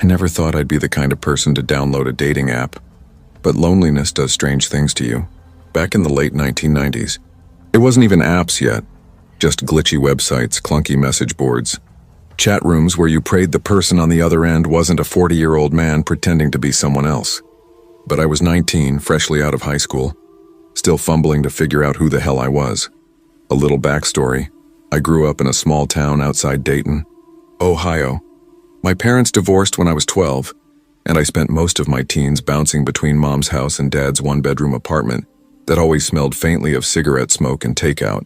I never thought I'd be the kind of person to download a dating app, but loneliness does strange things to you. Back in the late 1990s, it wasn't even apps yet, just glitchy websites, clunky message boards, chat rooms where you prayed the person on the other end wasn't a 40-year-old man pretending to be someone else. But I was 19, freshly out of high school, still fumbling to figure out who the hell I was. A little backstory. I grew up in a small town outside Dayton, Ohio. My parents divorced when I was 12, and I spent most of my teens bouncing between mom's house and dad's one-bedroom apartment that always smelled faintly of cigarette smoke and takeout.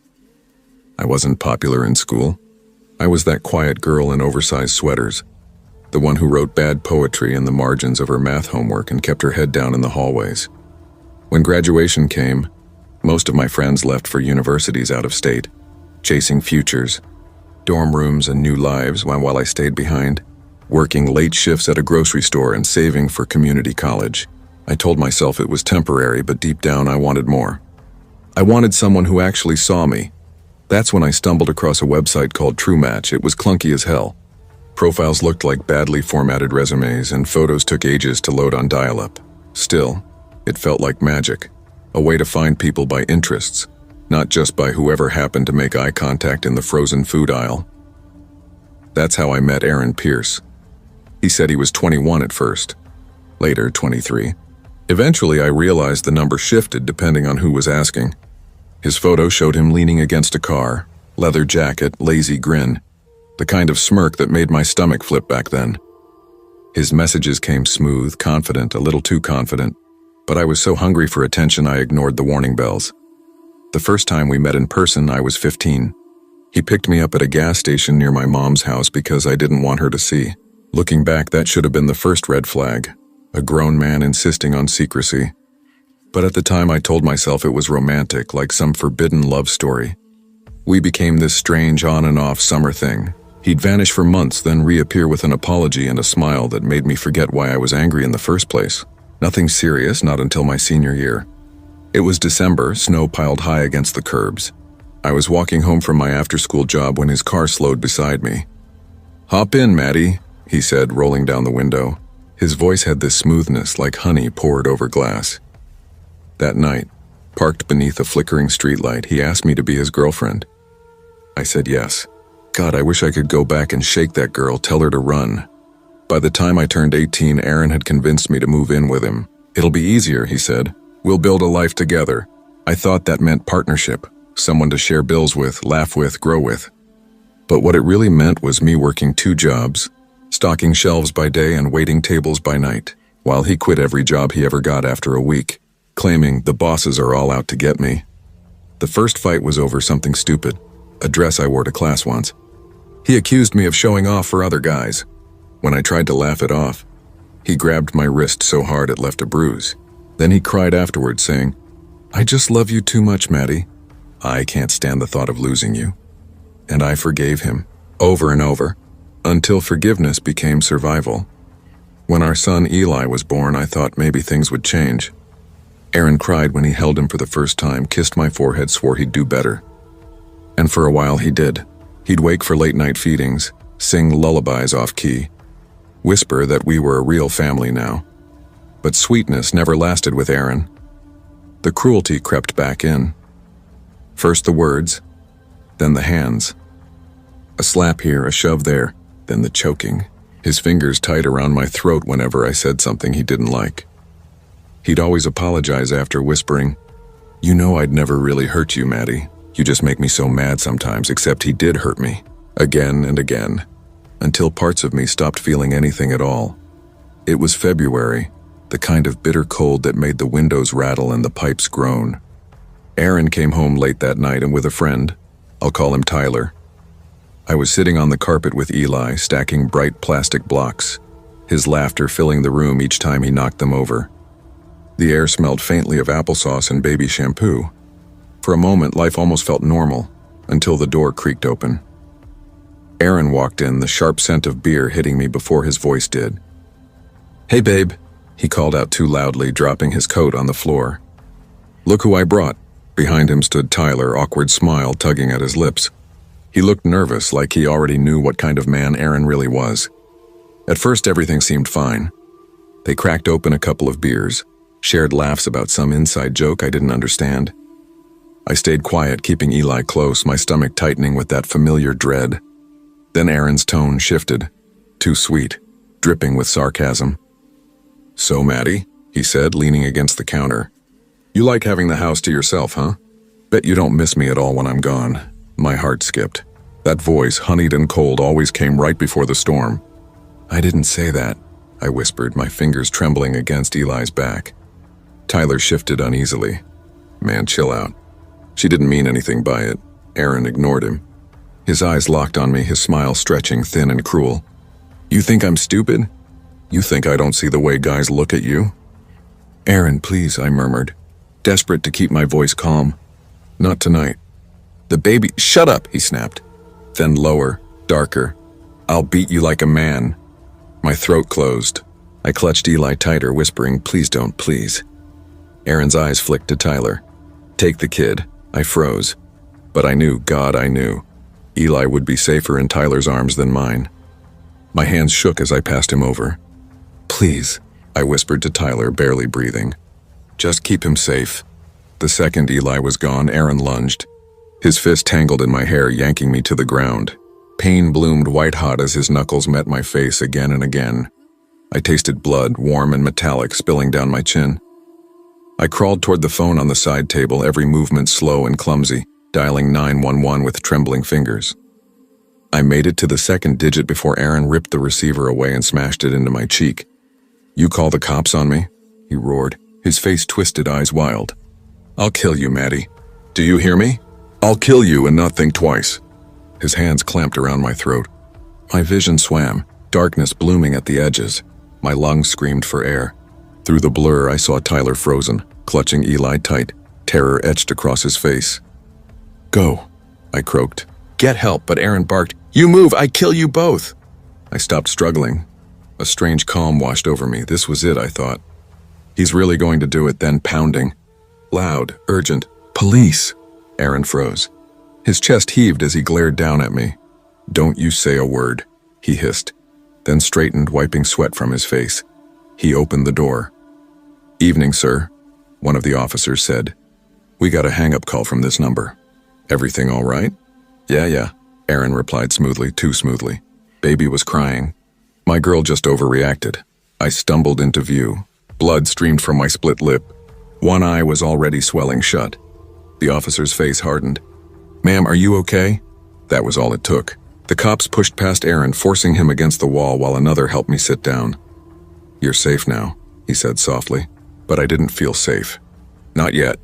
I wasn't popular in school. I was that quiet girl in oversized sweaters, the one who wrote bad poetry in the margins of her math homework and kept her head down in the hallways. When graduation came, most of my friends left for universities out of state, chasing futures, dorm rooms and new lives while I stayed behind, working late shifts at a grocery store and saving for community college. I told myself it was temporary, but deep down I wanted more. I wanted someone who actually saw me. That's when I stumbled across a website called TrueMatch. It was clunky as hell. Profiles looked like badly formatted resumes, and photos took ages to load on dial-up. Still, it felt like magic, a way to find people by interests, not just by whoever happened to make eye contact in the frozen food aisle. That's how I met Aaron Pierce. He said he was 21 at first, later 23. Eventually, I realized the number shifted depending on who was asking. His photo showed him leaning against a car, leather jacket, lazy grin, the kind of smirk that made my stomach flip back then. His messages came smooth, confident, a little too confident, but I was so hungry for attention I ignored the warning bells. The first time we met in person, I was 15. He picked me up at a gas station near my mom's house because I didn't want her to see. Looking back, that should have been the first red flag, a grown man insisting on secrecy. But at the time I told myself it was romantic, like some forbidden love story. We became this strange on and off summer thing. He'd vanish for months, then reappear with an apology and a smile that made me forget why I was angry in the first place. Nothing serious, not until my senior year. It was December, snow piled high against the curbs. I was walking home from my after-school job when his car slowed beside me. "Hop in, Maddie," he said, rolling down the window. His voice had this smoothness, like honey poured over glass. That night, parked beneath a flickering streetlight, he asked me to be his girlfriend. I said yes. God, I wish I could go back and shake that girl, tell her to run. By the time I turned 18, Aaron had convinced me to move in with him. "It'll be easier," he said. "We'll build a life together." I thought that meant partnership, someone to share bills with, laugh with, grow with. But what it really meant was me working 2 jobs, stocking shelves by day and waiting tables by night, while he quit every job he ever got after a week, claiming the bosses are all out to get me. The first fight was over something stupid, a dress I wore to class once. He accused me of showing off for other guys. When I tried to laugh it off, he grabbed my wrist so hard it left a bruise. Then he cried afterwards, saying, "I just love you too much, Maddie. I can't stand the thought of losing you." And I forgave him, over and over, until forgiveness became survival. When our son Eli was born, I thought maybe things would change. Aaron cried when he held him for the first time, kissed my forehead, swore he'd do better. And for a while he did. He'd wake for late-night feedings, sing lullabies off-key, whisper that we were a real family now. But sweetness never lasted with Aaron. The cruelty crept back in. First the words, then the hands. A slap here, a shove there, then the choking. His fingers tight around my throat whenever I said something he didn't like. He'd always apologize after, whispering, "You know I'd never really hurt you, Maddie. You just make me so mad sometimes," except he did hurt me, again and again, until parts of me stopped feeling anything at all. It was February, the kind of bitter cold that made the windows rattle and the pipes groan. Aaron came home late that night and with a friend. I'll call him Tyler. I was sitting on the carpet with Eli, stacking bright plastic blocks, his laughter filling the room each time he knocked them over. The air smelled faintly of applesauce and baby shampoo. For a moment, life almost felt normal, until the door creaked open. Aaron walked in, the sharp scent of beer hitting me before his voice did. "Hey, babe," he called out too loudly, dropping his coat on the floor. "Look who I brought." Behind him stood Tyler, awkward smile tugging at his lips. He looked nervous, like he already knew what kind of man Aaron really was. At first, everything seemed fine. They cracked open a couple of beers, shared laughs about some inside joke I didn't understand. I stayed quiet, keeping Eli close, my stomach tightening with that familiar dread. Then Aaron's tone shifted, too sweet, dripping with sarcasm. "So, Maddie," he said, leaning against the counter. "You like having the house to yourself, huh? Bet you don't miss me at all when I'm gone." My heart skipped. That voice, honeyed and cold, always came right before the storm. "I didn't say that," I whispered, my fingers trembling against Eli's back. Tyler shifted uneasily. "Man, chill out." She didn't mean anything by it. Aaron ignored him. His eyes locked on me, his smile stretching thin and cruel. "You think I'm stupid? You think I don't see the way guys look at you?" "Aaron, please," I murmured, desperate to keep my voice calm. "Not tonight." "The baby—" "Shut up," he snapped. Then lower, darker. "I'll beat you like a man." My throat closed. I clutched Eli tighter, whispering, "Please don't, please." Aaron's eyes flicked to Tyler. "Take the kid." I froze. But I knew, God, I knew. Eli would be safer in Tyler's arms than mine. My hands shook as I passed him over. "Please," I whispered to Tyler, barely breathing. "Just keep him safe." The second Eli was gone, Aaron lunged. His fist tangled in my hair, yanking me to the ground. Pain bloomed white-hot as his knuckles met my face again and again. I tasted blood, warm and metallic, spilling down my chin. I crawled toward the phone on the side table, every movement slow and clumsy, dialing 911 with trembling fingers. I made it to the second digit before Aaron ripped the receiver away and smashed it into my cheek. "You call the cops on me?" he roared, his face twisted, eyes wild. "I'll kill you, Maddie. Do you hear me? I'll kill you and not think twice." His hands clamped around my throat. My vision swam, darkness blooming at the edges. My lungs screamed for air. Through the blur, I saw Tyler frozen, clutching Eli tight, terror etched across his face. "Go," I croaked. "Get help," but Aaron barked, "You move, I kill you both." I stopped struggling. A strange calm washed over me. This was it, I thought. He's really going to do it, then pounding. Loud, urgent, "Police!" Aaron froze. His chest heaved as he glared down at me. "Don't you say a word," he hissed, then straightened, wiping sweat from his face. He opened the door. "Evening, sir," one of the officers said. "We got a hang-up call from this number." "Everything all right?" Yeah, Aaron replied smoothly, too smoothly. "Baby was crying. My girl just overreacted." I stumbled into view. Blood streamed from my split lip. One eye was already swelling shut. The officer's face hardened. "Ma'am, are you okay?" That was all it took. The cops pushed past Aaron, forcing him against the wall while another helped me sit down. "You're safe now," he said softly, but I didn't feel safe. Not yet.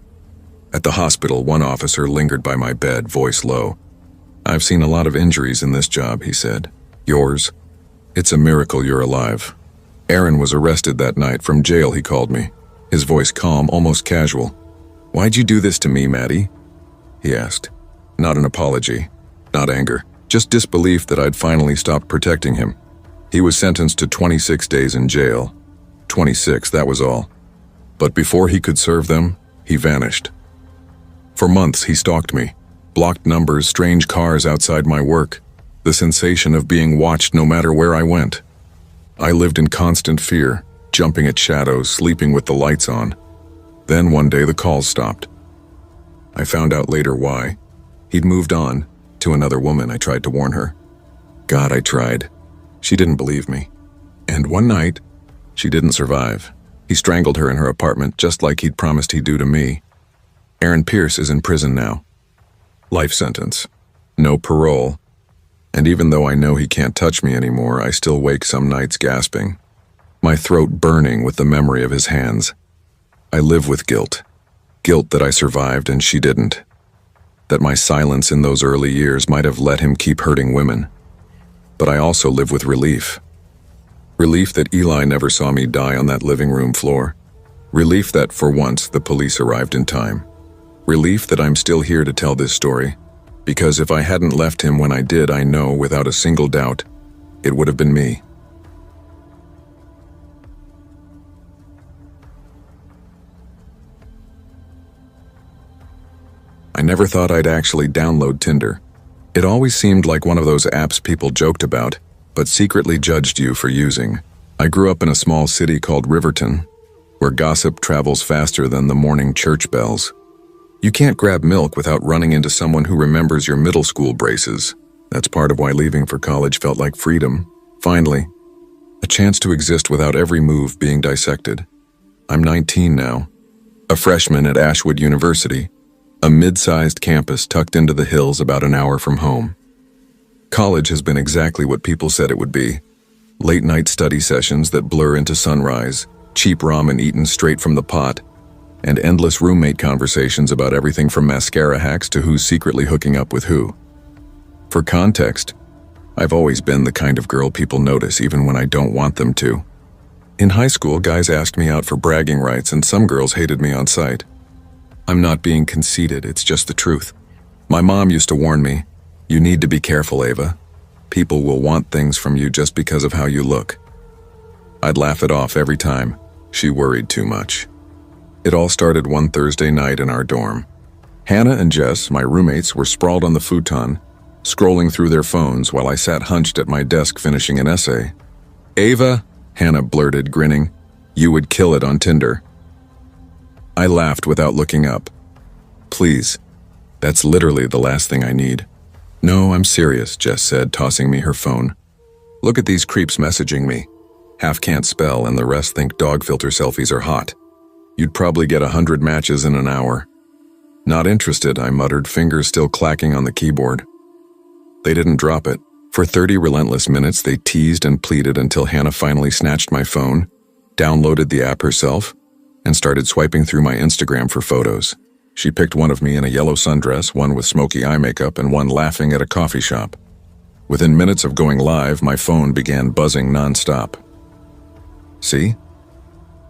At the hospital, one officer lingered by my bed, voice low. "I've seen a lot of injuries in this job," he said. "Yours? It's a miracle you're alive." Aaron was arrested that night. From jail, he called me, his voice calm, almost casual. "Why'd you do this to me, Maddie?" he asked. Not an apology, not anger, just disbelief that I'd finally stopped protecting him. He was sentenced to 26 days in jail. 26, that was all. But before he could serve them, he vanished. For months, he stalked me. Blocked numbers, strange cars outside my work. The sensation of being watched no matter where I went. I lived in constant fear, jumping at shadows, sleeping with the lights on. Then one day the calls stopped. I found out later why. He'd moved on, to another woman. I tried to warn her. God, I tried. She didn't believe me. And one night, she didn't survive. He strangled her in her apartment, just like he'd promised he'd do to me. Aaron Pierce is in prison now. Life sentence. No parole. And even though I know he can't touch me anymore, I still wake some nights gasping. My throat burning with the memory of his hands. I live with guilt. Guilt that I survived and she didn't. That my silence in those early years might have let him keep hurting women. But I also live with relief. Relief that Eli never saw me die on that living room floor. Relief that, for once, the police arrived in time. Relief that I'm still here to tell this story. Because if I hadn't left him when I did, I know, without a single doubt, it would have been me. I never thought I'd actually download Tinder. It always seemed like one of those apps people joked about, but secretly judged you for using. I grew up in a small city called Riverton, where gossip travels faster than the morning church bells. You can't grab milk without running into someone who remembers your middle school braces. That's part of why leaving for college felt like freedom. Finally, a chance to exist without every move being dissected. I'm 19 now, a freshman at Ashwood University, a mid-sized campus tucked into the hills about an hour from home. College has been exactly what people said it would be. Late-night study sessions that blur into sunrise, cheap ramen eaten straight from the pot, and endless roommate conversations about everything from mascara hacks to who's secretly hooking up with who. For context, I've always been the kind of girl people notice even when I don't want them to. In high school, guys asked me out for bragging rights and some girls hated me on sight. I'm not being conceited, it's just the truth. My mom used to warn me, "You need to be careful, Ava. People will want things from you just because of how you look." I'd laugh it off every time. She worried too much. It all started one Thursday night in our dorm. Hannah and Jess, my roommates, were sprawled on the futon, scrolling through their phones while I sat hunched at my desk finishing an essay. "Ava," Hannah blurted, grinning, "you would kill it on Tinder." I laughed without looking up. "Please, that's literally the last thing I need." "No, I'm serious," Jess said, tossing me her phone. "Look at these creeps messaging me. Half can't spell and the rest think dog filter selfies are hot. You'd probably get 100 matches in an hour." "Not interested," I muttered, fingers still clacking on the keyboard. They didn't drop it. For 30 relentless minutes, they teased and pleaded until Hannah finally snatched my phone, downloaded the app herself, and started swiping through my Instagram for photos. She picked one of me in a yellow sundress, one with smoky eye makeup, and one laughing at a coffee shop. Within minutes of going live, my phone began buzzing nonstop. "See?"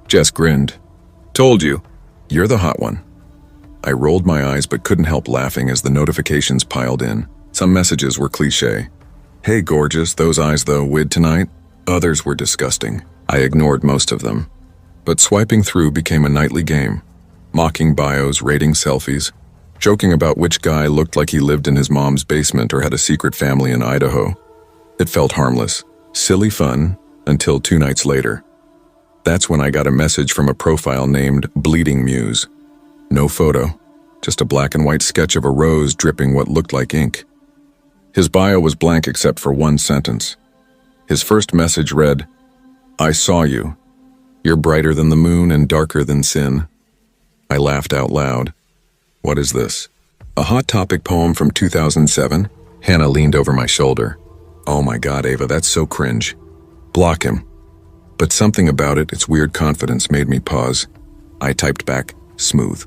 Jess grinned. "Told you. You're the hot one." I rolled my eyes but couldn't help laughing as the notifications piled in. Some messages were cliché. "Hey gorgeous, those eyes though, wid tonight?" Others were disgusting. I ignored most of them. But swiping through became a nightly game. Mocking bios, rating selfies, joking about which guy looked like he lived in his mom's basement or had a secret family in Idaho. It felt harmless, silly fun, until 2 nights later. That's when I got a message from a profile named Bleeding Muse. No photo, just a black and white sketch of a rose dripping what looked like ink. His bio was blank except for one sentence. His first message read, "I saw you. You're brighter than the moon and darker than sin." I laughed out loud. "What is this? A Hot Topic poem from 2007? Hannah leaned over my shoulder. "Oh my God, Ava, that's so cringe. Block him." But something about it, its weird confidence, made me pause. I typed back, "Smooth."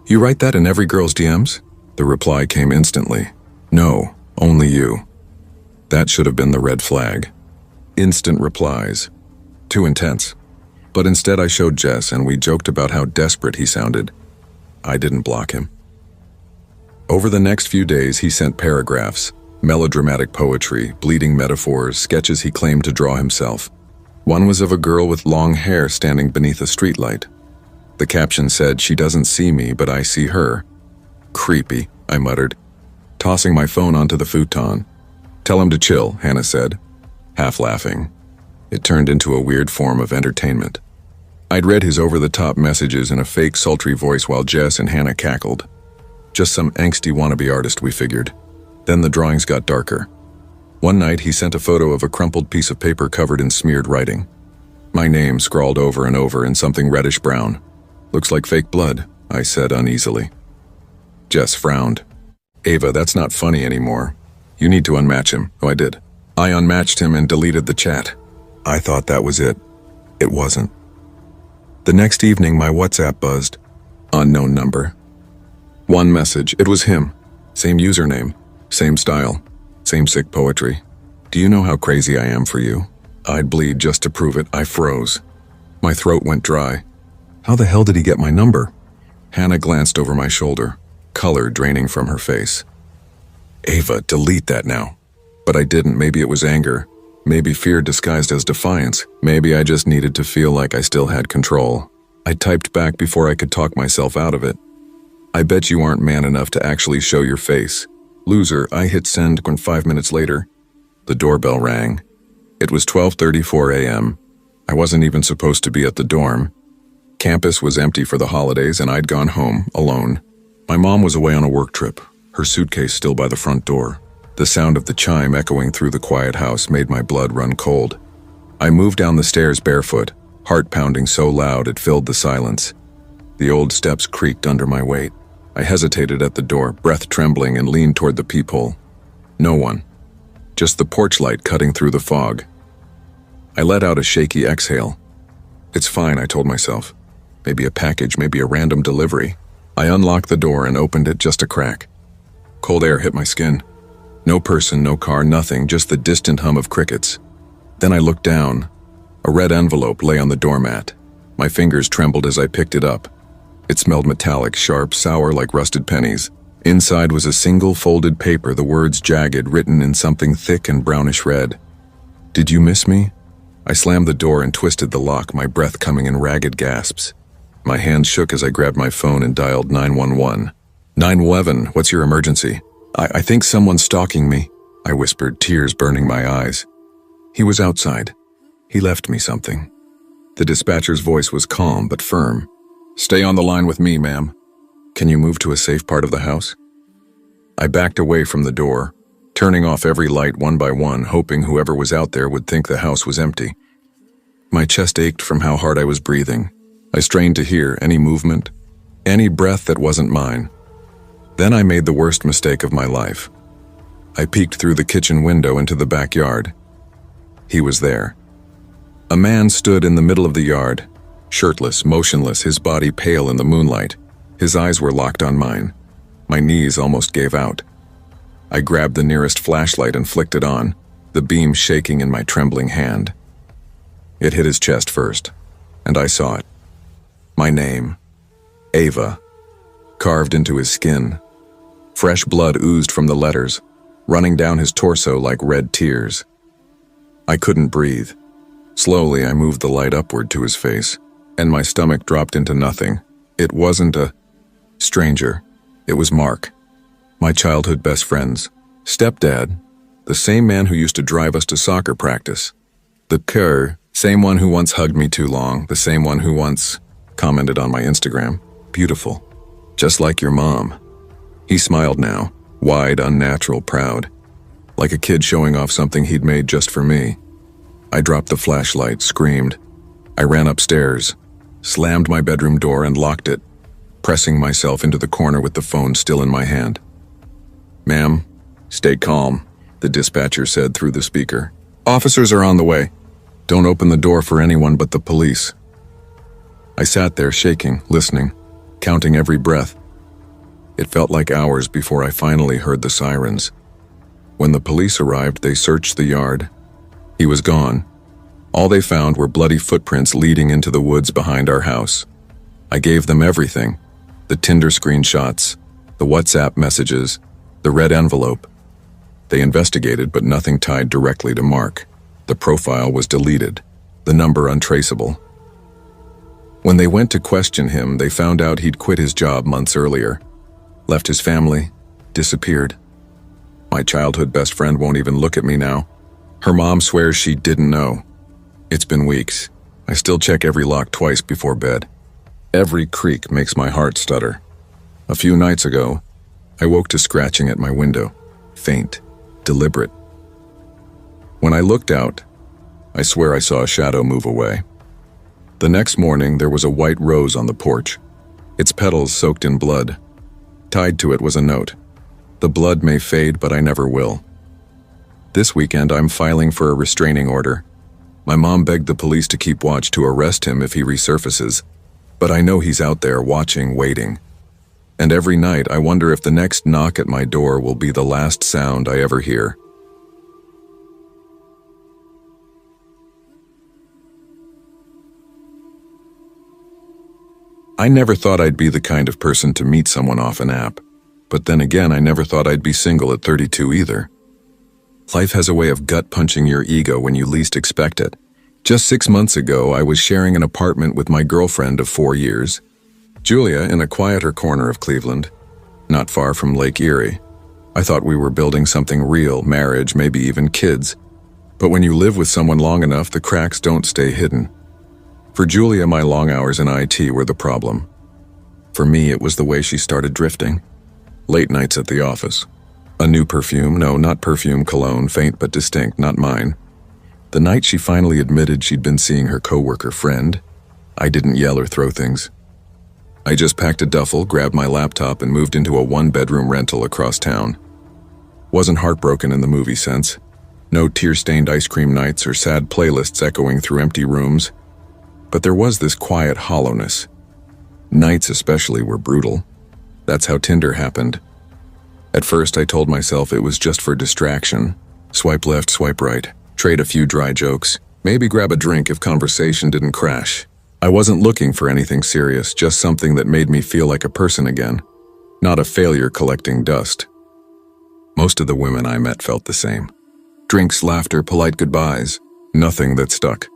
"You write that in every girl's DMs?" The reply came instantly. "No, only you." That should have been the red flag. Instant replies. Too intense. But instead I showed Jess and we joked about how desperate he sounded. I didn't block him. Over the next few days he sent paragraphs, melodramatic poetry, bleeding metaphors, sketches he claimed to draw himself. One was of a girl with long hair standing beneath a streetlight. The caption said, "She doesn't see me, but I see her." "Creepy," I muttered, tossing my phone onto the futon. "Tell him to chill," Hannah said, half laughing. It turned into a weird form of entertainment. I'd read his over-the-top messages in a fake, sultry voice while Jess and Hannah cackled. Just some angsty wannabe artist, we figured. Then the drawings got darker. One night, he sent a photo of a crumpled piece of paper covered in smeared writing. My name scrawled over and over in something reddish-brown. "Looks like fake blood," I said uneasily. Jess frowned. "Ava, that's not funny anymore. You need to unmatch him." Oh, I did. I unmatched him and deleted the chat. I thought that was it. It wasn't. The next evening, my WhatsApp buzzed. Unknown number. One message. It was him. Same username. Same style. Same sick poetry. "Do you know how crazy I am for you?" I'd bleed just to prove it. I froze. My throat went dry. How the hell did he get my number? Hannah glanced over my shoulder, color draining from her face. "Ava, delete that now." But I didn't. Maybe it was anger. Maybe fear disguised as defiance. Maybe I just needed to feel like I still had control. I typed back before I could talk myself out of it. "I bet you aren't man enough to actually show your face. Loser." I hit send when 5 minutes later, the doorbell rang. It was 12:34 a.m. I wasn't even supposed to be at the dorm. Campus was empty for the holidays and I'd gone home, alone. My mom was away on a work trip, her suitcase still by the front door. The sound of the chime echoing through the quiet house made my blood run cold. I moved down the stairs barefoot, heart pounding so loud it filled the silence. The old steps creaked under my weight. I hesitated at the door, breath trembling, and leaned toward the peephole. No one. Just the porch light cutting through the fog. I let out a shaky exhale. It's fine, I told myself. Maybe a package, maybe a random delivery. I unlocked the door and opened it just a crack. Cold air hit my skin. No person, no car, nothing, just the distant hum of crickets. Then I looked down. A red envelope lay on the doormat. My fingers trembled as I picked it up. It smelled metallic, sharp, sour like rusted pennies. Inside was a single folded paper, the words jagged, written in something thick and brownish red. "Did you miss me?" I slammed the door and twisted the lock, my breath coming in ragged gasps. My hands shook as I grabbed my phone and dialed 911. 911, what's your emergency? I think someone's stalking me, I whispered, tears burning my eyes. He was outside. He left me something. The dispatcher's voice was calm but firm. "Stay on the line with me, ma'am. Can you move to a safe part of the house?" I backed away from the door, turning off every light one by one, hoping whoever was out there would think the house was empty. My chest ached from how hard I was breathing. I strained to hear any movement, any breath that wasn't mine. Then I made the worst mistake of my life. I peeked through the kitchen window into the backyard. He was there. A man stood in the middle of the yard, shirtless, motionless, his body pale in the moonlight. His eyes were locked on mine. My knees almost gave out. I grabbed the nearest flashlight and flicked it on, the beam shaking in my trembling hand. It hit his chest first, and I saw it. My name, Ava, carved into his skin. Fresh blood oozed from the letters, running down his torso like red tears. I couldn't breathe. Slowly, I moved the light upward to his face, and my stomach dropped into nothing. It wasn't a stranger. It was Mark, my childhood best friend's stepdad, the same man who used to drive us to soccer practice. The same one who once hugged me too long, the same one who once commented on my Instagram, "Beautiful, just like your mom." He smiled now, wide, unnatural, proud, like a kid showing off something he'd made just for me. I dropped the flashlight, screamed. I ran upstairs, slammed my bedroom door and locked it, pressing myself into the corner with the phone still in my hand. "Ma'am, stay calm," the dispatcher said through the speaker. "Officers are on the way. Don't open the door for anyone but the police." I sat there shaking, listening, counting every breath. It felt like hours before I finally heard the sirens. When the police arrived, they searched the yard. He was gone. All they found were bloody footprints leading into the woods behind our house. I gave them everything: the Tinder screenshots, the WhatsApp messages, the red envelope. They investigated, but nothing tied directly to Mark. The profile was deleted, the number untraceable. When they went to question him, they found out he'd quit his job months earlier, left his family, disappeared. My childhood best friend won't even look at me now. Her mom swears she didn't know. It's been weeks. I still check every lock twice before bed. Every creak makes my heart stutter. A few nights ago, I woke to scratching at my window, faint, deliberate. When I looked out, I swear I saw a shadow move away. The next morning, there was a white rose on the porch, its petals soaked in blood. Tied to it was a note: "The blood may fade, but I never will." This weekend, I'm filing for a restraining order. My mom begged the police to keep watch to arrest him if he resurfaces, but I know he's out there watching, waiting. And every night, I wonder if the next knock at my door will be the last sound I ever hear. I never thought I'd be the kind of person to meet someone off an app, but then again, I never thought I'd be single at 32 either. Life has a way of gut-punching your ego when you least expect it. Just 6 months ago, I was sharing an apartment with my girlfriend of 4 years, Julia, in a quieter corner of Cleveland, not far from Lake Erie. I thought we were building something real, marriage, maybe even kids. But when you live with someone long enough, the cracks don't stay hidden. For Julia, my long hours in IT were the problem. For me, it was the way she started drifting. Late nights at the office. A new perfume, no, not perfume, cologne, faint but distinct, not mine. The night she finally admitted she'd been seeing her coworker friend, I didn't yell or throw things. I just packed a duffel, grabbed my laptop, and moved into a one-bedroom rental across town. Wasn't heartbroken in the movie sense. No tear-stained ice cream nights or sad playlists echoing through empty rooms. But there was this quiet hollowness. Nights especially were brutal. That's how Tinder happened. At first I told myself it was just for distraction. Swipe left, swipe right, trade a few dry jokes, maybe grab a drink if conversation didn't crash. I wasn't looking for anything serious, just something that made me feel like a person again, not a failure collecting dust. Most of the women I met felt the same. Drinks, laughter, polite goodbyes, nothing that stuck.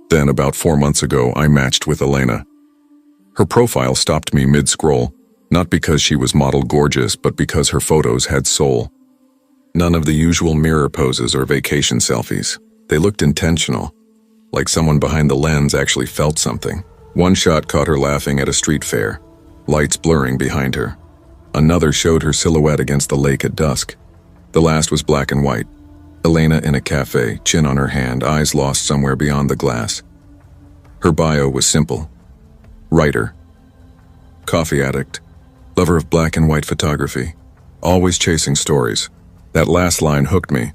Then, about 4 months ago, I matched with Elena. Her profile stopped me mid-scroll, not because she was model gorgeous, but because her photos had soul. None of the usual mirror poses or vacation selfies. They looked intentional, like someone behind the lens actually felt something. One shot caught her laughing at a street fair, lights blurring behind her. Another showed her silhouette against the lake at dusk. The last was black and white. Elena in a cafe, chin on her hand, eyes lost somewhere beyond the glass. Her bio was simple. Writer. Coffee addict. Lover of black and white photography. Always chasing stories. That last line hooked me.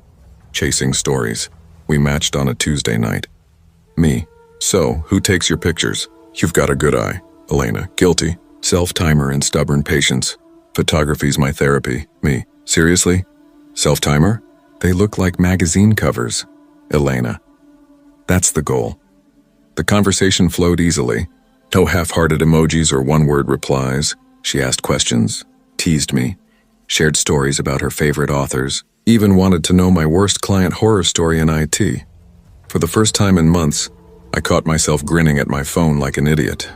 Chasing stories. We matched on a Tuesday night. Me. So, who takes your pictures? You've got a good eye. Elena. Guilty. Self-timer and stubborn patience. Photography's my therapy. Me. Seriously? Self-timer? They look like magazine covers. Elena. That's the goal. The conversation flowed easily. No half-hearted emojis or one-word replies. She asked questions, teased me, shared stories about her favorite authors, even wanted to know my worst client horror story in IT. For the first time in months, I caught myself grinning at my phone like an idiot.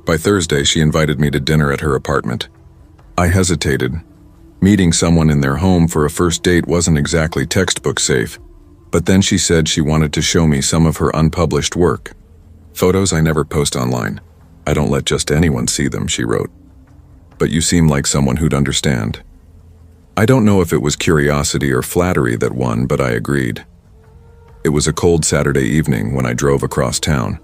By Thursday, she invited me to dinner at her apartment. I hesitated. Meeting someone in their home for a first date wasn't exactly textbook safe, but then she said she wanted to show me some of her unpublished work. Photos I never post online. I don't let just anyone see them, she wrote. But you seem like someone who'd understand. I don't know if it was curiosity or flattery that won, but I agreed. It was a cold Saturday evening when I drove across town.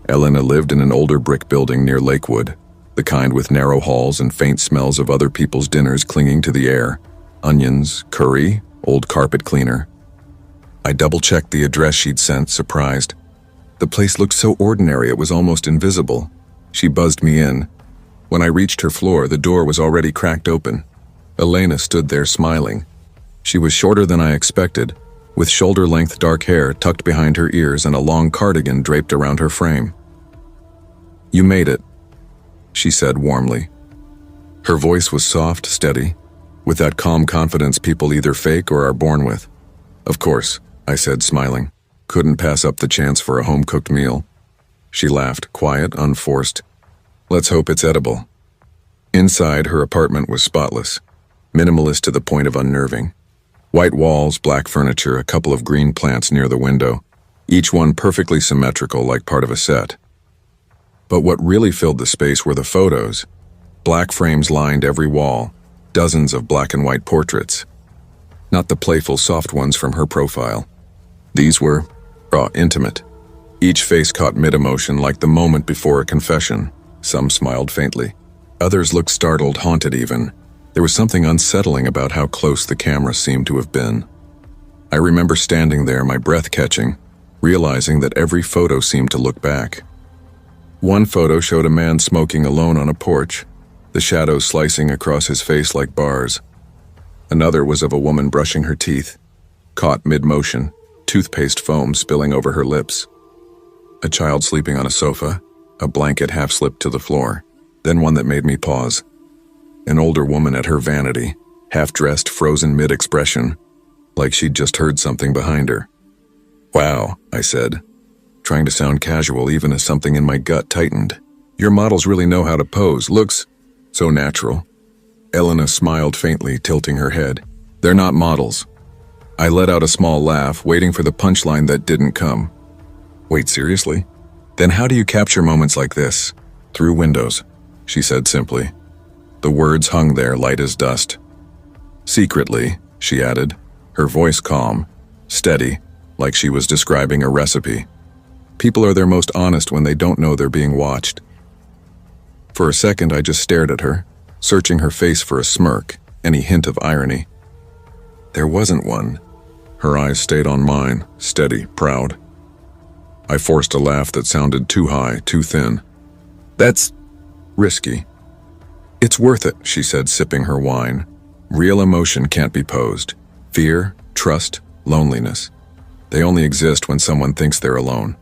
Elena lived in an older brick building near Lakewood, the kind with narrow halls and faint smells of other people's dinners clinging to the air. Onions, curry, old carpet cleaner. I double-checked the address she'd sent, surprised. The place looked so ordinary it was almost invisible. She buzzed me in. When I reached her floor, the door was already cracked open. Elena stood there smiling. She was shorter than I expected, with shoulder-length dark hair tucked behind her ears and a long cardigan draped around her frame. "You made it," she said warmly. Her voice was soft, steady, with that calm confidence people either fake or are born with. "Of course," I said, smiling. Couldn't pass up the chance for a home-cooked meal. She laughed, quiet, unforced. "Let's hope it's edible." Inside, her apartment was spotless, minimalist to the point of unnerving. White walls, black furniture, a couple of green plants near the window, each one perfectly symmetrical like part of a set. But what really filled the space were the photos. Black frames lined every wall, dozens of black and white portraits. Not the playful, soft ones from her profile. These were raw, intimate. Each face caught mid-emotion like the moment before a confession. Some smiled faintly. Others looked startled, haunted even. There was something unsettling about how close the camera seemed to have been. I remember standing there, my breath catching, realizing that every photo seemed to look back. One photo showed a man smoking alone on a porch, the shadows slicing across his face like bars. Another was of a woman brushing her teeth, caught mid-motion, toothpaste foam spilling over her lips. A child sleeping on a sofa, a blanket half slipped to the floor. Then one that made me pause. An older woman at her vanity, half-dressed, frozen mid-expression, like she'd just heard something behind her. "Wow," I said, trying to sound casual even as something in my gut tightened. "Your models really know how to pose. Looks so natural." Elena smiled faintly, tilting her head. "They're not models." I let out a small laugh, waiting for the punchline that didn't come. Wait, seriously? Then how do you capture moments like this? Through windows, she said simply. The words hung there light as dust. Secretly, she added, her voice calm, steady, like she was describing a recipe. People are their most honest when they don't know they're being watched. For a second, I just stared at her, searching her face for a smirk, any hint of irony. There wasn't one. Her eyes stayed on mine, steady, proud. I forced a laugh that sounded too high, too thin. That's risky. It's worth it, she said, sipping her wine. Real emotion can't be posed. Fear, trust, loneliness. They only exist when someone thinks they're alone.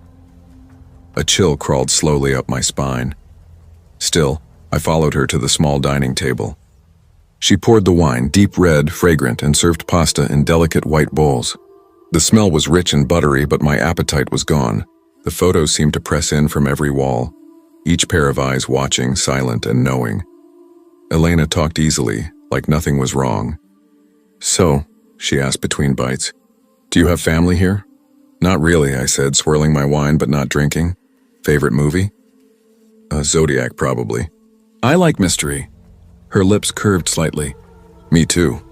A chill crawled slowly up my spine. Still, I followed her to the small dining table. She poured the wine, deep red, fragrant, and served pasta in delicate white bowls. The smell was rich and buttery, but my appetite was gone. The photos seemed to press in from every wall, each pair of eyes watching, silent and knowing. Elena talked easily, like nothing was wrong. So, she asked between bites, do you have family here? Not really, I said, swirling my wine but not drinking. Favorite movie? Zodiac, probably. I like mystery. Her lips curved slightly. Me too.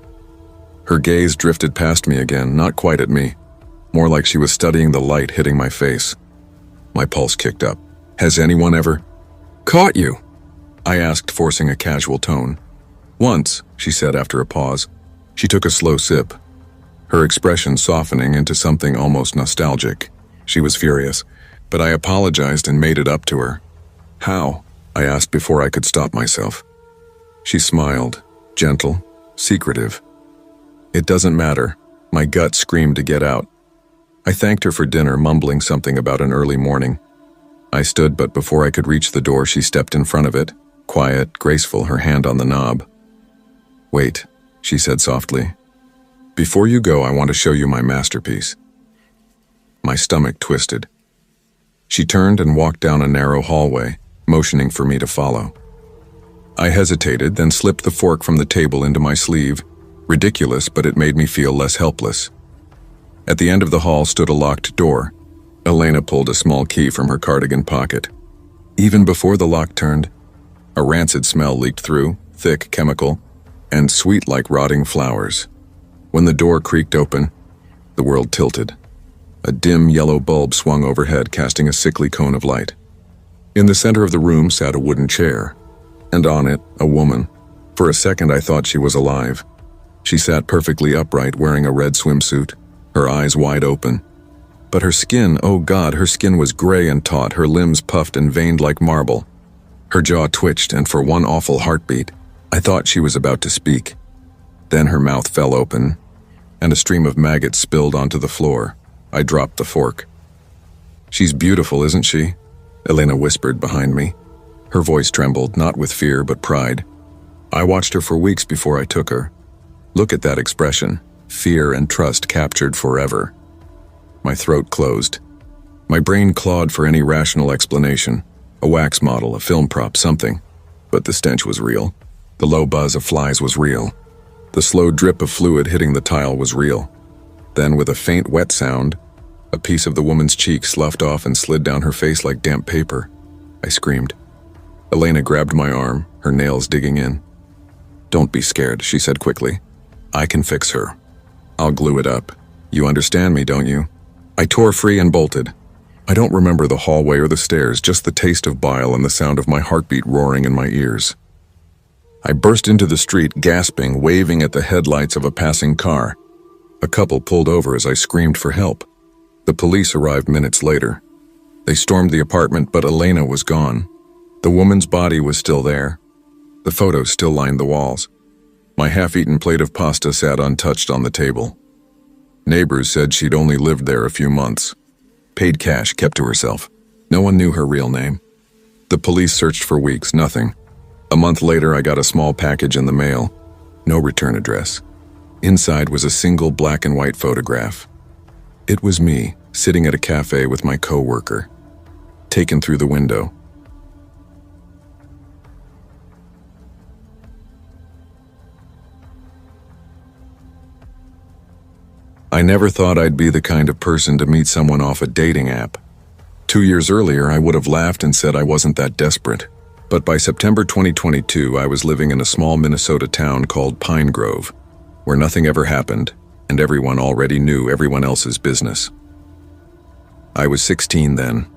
Her gaze drifted past me again, not quite at me. More like she was studying the light hitting my face. My pulse kicked up. Has anyone ever caught you? I asked, forcing a casual tone. Once, she said after a pause. She took a slow sip, her expression softening into something almost nostalgic. She was furious, but I apologized and made it up to her. How? I asked before I could stop myself. She smiled, gentle, secretive. It doesn't matter. My gut screamed to get out. I thanked her for dinner, mumbling something about an early morning. I stood, but before I could reach the door, she stepped in front of it, quiet, graceful, her hand on the knob. Wait, she said softly. Before you go, I want to show you my masterpiece. My stomach twisted. She turned and walked down a narrow hallway, motioning for me to follow. I hesitated, then slipped the fork from the table into my sleeve. Ridiculous, but it made me feel less helpless. At the end of the hall stood a locked door. Elena pulled a small key from her cardigan pocket. Even before the lock turned, a rancid smell leaked through, thick, chemical, and sweet like rotting flowers. When the door creaked open, the world tilted. A dim yellow bulb swung overhead, casting a sickly cone of light. In the center of the room sat a wooden chair, and on it, a woman. For a second, I thought she was alive. She sat perfectly upright, wearing a red swimsuit, her eyes wide open. But her skin, oh God, her skin was gray and taut, her limbs puffed and veined like marble. Her jaw twitched, and for one awful heartbeat, I thought she was about to speak. Then her mouth fell open, and a stream of maggots spilled onto the floor. I dropped the fork. She's beautiful, isn't she? Elena whispered behind me. Her voice trembled, not with fear but pride. I watched her for weeks before I took her. Look at that expression, fear and trust captured forever. My throat closed. My brain clawed for any rational explanation. A wax model, a film prop, something. But the stench was real. The low buzz of flies was real. The slow drip of fluid hitting the tile was real. Then, with a faint wet sound, a piece of the woman's cheek sloughed off and slid down her face like damp paper. I screamed. Elena grabbed my arm, her nails digging in. Don't be scared, she said quickly. I can fix her. I'll glue it up. You understand me, don't you? I tore free and bolted. I don't remember the hallway or the stairs, just the taste of bile and the sound of my heartbeat roaring in my ears. I burst into the street, gasping, waving at the headlights of a passing car. A couple pulled over as I screamed for help. The police arrived minutes later. They stormed the apartment, but Elena was gone. The woman's body was still there. The photos still lined the walls. My half-eaten plate of pasta sat untouched on the table. Neighbors said she'd only lived there a few months. Paid cash, kept to herself. No one knew her real name. The police searched for weeks, nothing. A month later, I got a small package in the mail. No return address. Inside was a single black and white photograph. It was me, sitting at a cafe with my co-worker. Taken through the window. I never thought I'd be the kind of person to meet someone off a dating app. 2 years earlier, I would have laughed and said I wasn't that desperate. But by September 2022, I was living in a small Minnesota town called Pine Grove, where nothing ever happened, and everyone already knew everyone else's business. I was 16 then,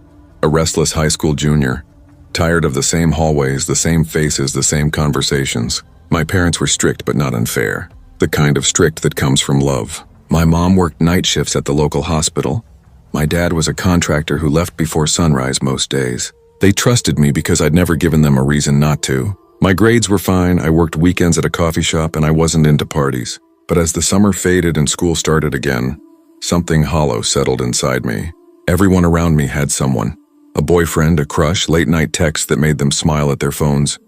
a restless high school junior, tired of the same hallways, the same faces, the same conversations. My parents were strict but not unfair, the kind of strict that comes from love. My mom worked night shifts at the local hospital. My dad was a contractor who left before sunrise most days. They trusted me because I'd never given them a reason not to. My grades were fine, I worked weekends at a coffee shop, and I wasn't into parties. But as the summer faded and school started again, something hollow settled inside me. Everyone around me had someone. A boyfriend, a crush, late-night texts that made them smile at their phones.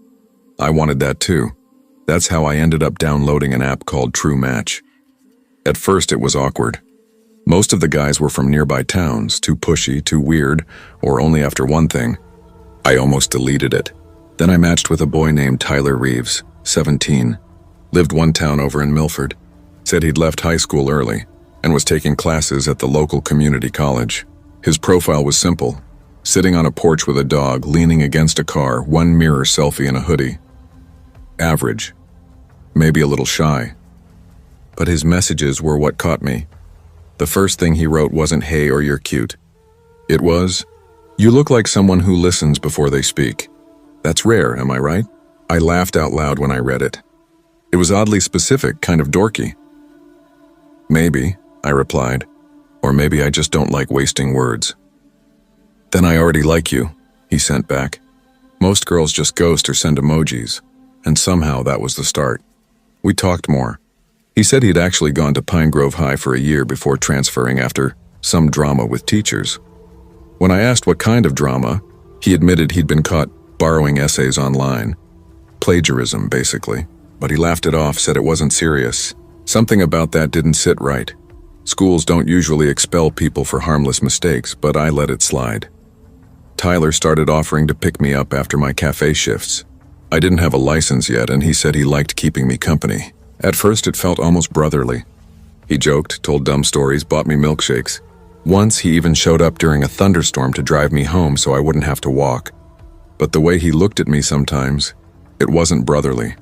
I wanted that too. That's how I ended up downloading an app called True Match. At first it was awkward. Most of the guys were from nearby towns, too pushy, too weird, or only after one thing. I almost deleted it. Then I matched with a boy named Tyler Reeves, 17. Lived one town over in Milford. Said he'd left high school early and was taking classes at the local community college. His profile was simple. Sitting on a porch with a dog, leaning against a car, one mirror selfie in a hoodie. Average. Maybe a little shy. But his messages were what caught me. The first thing he wrote wasn't "Hey" or "You're cute." It was, "You look like someone who listens before they speak." That's rare, am I right? I laughed out loud when I read it. It was oddly specific, kind of dorky. "Maybe," I replied. "Or maybe I just don't like wasting words." "Then I already like you," he sent back. Most girls just ghost or send emojis, and somehow that was the start. We talked more. He said he'd actually gone to Pine Grove High for a year before transferring after some drama with teachers. When I asked what kind of drama, he admitted he'd been caught borrowing essays online. Plagiarism, basically. But he laughed it off, said it wasn't serious. Something about that didn't sit right. Schools don't usually expel people for harmless mistakes, but I let it slide. Tyler started offering to pick me up after my cafe shifts. I didn't have a license yet, and he said he liked keeping me company. At first, it felt almost brotherly. He joked, told dumb stories, bought me milkshakes. Once, he even showed up during a thunderstorm to drive me home so I wouldn't have to walk. But the way he looked at me sometimes, it wasn't brotherly.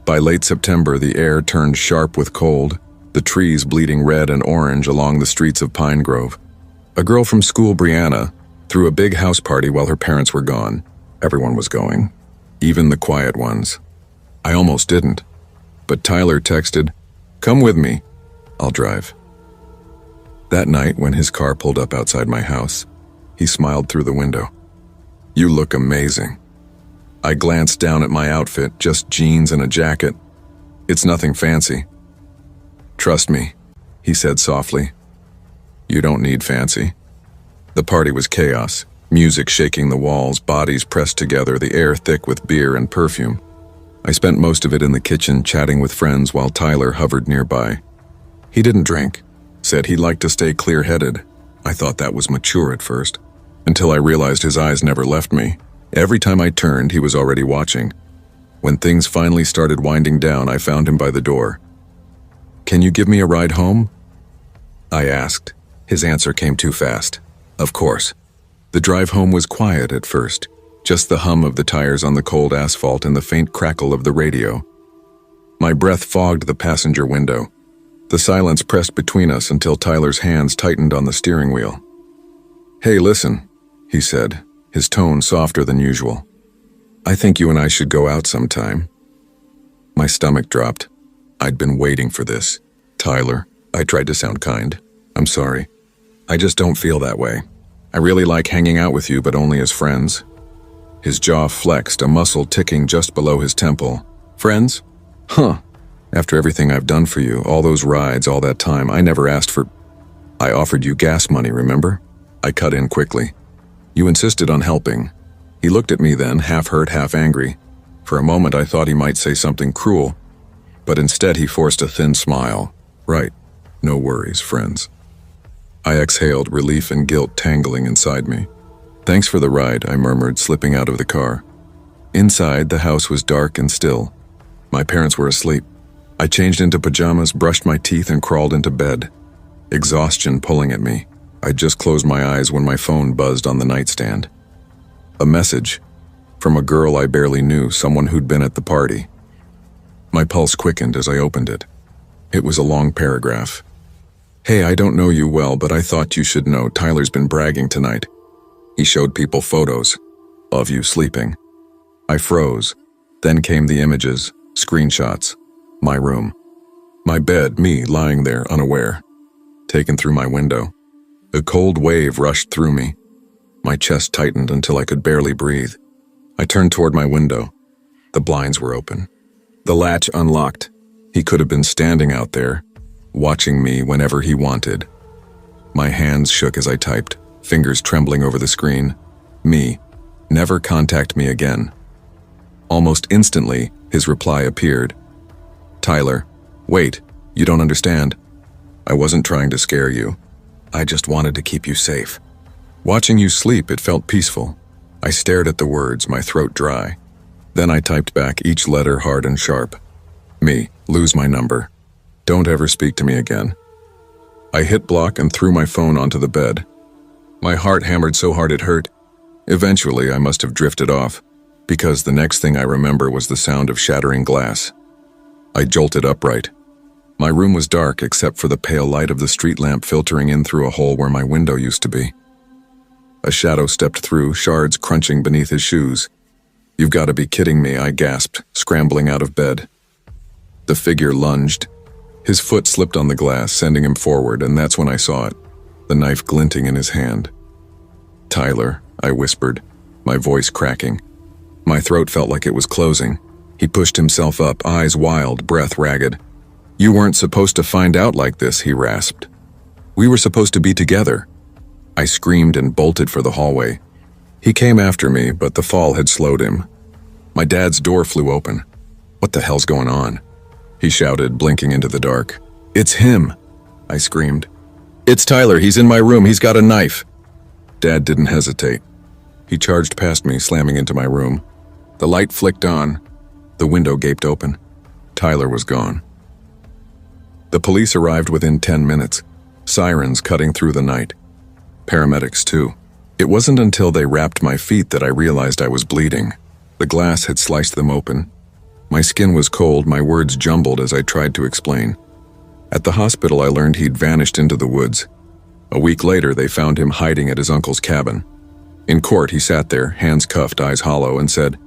By late September, the air turned sharp with cold, the trees bleeding red and orange along the streets of Pine Grove. A girl from school, Brianna, threw a big house party while her parents were gone. Everyone was going, even the quiet ones. I almost didn't. But Tyler texted, "Come with me, I'll drive." That night, when his car pulled up outside my house, he smiled through the window. "You look amazing." I glanced down at my outfit, just jeans and a jacket. "It's nothing fancy." "Trust me," he said softly. "You don't need fancy." The party was chaos, music shaking the walls, bodies pressed together, the air thick with beer and perfume. I spent most of it in the kitchen chatting with friends while Tyler hovered nearby. He didn't drink, said he liked to stay clear-headed. I thought that was mature at first, until I realized his eyes never left me. Every time I turned, he was already watching. When things finally started winding down, I found him by the door. "Can you give me a ride home?" I asked. His answer came too fast. Of course. The drive home was quiet at first. Just the hum of the tires on the cold asphalt and the faint crackle of the radio. My breath fogged the passenger window. The silence pressed between us until Tyler's hands tightened on the steering wheel. "Hey, listen," he said, his tone softer than usual. "I think you and I should go out sometime." My stomach dropped. I'd been waiting for this. "Tyler," I tried to sound kind. "I'm sorry. I just don't feel that way. I really like hanging out with you, but only as friends." His jaw flexed, a muscle ticking just below his temple. "Friends? Huh. After everything I've done for you, all those rides, all that time, I never asked for... I offered you gas money, remember?" I cut in quickly. "You insisted on helping." He looked at me then, half hurt, half angry. For a moment I thought he might say something cruel, but instead he forced a thin smile. "Right. No worries, friends." I exhaled, relief and guilt tangling inside me. "Thanks for the ride," I murmured, slipping out of the car. Inside, the house was dark and still. My parents were asleep. I changed into pajamas, brushed my teeth, and crawled into bed. Exhaustion pulling at me. I just closed my eyes when my phone buzzed on the nightstand. A message from a girl I barely knew, someone who'd been at the party. My pulse quickened as I opened it. It was a long paragraph. "Hey, I don't know you well, but I thought you should know Tyler's been bragging tonight. He showed people photos of you sleeping." I froze. Then came the images, screenshots. My room. My bed, me lying there unaware. Taken through my window. A cold wave rushed through me. My chest tightened until I could barely breathe. I turned toward my window. The blinds were open. The latch unlocked. He could have been standing out there, watching me whenever he wanted. My hands shook as I typed, fingers trembling over the screen. Me. Never contact me again. Almost instantly, his reply appeared. "Tyler, wait, you don't understand. I wasn't trying to scare you. I just wanted to keep you safe." Watching you sleep, it felt peaceful. I stared at the words, my throat dry. Then I typed back, each letter hard and sharp. "Me, lose my number. Don't ever speak to me again." I hit block and threw my phone onto the bed. My heart hammered so hard it hurt. Eventually, I must have drifted off, because the next thing I remember was the sound of shattering glass. I jolted upright. My room was dark except for the pale light of the street lamp filtering in through a hole where my window used to be. A shadow stepped through, shards crunching beneath his shoes. "You've got to be kidding me," I gasped, scrambling out of bed. The figure lunged. His foot slipped on the glass, sending him forward, and that's when I saw it, the knife glinting in his hand. "Tyler," I whispered, my voice cracking. My throat felt like it was closing. He pushed himself up, eyes wild, breath ragged. "You weren't supposed to find out like this," he rasped. "We were supposed to be together." I screamed and bolted for the hallway. He came after me, but the fall had slowed him. My dad's door flew open. "What the hell's going on?" he shouted, blinking into the dark. "It's him," I screamed. "It's Tyler, he's in my room, he's got a knife." Dad didn't hesitate. He charged past me, slamming into my room. The light flicked on. The window gaped open. Tyler was gone. The police arrived within 10 minutes, sirens cutting through the night. Paramedics, too. It wasn't until they wrapped my feet that I realized I was bleeding. The glass had sliced them open. My skin was cold, my words jumbled as I tried to explain. At the hospital, I learned he'd vanished into the woods. A week later, they found him hiding at his uncle's cabin. In court, he sat there, hands cuffed, eyes hollow, and said,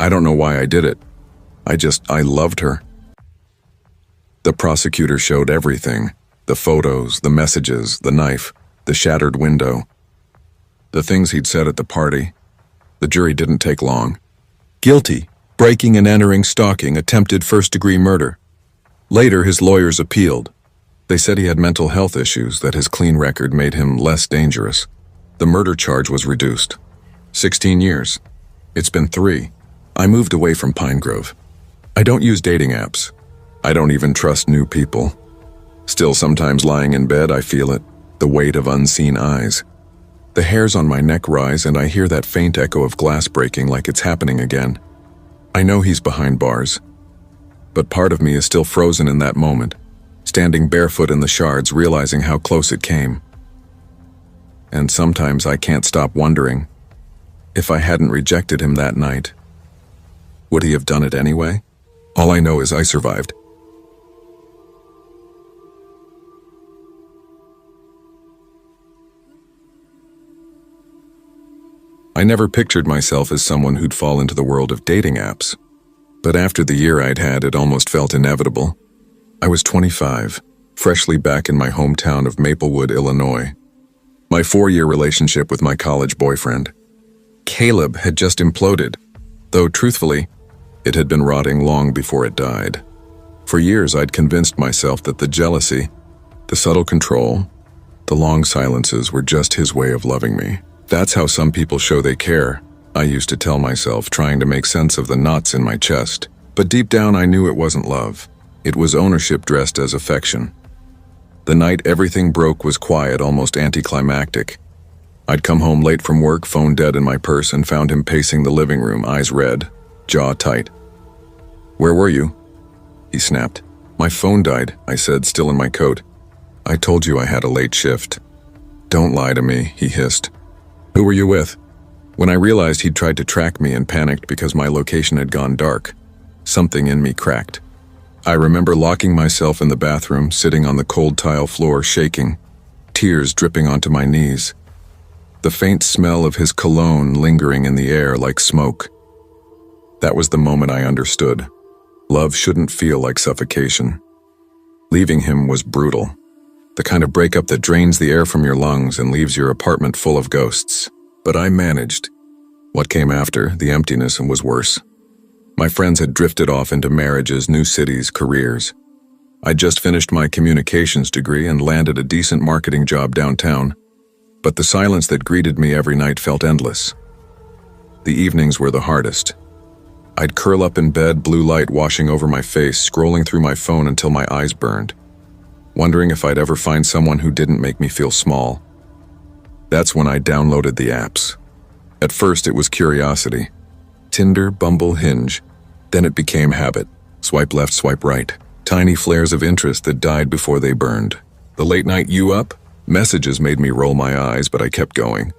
"I don't know why I did it. I loved her." The prosecutor showed everything. The photos, the messages, the knife, the shattered window. The things he'd said at the party. The jury didn't take long. "Guilty, breaking and entering, stalking, attempted first-degree murder." Later, his lawyers appealed. They said he had mental health issues, that his clean record made him less dangerous. The murder charge was reduced. 16 years. It's been 3. I moved away from Pine Grove. I don't use dating apps. I don't even trust new people. Still, sometimes lying in bed, I feel it, the weight of unseen eyes. The hairs on my neck rise, and I hear that faint echo of glass breaking like it's happening again. I know he's behind bars. But part of me is still frozen in that moment, standing barefoot in the shards, realizing how close it came. And sometimes I can't stop wondering, if I hadn't rejected him that night, would he have done it anyway? All I know is I survived. I never pictured myself as someone who'd fall into the world of dating apps. But after the year I'd had, it almost felt inevitable. I was 25, freshly back in my hometown of Maplewood, Illinois. My 4-year relationship with my college boyfriend, Caleb, had just imploded, though truthfully, it had been rotting long before it died. For years I'd convinced myself that the jealousy, the subtle control, the long silences were just his way of loving me. That's how some people show they care, I used to tell myself, trying to make sense of the knots in my chest. But deep down I knew it wasn't love. It was ownership dressed as affection. The night everything broke was quiet, almost anticlimactic. I'd come home late from work, phone dead in my purse, and found him pacing the living room, eyes red, jaw tight. "Where were you?" he snapped. My phone died, I said, still in my coat. I told you I had a late shift. Don't lie to me, he hissed. Who were you with? When I realized he'd tried to track me and panicked because my location had gone dark, something in me cracked. I remember locking myself in the bathroom, sitting on the cold tile floor, shaking, tears dripping onto my knees. The faint smell of his cologne lingering in the air like smoke. That was the moment I understood. Love shouldn't feel like suffocation. Leaving him was brutal. The kind of breakup that drains the air from your lungs and leaves your apartment full of ghosts. But I managed. What came after, the emptiness, was worse. My friends had drifted off into marriages, new cities, careers. I'd just finished my communications degree and landed a decent marketing job downtown. But the silence that greeted me every night felt endless. The evenings were the hardest. I'd curl up in bed, blue light washing over my face, scrolling through my phone until my eyes burned, wondering if I'd ever find someone who didn't make me feel small. That's when I downloaded the apps. At first it was curiosity. Tinder, Bumble, Hinge. Then it became habit. Swipe left, swipe right. Tiny flares of interest that died before they burned. The late night "you up?" messages made me roll my eyes, but I kept going.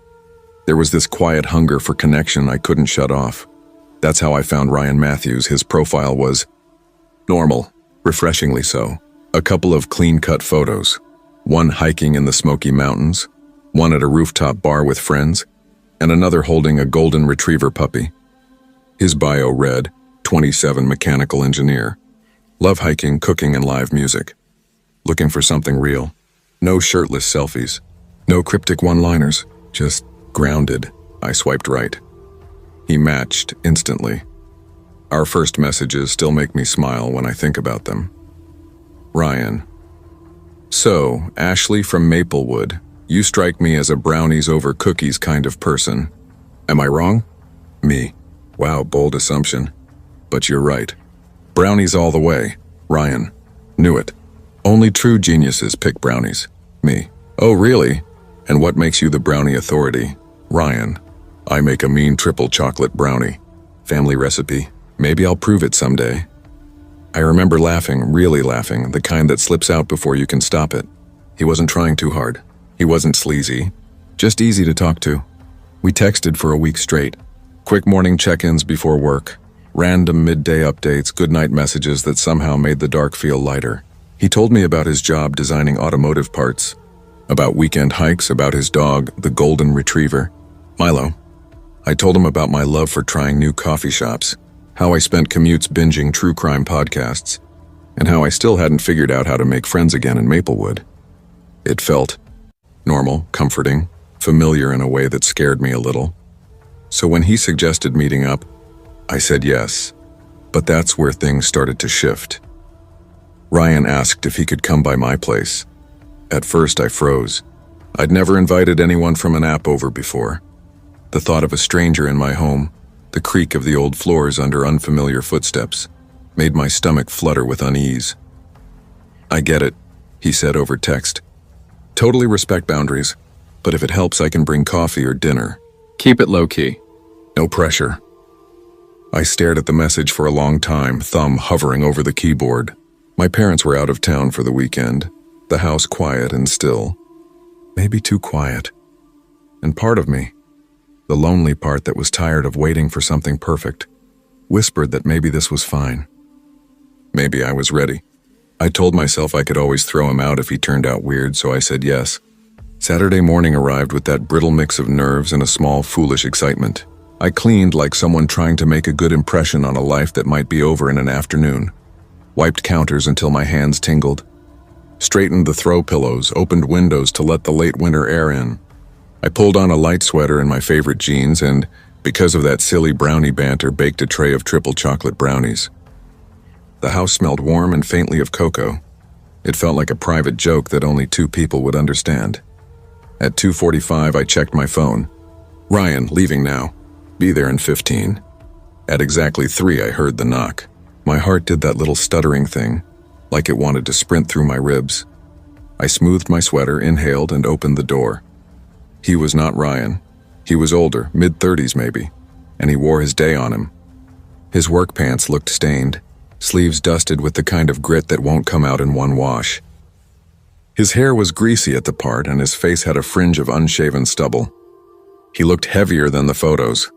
There was this quiet hunger for connection I couldn't shut off. That's how I found Ryan Matthews. His profile was normal, refreshingly so. A couple of clean-cut photos. One hiking in the Smoky Mountains, one at a rooftop bar with friends, and another holding a golden retriever puppy. His bio read, 27 mechanical engineer. Love hiking, cooking, and live music. Looking for something real. No shirtless selfies. No cryptic one-liners. Just grounded. I swiped right. He matched instantly. Our first messages still make me smile when I think about them. Ryan. So, Ashley from Maplewood, you strike me as a brownies over cookies kind of person. Am I wrong? Me. Wow, bold assumption. But you're right. Brownies all the way. Ryan. Knew it. Only true geniuses pick brownies. Me. Oh, really? And what makes you the brownie authority? Ryan. I make a mean triple chocolate brownie. Family recipe. Maybe I'll prove it someday. I remember laughing, really laughing, the kind that slips out before you can stop it. He wasn't trying too hard. He wasn't sleazy. Just easy to talk to. We texted for a week straight. Quick morning check-ins before work. Random midday updates, goodnight messages that somehow made the dark feel lighter. He told me about his job designing automotive parts, about weekend hikes, about his dog, the golden retriever, Milo. I told him about my love for trying new coffee shops, how I spent commutes binging true crime podcasts, and how I still hadn't figured out how to make friends again in Maplewood. It felt normal, comforting, familiar in a way that scared me a little. So when he suggested meeting up, I said yes, but that's where things started to shift. Ryan asked if he could come by my place. At first I froze. I'd never invited anyone from an app over before. The thought of a stranger in my home, the creak of the old floors under unfamiliar footsteps, made my stomach flutter with unease. I get it, he said over text. Totally respect boundaries, but if it helps I can bring coffee or dinner. Keep it low-key. No pressure. I stared at the message for a long time, thumb hovering over the keyboard. My parents were out of town for the weekend, the house quiet and still. Maybe too quiet. And part of me, the lonely part that was tired of waiting for something perfect, whispered that maybe this was fine. Maybe I was ready. I told myself I could always throw him out if he turned out weird, so I said yes. Saturday morning arrived with that brittle mix of nerves and a small, foolish excitement. I cleaned like someone trying to make a good impression on a life that might be over in an afternoon. Wiped counters until my hands tingled. Straightened the throw pillows, opened windows to let the late winter air in. I pulled on a light sweater and my favorite jeans and, because of that silly brownie banter, baked a tray of triple chocolate brownies. The house smelled warm and faintly of cocoa. It felt like a private joke that only 2 people would understand. At 2:45, I checked my phone. Ryan, leaving now. Be there in 15. At exactly 3, I heard the knock. My heart did that little stuttering thing, like it wanted to sprint through my ribs. I smoothed my sweater, inhaled, and opened the door. He was not Ryan. He was older, mid-30s maybe, and he wore his day on him. His work pants looked stained, sleeves dusted with the kind of grit that won't come out in one wash. His hair was greasy at the part and his face had a fringe of unshaven stubble. He looked heavier than the photos,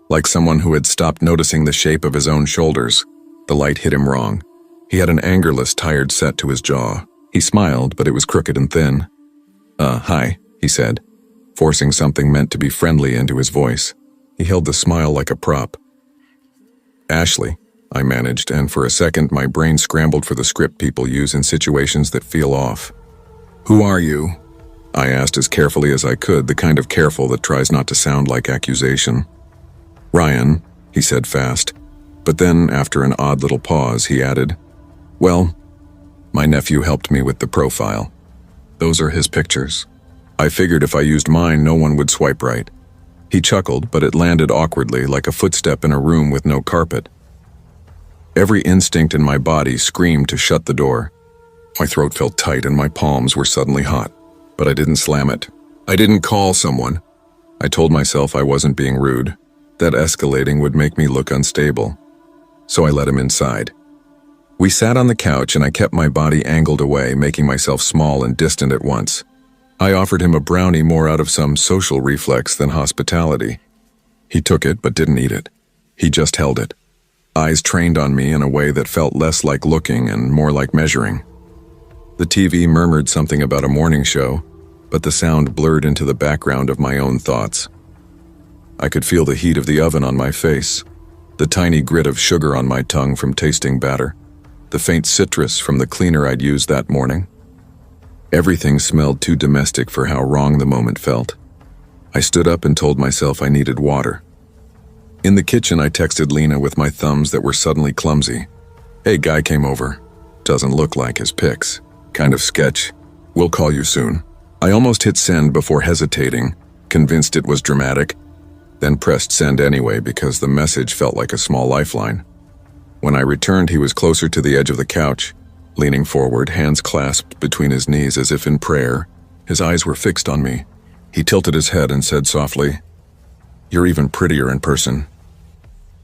like someone who had stopped noticing the shape of his own shoulders. The light hit him wrong. He had an angerless, tired set to his jaw. He smiled, but it was crooked and thin. Hi, he said, forcing something meant to be friendly into his voice. He held the smile like a prop. Ashley, I managed, and for a second my brain scrambled for the script people use in situations that feel off. Who are you? I asked as carefully as I could, the kind of careful that tries not to sound like accusation. Ryan, he said fast, but then, after an odd little pause, he added, Well, my nephew helped me with the profile. Those are his pictures. I figured if I used mine, no one would swipe right. He chuckled, but it landed awkwardly, like a footstep in a room with no carpet. Every instinct in my body screamed to shut the door. My throat felt tight and my palms were suddenly hot, but I didn't slam it. I didn't call someone. I told myself I wasn't being rude. That escalating would make me look unstable. So I let him inside. We sat on the couch and I kept my body angled away, making myself small and distant at once. I offered him a brownie more out of some social reflex than hospitality. He took it but didn't eat it. He just held it, eyes trained on me in a way that felt less like looking and more like measuring. The TV murmured something about a morning show, but the sound blurred into the background of my own thoughts. I could feel the heat of the oven on my face, the tiny grit of sugar on my tongue from tasting batter, the faint citrus from the cleaner I'd used that morning. Everything smelled too domestic for how wrong the moment felt. I stood up and told myself I needed water. In the kitchen, I texted Lena with my thumbs that were suddenly clumsy. Hey, guy came over. Doesn't look like his pics. Kind of sketch. We'll call you soon. I almost hit send before hesitating, convinced it was dramatic, then pressed send anyway because the message felt like a small lifeline. When I returned, he was closer to the edge of the couch, leaning forward, hands clasped between his knees as if in prayer. His eyes were fixed on me. He tilted his head and said softly, You're even prettier in person.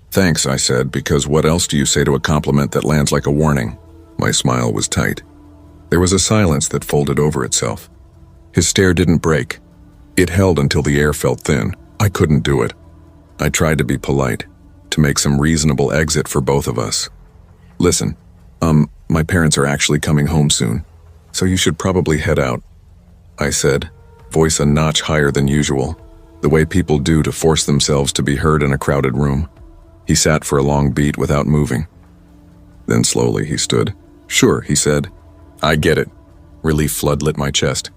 Thanks, I said, because what else do you say to a compliment that lands like a warning? My smile was tight. There was a silence that folded over itself. His stare didn't break. It held until the air felt thin. I couldn't do it. I tried to be polite, to make some reasonable exit for both of us. Listen, my parents are actually coming home soon, so you should probably head out, I said, voice a notch higher than usual, the way people do to force themselves to be heard in a crowded room. He sat for a long beat without moving. Then slowly he stood. Sure, he said. I get it. Relief floodlit my chest.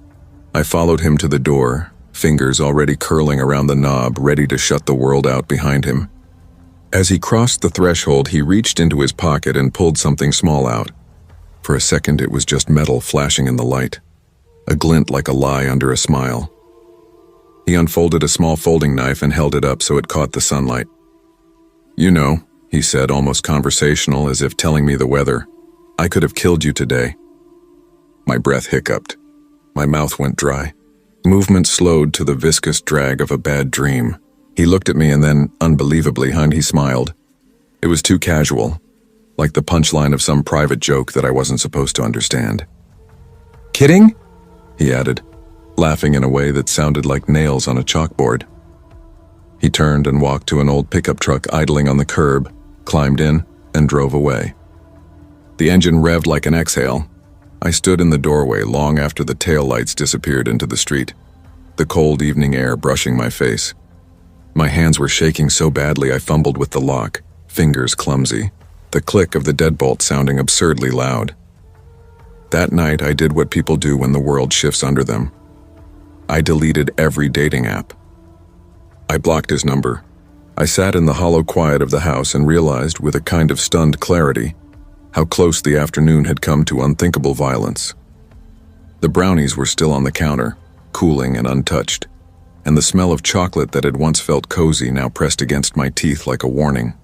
I followed him to the door, fingers already curling around the knob, ready to shut the world out behind him. As he crossed the threshold, he reached into his pocket and pulled something small out. For a second, it was just metal flashing in the light, a glint like a lie under a smile. He unfolded a small folding knife and held it up so it caught the sunlight. You know, he said, almost conversational, as if telling me the weather, I could have killed you today. My breath hiccuped. My mouth went dry. Movement slowed to the viscous drag of a bad dream. He looked at me and then, unbelievably, he smiled. It was too casual, like the punchline of some private joke that I wasn't supposed to understand. Kidding? He added, laughing in a way that sounded like nails on a chalkboard. He turned and walked to an old pickup truck idling on the curb, climbed in, and drove away. The engine revved like an exhale. I stood in the doorway long after the taillights disappeared into the street, the cold evening air brushing my face. My hands were shaking so badly I fumbled with the lock, fingers clumsy, the click of the deadbolt sounding absurdly loud. That night I did what people do when the world shifts under them. I deleted every dating app. I blocked his number. I sat in the hollow quiet of the house and realized, with a kind of stunned clarity, how close the afternoon had come to unthinkable violence. The brownies were still on the counter, cooling and untouched, and the smell of chocolate that had once felt cozy now pressed against my teeth like a warning.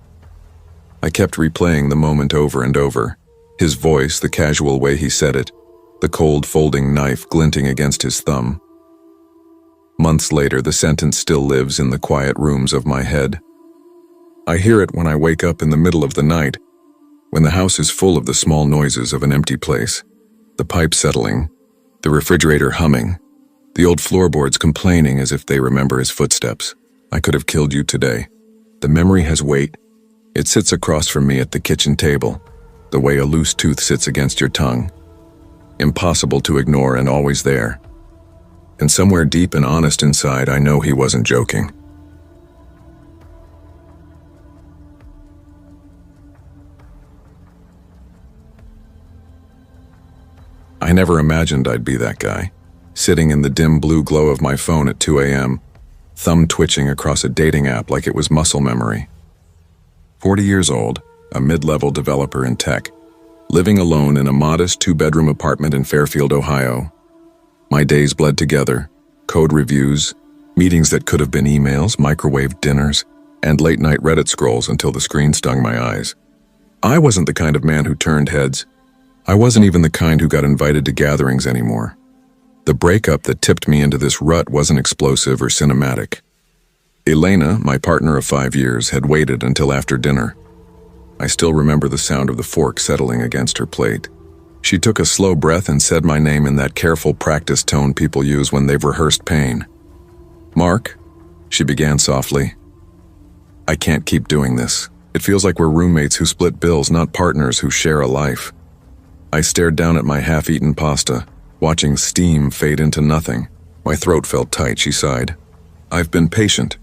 I kept replaying the moment over and over, his voice, the casual way he said it, the cold folding knife glinting against his thumb. Months later, the sentence still lives in the quiet rooms of my head. I hear it when I wake up in the middle of the night, When the house is full of the small noises of an empty place, the pipe settling, the refrigerator humming, the old floorboards complaining as if they remember his footsteps. I could have killed you today. The memory has weight. It sits across from me at the kitchen table, the way a loose tooth sits against your tongue. Impossible to ignore and always there. And somewhere deep and honest inside, I know he wasn't joking. I never imagined I'd be that guy, sitting in the dim blue glow of my phone at 2 a.m., thumb twitching across a dating app like it was muscle memory. 40 years old, a mid-level developer in tech, living alone in a modest 2-bedroom apartment in Fairfield, Ohio. My days bled together, code reviews, meetings that could have been emails, microwave dinners, and late-night Reddit scrolls until the screen stung my eyes. I wasn't the kind of man who turned heads. I wasn't even the kind who got invited to gatherings anymore. The breakup that tipped me into this rut wasn't explosive or cinematic. Elena, my partner of 5 years, had waited until after dinner. I still remember the sound of the fork settling against her plate. She took a slow breath and said my name in that careful practice tone people use when they've rehearsed pain. "Mark," she began softly. "I can't keep doing this. It feels like we're roommates who split bills, not partners who share a life." I stared down at my half-eaten pasta, watching steam fade into nothing. My throat felt tight, she sighed. "I've been patient,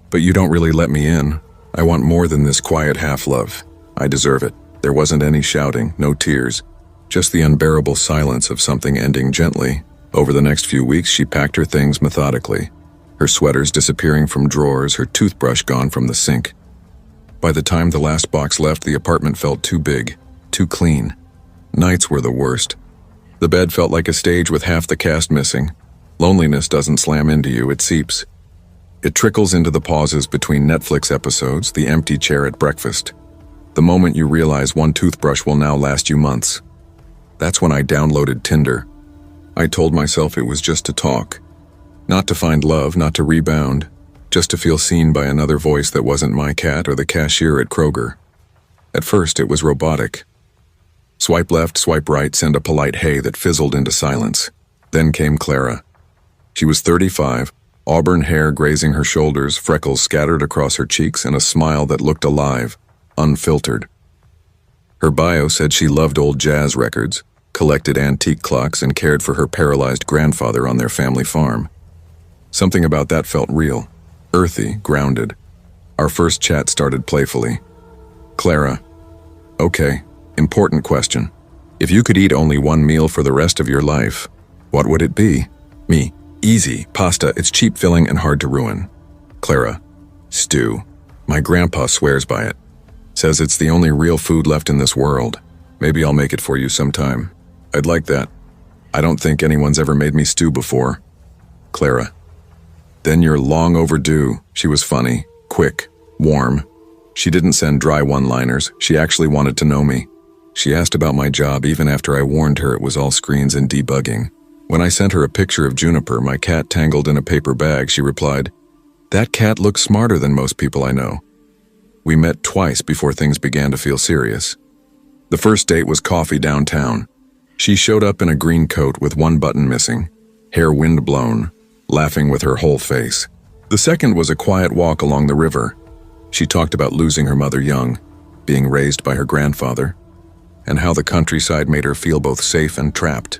but you don't really let me in. I want more than this quiet half-love. I deserve it." There wasn't any shouting, no tears, just the unbearable silence of something ending gently. Over the next few weeks, she packed her things methodically, her sweaters disappearing from drawers, her toothbrush gone from the sink. By the time the last box left, the apartment felt too big, too clean. Nights were the worst. The bed felt like a stage with half the cast missing. Loneliness doesn't slam into you, it seeps. It trickles into the pauses between Netflix episodes, the empty chair at breakfast. The moment you realize one toothbrush will now last you months. That's when I downloaded Tinder. I told myself it was just to talk. Not to find love, not to rebound. Just to feel seen by another voice that wasn't my cat or the cashier at Kroger. At first, it was robotic. Swipe left, swipe right, send a polite hey that fizzled into silence. Then came Clara. She was 35, auburn hair grazing her shoulders, freckles scattered across her cheeks, and a smile that looked alive, unfiltered. Her bio said she loved old jazz records, collected antique clocks, and cared for her paralyzed grandfather on their family farm. Something about that felt real, earthy, grounded. Our first chat started playfully. "Clara, okay. Important question. If you could eat only one meal for the rest of your life, what would it be?" Me. "Easy. Pasta. It's cheap, filling, and hard to ruin." Clara. "Stew. My grandpa swears by it. Says it's the only real food left in this world. Maybe I'll make it for you sometime. I'd like that. I don't think anyone's ever made me stew before." Clara. "Then you're long overdue." She was funny, quick, warm. She didn't send dry one-liners. She actually wanted to know me. She asked about my job even after I warned her it was all screens and debugging. When I sent her a picture of Juniper, my cat tangled in a paper bag, she replied, "That cat looks smarter than most people I know." We met twice before things began to feel serious. The first date was coffee downtown. She showed up in a green coat with one button missing, hair wind-blown, laughing with her whole face. The second was a quiet walk along the river. She talked about losing her mother young, being raised by her grandfather, and how the countryside made her feel both safe and trapped.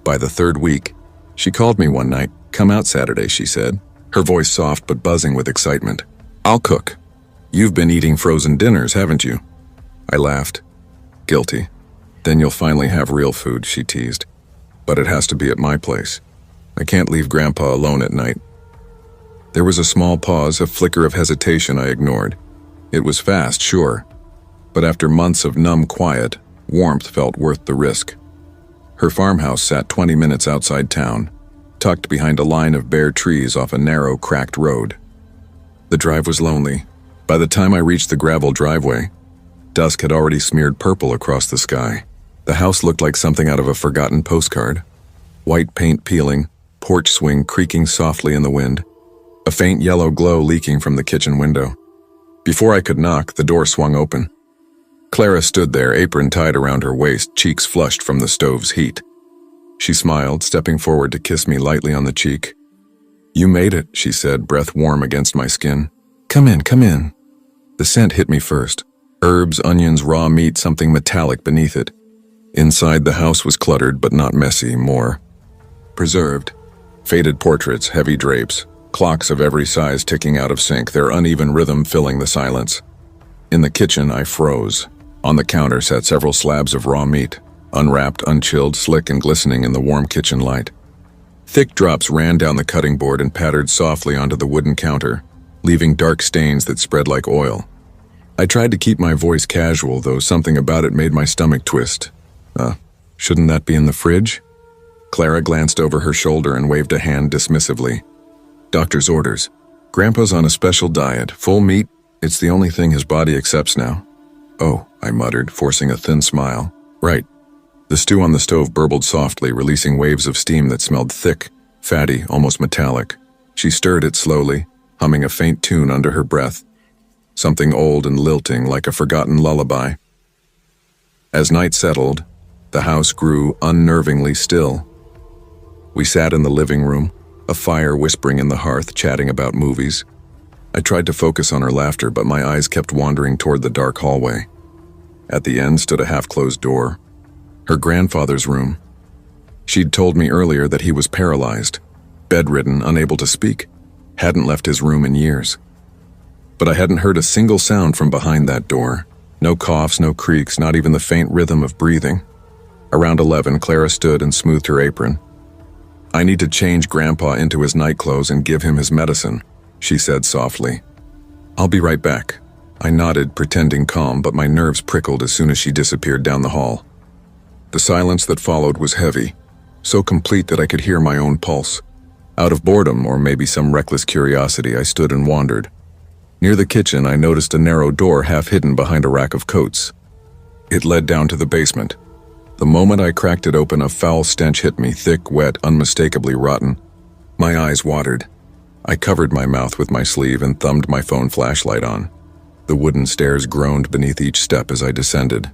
By the third week, she called me one night. "Come out Saturday," she said, her voice soft but buzzing with excitement. "I'll cook. You've been eating frozen dinners, haven't you?" I laughed. Guilty. "Then you'll finally have real food," she teased. "But it has to be at my place. I can't leave Grandpa alone at night." There was a small pause, a flicker of hesitation I ignored. It was fast, sure, but after months of numb quiet, warmth felt worth the risk. Her farmhouse sat 20 minutes outside town, tucked behind a line of bare trees off a narrow, cracked road. The drive was lonely. By the time I reached the gravel driveway, dusk had already smeared purple across the sky. The house looked like something out of a forgotten postcard. White paint peeling, porch swing creaking softly in the wind, a faint yellow glow leaking from the kitchen window. Before I could knock, the door swung open. Clara stood there, apron tied around her waist, cheeks flushed from the stove's heat. She smiled, stepping forward to kiss me lightly on the cheek. "You made it," she said, breath warm against my skin. Come in, come in." The scent hit me first. Herbs, onions, raw meat, something metallic beneath it. Inside, the house was cluttered, but not messy, more preserved. Faded portraits, heavy drapes, clocks of every size ticking out of sync, their uneven rhythm filling the silence. In the kitchen, I froze. On the counter sat several slabs of raw meat, unwrapped, unchilled, slick and glistening in the warm kitchen light. Thick drops ran down the cutting board and pattered softly onto the wooden counter, leaving dark stains that spread like oil. I tried to keep my voice casual, though something about it made my stomach twist. Shouldn't that be in the fridge? Clara glanced over her shoulder and waved a hand dismissively. Doctor's orders. Grandpa's on a special diet, full meat. It's the only thing his body accepts now. Oh, I muttered, forcing a thin smile. Right. The stew on the stove burbled softly, releasing waves of steam that smelled thick, fatty, almost metallic. She stirred it slowly, humming a faint tune under her breath. Something old and lilting, like a forgotten lullaby. As night settled, the house grew unnervingly still. We sat in the living room, a fire whispering in the hearth, chatting about movies. I tried to focus on her laughter, but my eyes kept wandering toward the dark hallway. At the end stood a half-closed door. Her grandfather's room. She'd told me earlier that he was paralyzed, bedridden, unable to speak, hadn't left his room in years. But I hadn't heard a single sound from behind that door. No coughs, no creaks, not even the faint rhythm of breathing. Around 11, Clara stood and smoothed her apron. "I need to change Grandpa into his nightclothes and give him his medicine," she said softly. "I'll be right back." I nodded, pretending calm, but my nerves prickled as soon as she disappeared down the hall. The silence that followed was heavy, so complete that I could hear my own pulse. Out of boredom, or maybe some reckless curiosity, I stood and wandered. Near the kitchen, I noticed a narrow door half hidden behind a rack of coats. It led down to the basement. The moment I cracked it open, a foul stench hit me, thick, wet, unmistakably rotten. My eyes watered. I covered my mouth with my sleeve and thumbed my phone flashlight on. The wooden stairs groaned beneath each step as I descended.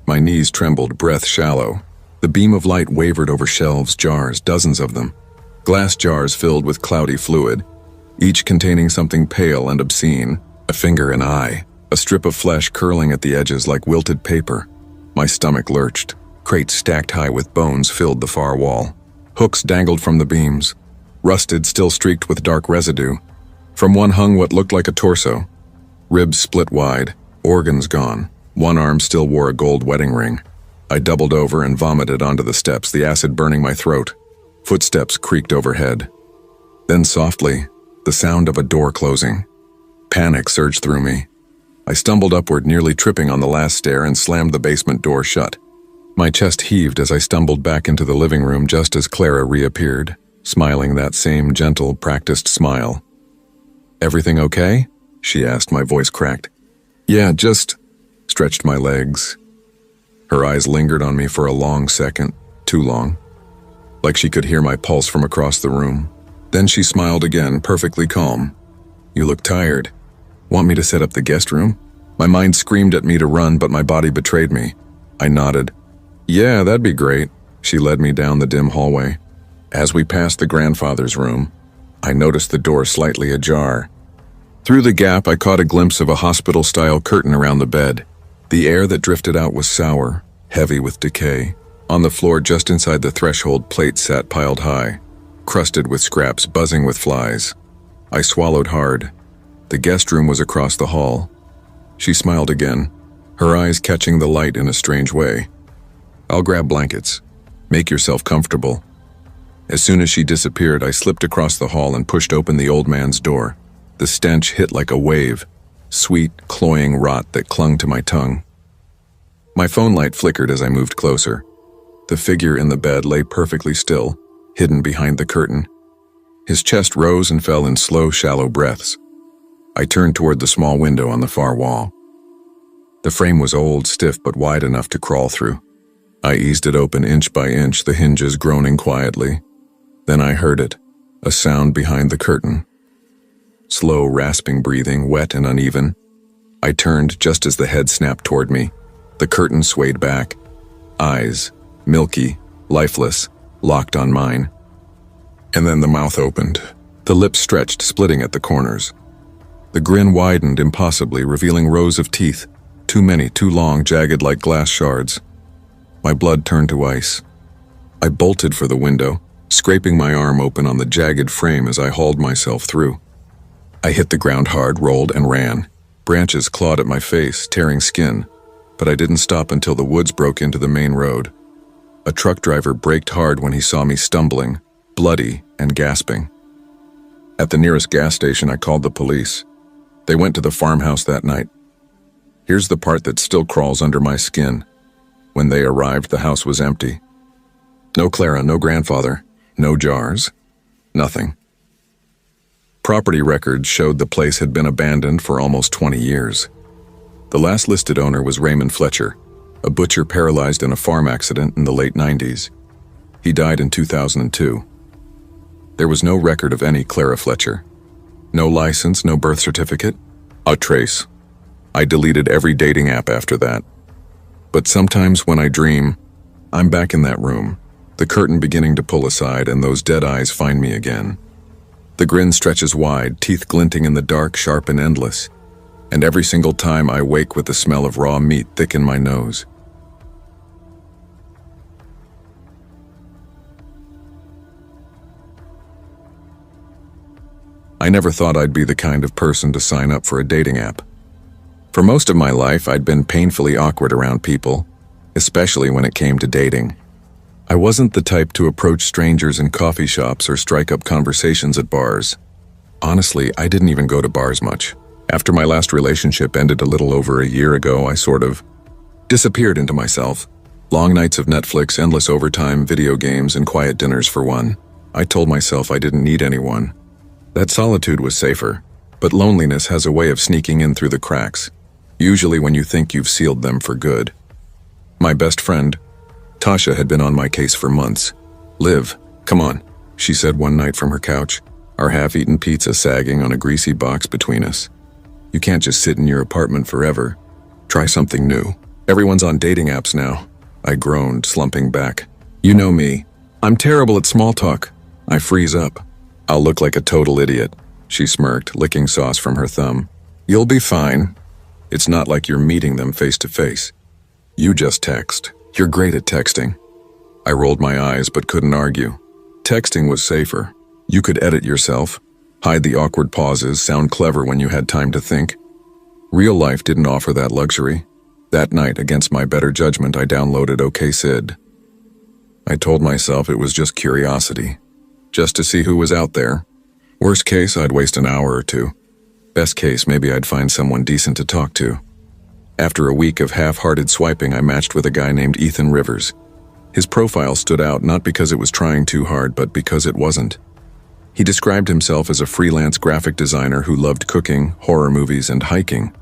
My knees trembled, breath shallow. The beam of light wavered over shelves, jars, dozens of them. Glass jars filled with cloudy fluid, each containing something pale and obscene, a finger and eye, a strip of flesh curling at the edges like wilted paper. My stomach lurched. Crates stacked high with bones filled the far wall. Hooks dangled from the beams, rusted, still streaked with dark residue. From one hung what looked like a torso. Ribs split wide, organs gone. One arm still wore a gold wedding ring. I doubled over and vomited onto the steps, the acid burning my throat. Footsteps creaked overhead. Then softly, the sound of a door closing. Panic surged through me. I stumbled upward, nearly tripping on the last stair, and slammed the basement door shut. My chest heaved as I stumbled back into the living room just as Clara reappeared, smiling that same gentle, practiced smile. "Everything okay?" she asked, my voice cracked. "Yeah, just..." Stretched my legs. Her eyes lingered on me for a long second, too long. Like she could hear my pulse from across the room. Then she smiled again, perfectly calm. "You look tired. Want me to set up the guest room?" My mind screamed at me to run, but my body betrayed me. I nodded. "Yeah, that'd be great." She led me down the dim hallway. As we passed the grandfather's room, I noticed the door slightly ajar. Through the gap, I caught a glimpse of a hospital-style curtain around the bed. The air that drifted out was sour, heavy with decay. On the floor just inside the threshold, plates sat piled high, crusted with scraps, buzzing with flies. I swallowed hard. The guest room was across the hall. She smiled again, her eyes catching the light in a strange way. "I'll grab blankets. Make yourself comfortable." As soon as she disappeared, I slipped across the hall and pushed open the old man's door. The stench hit like a wave, sweet, cloying rot that clung to my tongue. My phone light flickered as I moved closer. The figure in the bed lay perfectly still, hidden behind the curtain. His chest rose and fell in slow, shallow breaths. I turned toward the small window on the far wall. The frame was old, stiff, but wide enough to crawl through. I eased it open inch by inch, the hinges groaning quietly. Then I heard it, a sound behind the curtain. Slow, rasping breathing, wet and uneven. I turned just as the head snapped toward me. The curtain swayed back. Eyes, milky, lifeless, locked on mine. And then the mouth opened. The lips stretched, splitting at the corners. The grin widened impossibly, revealing rows of teeth. Too many, too long, jagged like glass shards. My blood turned to ice. I bolted for the window, scraping my arm open on the jagged frame as I hauled myself through. I hit the ground hard, rolled, and ran. Branches clawed at my face, tearing skin, but I didn't stop until the woods broke into the main road. A truck driver braked hard when he saw me stumbling, bloody and gasping. At the nearest gas station, I called the police. They went to the farmhouse that night. Here's the part that still crawls under my skin. When they arrived, the house was empty. No Clara, no grandfather, no jars, nothing. Property records showed the place had been abandoned for almost 20 years. The last listed owner was Raymond Fletcher, a butcher paralyzed in a farm accident in the late 90s. He died in 2002. There was no record of any Clara Fletcher. No license, no birth certificate, a trace. I deleted every dating app after that. But sometimes when I dream, I'm back in that room, the curtain beginning to pull aside and those dead eyes find me again. The grin stretches wide, teeth glinting in the dark, sharp and endless. And every single time I wake with the smell of raw meat thick in my nose. I never thought I'd be the kind of person to sign up for a dating app. For most of my life, I'd been painfully awkward around people, especially when it came to dating. I wasn't the type to approach strangers in coffee shops or strike up conversations at bars. Honestly, I didn't even go to bars much. After my last relationship ended a little over a year ago, I sort of disappeared into myself. Long nights of Netflix, endless overtime, video games, and quiet dinners for one. I told myself I didn't need anyone. That solitude was safer, but loneliness has a way of sneaking in through the cracks, usually when you think you've sealed them for good. My best friend, Tasha, had been on my case for months. "Liv, come on," she said one night from her couch, our half-eaten pizza sagging on a greasy box between us. "You can't just sit in your apartment forever. Try something new. Everyone's on dating apps now." I groaned, slumping back. "You know me. I'm terrible at small talk." I freeze up. "I'll look like a total idiot," she smirked, licking sauce from her thumb. "You'll be fine. It's not like you're meeting them face to face. You just text. You're great at texting." I rolled my eyes but couldn't argue. Texting was safer. You could edit yourself, hide the awkward pauses, sound clever when you had time to think. Real life didn't offer that luxury. That night, against my better judgment, I downloaded OkCid. I told myself it was just curiosity, just to see who was out there. Worst case, I'd waste an hour or two. Best case, maybe I'd find someone decent to talk to. After a week of half-hearted swiping, I matched with a guy named Ethan Rivers. His profile stood out not because it was trying too hard, but because it wasn't. He described himself as a freelance graphic designer who loved cooking, horror movies, and hiking.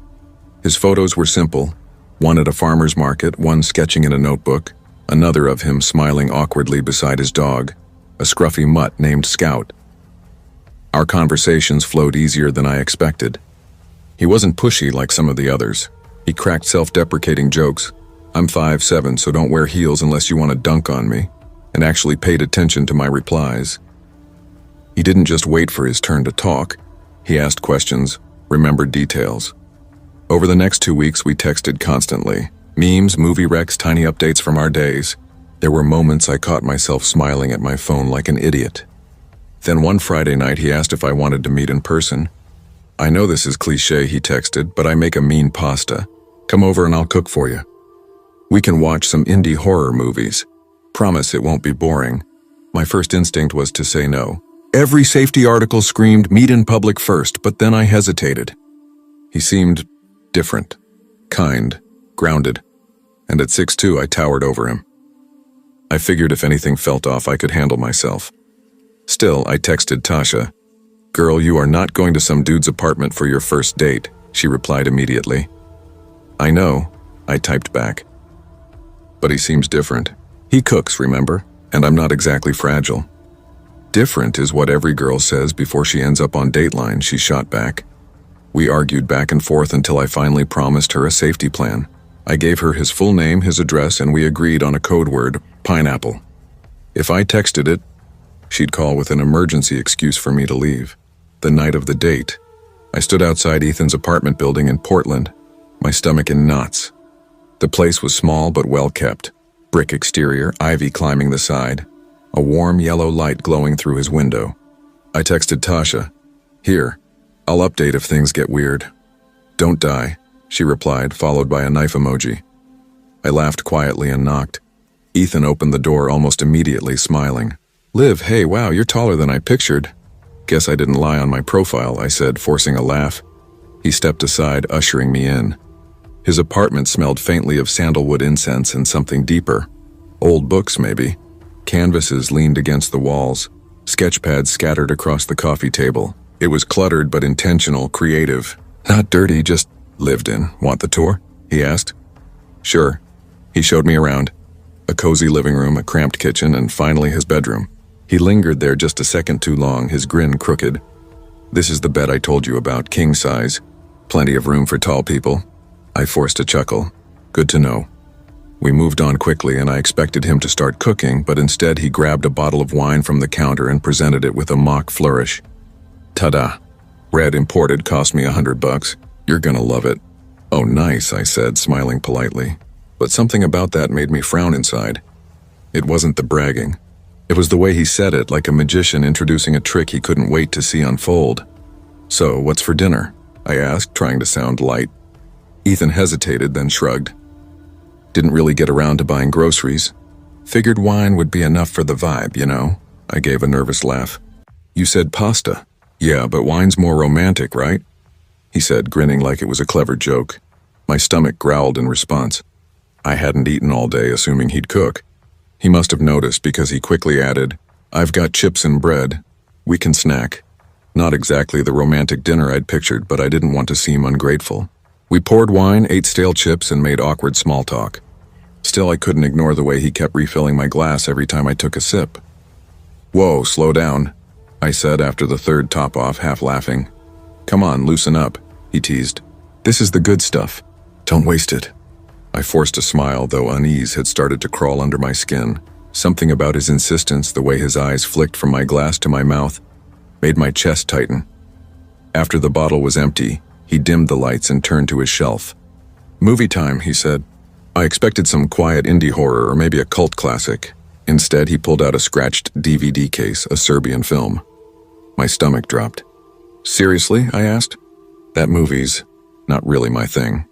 His photos were simple, one at a farmer's market, one sketching in a notebook, another of him smiling awkwardly beside his dog, a scruffy mutt named Scout. Our conversations flowed easier than I expected. He wasn't pushy like some of the others. He cracked self-deprecating jokes. "I'm 5'7", so don't wear heels unless you want to dunk on me," and actually paid attention to my replies. He didn't just wait for his turn to talk. He asked questions, remembered details. Over the next 2 weeks, we texted constantly. Memes, movie recs, tiny updates from our days. There were moments I caught myself smiling at my phone like an idiot. Then one Friday night, he asked if I wanted to meet in person. "I know this is cliché," he texted, "but I make a mean pasta. Come over and I'll cook for you. We can watch some indie horror movies. Promise it won't be boring." My first instinct was to say no. Every safety article screamed meet in public first, but then I hesitated. He seemed different, kind, grounded, and at 6'2" I towered over him. I figured if anything felt off, I could handle myself. Still, I texted Tasha. "Girl, you are not going to some dude's apartment for your first date," she replied immediately. "I know," I typed back. "But he seems different. He cooks, remember? And I'm not exactly fragile." "Different is what every girl says before she ends up on Dateline," she shot back. We argued back and forth until I finally promised her a safety plan. I gave her his full name, his address, and we agreed on a code word, pineapple. If I texted it, she'd call with an emergency excuse for me to leave. The night of the date, I stood outside Ethan's apartment building in Portland, my stomach in knots. The place was small but well kept. Brick exterior, ivy climbing the side, a warm yellow light glowing through his window. I texted Tasha, "Here, I'll update if things get weird." "Don't die," she replied, followed by a knife emoji. I laughed quietly and knocked. Ethan opened the door almost immediately, smiling. "Liv, hey, wow, you're taller than I pictured." "Guess I didn't lie on my profile," I said, forcing a laugh. He stepped aside, ushering me in. His apartment smelled faintly of sandalwood incense and something deeper. Old books, maybe. Canvases leaned against the walls, sketchpads scattered across the coffee table. It was cluttered but intentional, creative. Not dirty, just lived in. "Want the tour?" he asked. "Sure." He showed me around. A cozy living room, a cramped kitchen, and finally his bedroom. He lingered there just a second too long, his grin crooked. "This is the bed I told you about, king size. Plenty of room for tall people." I forced a chuckle. Good to know. We moved on quickly, and I expected him to start cooking, but instead he grabbed a bottle of wine from the counter and presented it with a mock flourish. "Ta-da. Red imported, cost me $100. You're gonna love it." "Oh, nice," I said, smiling politely. But something about that made me frown inside. It wasn't the bragging. It was the way he said it, like a magician introducing a trick he couldn't wait to see unfold. "So, what's for dinner?" I asked, trying to sound light. Ethan hesitated, then shrugged. "Didn't really get around to buying groceries. Figured wine would be enough for the vibe, you know?" I gave a nervous laugh. "You said pasta." "Yeah, but wine's more romantic, right?" he said, grinning like it was a clever joke. My stomach growled in response. I hadn't eaten all day, assuming he'd cook. He must have noticed because he quickly added, "I've got chips and bread. We can snack." Not exactly the romantic dinner I'd pictured, but I didn't want to seem ungrateful. We poured wine, ate stale chips, and made awkward small talk. Still, I couldn't ignore the way he kept refilling my glass every time I took a sip. "Whoa, slow down," I said after the third top-off, half laughing. "Come on, loosen up," he teased. "This is the good stuff. Don't waste it." I forced a smile, though unease had started to crawl under my skin. Something about his insistence, the way his eyes flicked from my glass to my mouth, made my chest tighten. After the bottle was empty, he dimmed the lights and turned to his shelf. "Movie time," he said. I expected some quiet indie horror or maybe a cult classic. Instead, he pulled out a scratched DVD case, a Serbian film. My stomach dropped. "Seriously?" I asked. "That movie's not really my thing."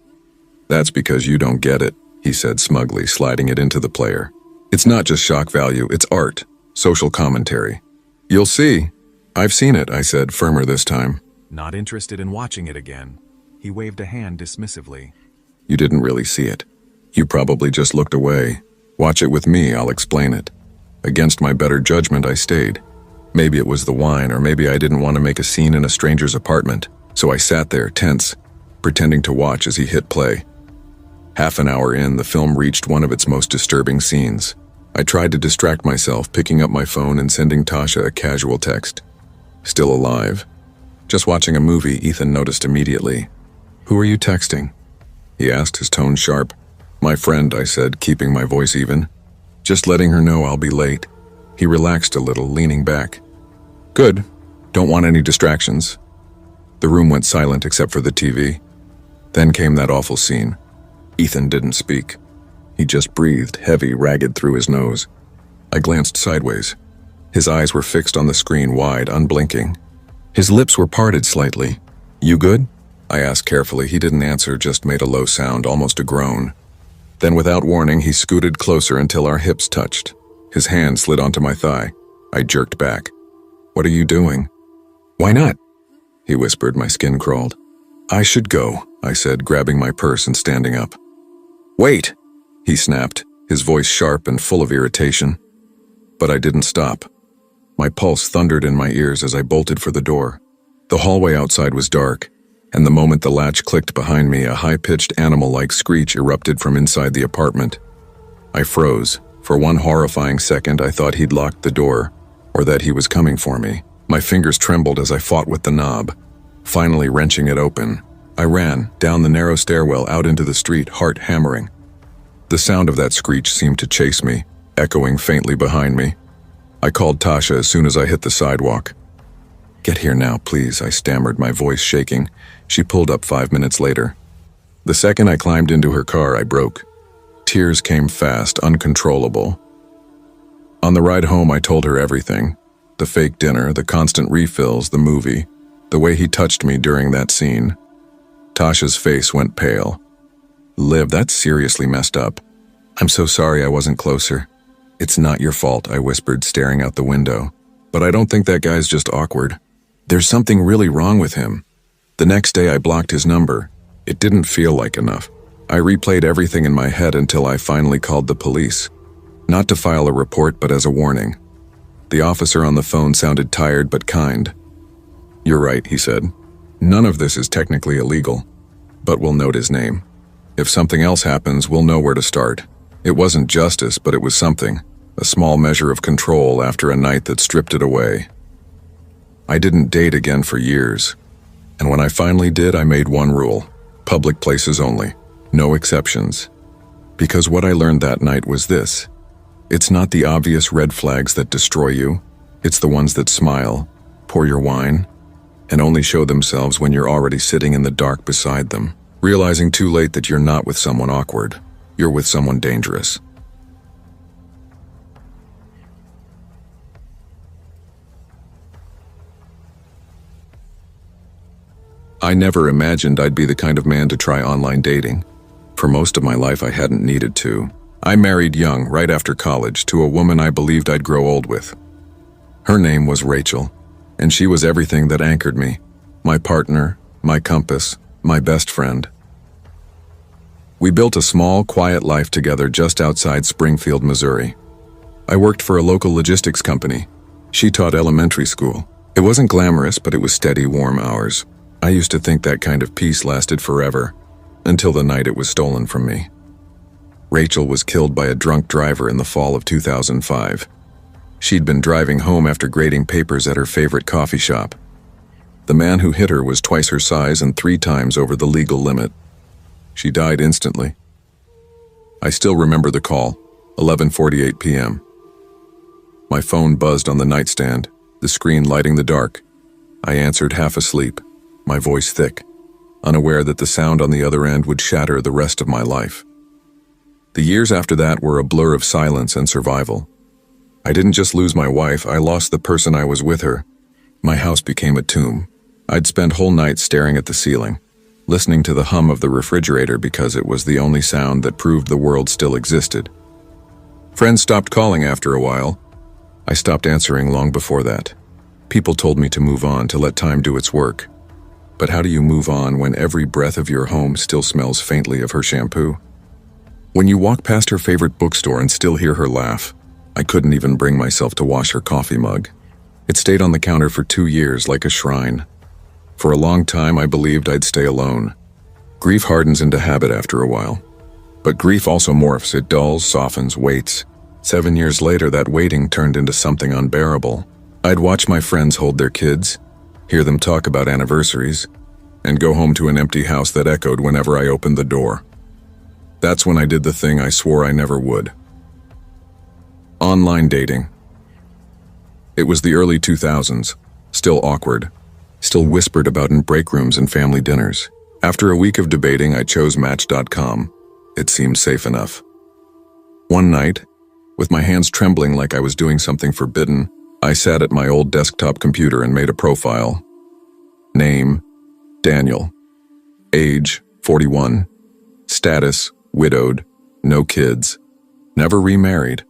"That's because you don't get it," he said smugly, sliding it into the player. "It's not just shock value, it's art, social commentary." "You'll see." "I've seen it," I said, firmer this time. Not interested in watching it again. He waved a hand dismissively. "You didn't really see it. You probably just looked away. Watch it with me, I'll explain it." Against my better judgment, I stayed. Maybe it was the wine, or maybe I didn't want to make a scene in a stranger's apartment, so I sat there, tense, pretending to watch as he hit play. Half an hour in, the film reached one of its most disturbing scenes. I tried to distract myself, picking up my phone and sending Tasha a casual text. "Still alive?" "Just watching a movie," Ethan noticed immediately. "Who are you texting?" he asked, his tone sharp. "My friend," I said, keeping my voice even. "Just letting her know I'll be late." He relaxed a little, leaning back. "Good. Don't want any distractions." The room went silent except for the TV. Then came that awful scene. Ethan didn't speak. He just breathed, heavy, ragged through his nose. I glanced sideways. His eyes were fixed on the screen, wide, unblinking. His lips were parted slightly. "You good?" I asked carefully. He didn't answer, just made a low sound, almost a groan. Then without warning, he scooted closer until our hips touched. His hand slid onto my thigh. I jerked back. "What are you doing?" "Why not?" he whispered. My skin crawled. "I should go," I said, grabbing my purse and standing up. "Wait!" he snapped, his voice sharp and full of irritation. But I didn't stop. My pulse thundered in my ears as I bolted for the door. The hallway outside was dark, and the moment the latch clicked behind me, a high-pitched animal-like screech erupted from inside the apartment. I froze. For one horrifying second, I thought he'd locked the door, or that he was coming for me. My fingers trembled as I fought with the knob. Finally wrenching it open, I ran down the narrow stairwell out into the street, heart hammering. The sound of that screech seemed to chase me, echoing faintly behind me. I called Tasha as soon as I hit the sidewalk. "Get here now, please," I stammered, my voice shaking. She pulled up 5 minutes later. The second I climbed into her car, I broke. Tears came fast, uncontrollable. On the ride home, I told her everything. The fake dinner, the constant refills, the movie, the way he touched me during that scene. Tasha's face went pale. "Liv, that's seriously messed up. I'm so sorry I wasn't closer." "It's not your fault," I whispered, staring out the window. "But I don't think that guy's just awkward. There's something really wrong with him." The next day I blocked his number. It didn't feel like enough. I replayed everything in my head until I finally called the police. Not to file a report, but as a warning. The officer on the phone sounded tired but kind. "You're right," he said. "None of this is technically illegal, but we'll note his name. If something else happens, we'll know where to start." It wasn't justice, but it was something. A small measure of control after a night that stripped it away. I didn't date again for years. And when I finally did, I made one rule. Public places only. No exceptions. Because what I learned that night was this. It's not the obvious red flags that destroy you. It's the ones that smile, pour your wine, and only show themselves when you're already sitting in the dark beside them, realizing too late that you're not with someone awkward. You're with someone dangerous. I never imagined I'd be the kind of man to try online dating. For most of my life, I hadn't needed to. I married young, right after college, to a woman I believed I'd grow old with. Her name was Rachel, and she was everything that anchored me. My partner, my compass, my best friend. We built a small, quiet life together just outside Springfield, Missouri. I worked for a local logistics company. She taught elementary school. It wasn't glamorous, but it was steady, warm hours. I used to think that kind of peace lasted forever, until the night it was stolen from me. Rachel was killed by a drunk driver in the fall of 2005. She'd been driving home after grading papers at her favorite coffee shop. The man who hit her was twice her size and 3 times over the legal limit. She died instantly. I still remember the call, 11:48 p.m. My phone buzzed on the nightstand, the screen lighting the dark. I answered half asleep, my voice thick, unaware that the sound on the other end would shatter the rest of my life. The years after that were a blur of silence and survival. I didn't just lose my wife, I lost the person I was with her. My house became a tomb. I'd spend whole nights staring at the ceiling, listening to the hum of the refrigerator because it was the only sound that proved the world still existed. Friends stopped calling after a while. I stopped answering long before that. People told me to move on, to let time do its work. But how do you move on when every breath of your home still smells faintly of her shampoo? When you walk past her favorite bookstore and still hear her laugh, I couldn't even bring myself to wash her coffee mug. It stayed on the counter for 2 years like a shrine. For a long time, I believed I'd stay alone. Grief hardens into habit after a while. But grief also morphs, it dulls, softens, waits. 7 years later, that waiting turned into something unbearable. I'd watch my friends hold their kids, hear them talk about anniversaries, and go home to an empty house that echoed whenever I opened the door. That's when I did the thing I swore I never would. Online dating. It was the early 2000s, still awkward, still whispered about in break rooms and family dinners. After a week of debating, I chose Match.com. It seemed safe enough. One night, with my hands trembling like I was doing something forbidden, I sat at my old desktop computer and made a profile. Name, Daniel. Age, 41. Status, widowed. No kids. Never remarried.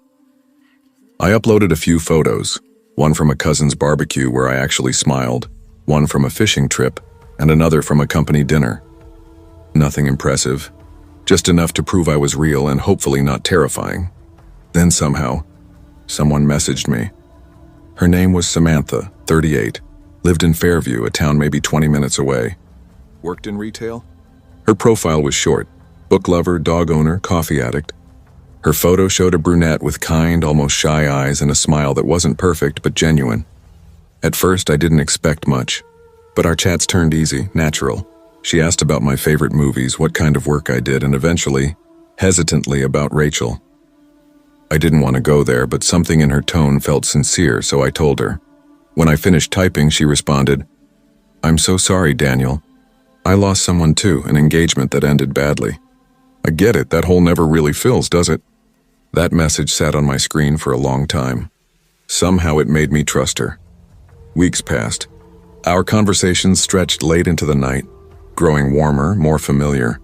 I uploaded a few photos, one from a cousin's barbecue where I actually smiled, one from a fishing trip, and another from a company dinner. Nothing impressive, just enough to prove I was real and hopefully not terrifying. Then somehow, someone messaged me. Her name was Samantha, 38, lived in Fairview, a town maybe 20 minutes away. Worked in retail? Her profile was short, book lover, dog owner, coffee addict. Her photo showed a brunette with kind, almost shy eyes and a smile that wasn't perfect but genuine. At first, I didn't expect much. But our chats turned easy, natural. She asked about my favorite movies, what kind of work I did, and eventually, hesitantly, about Rachel. I didn't want to go there, but something in her tone felt sincere, so I told her. When I finished typing, she responded, "I'm so sorry, Daniel. I lost someone too, an engagement that ended badly." I get it, that hole never really fills, does it? That message sat on my screen for a long time. Somehow it made me trust her. Weeks passed. Our conversations stretched late into the night, growing warmer, more familiar.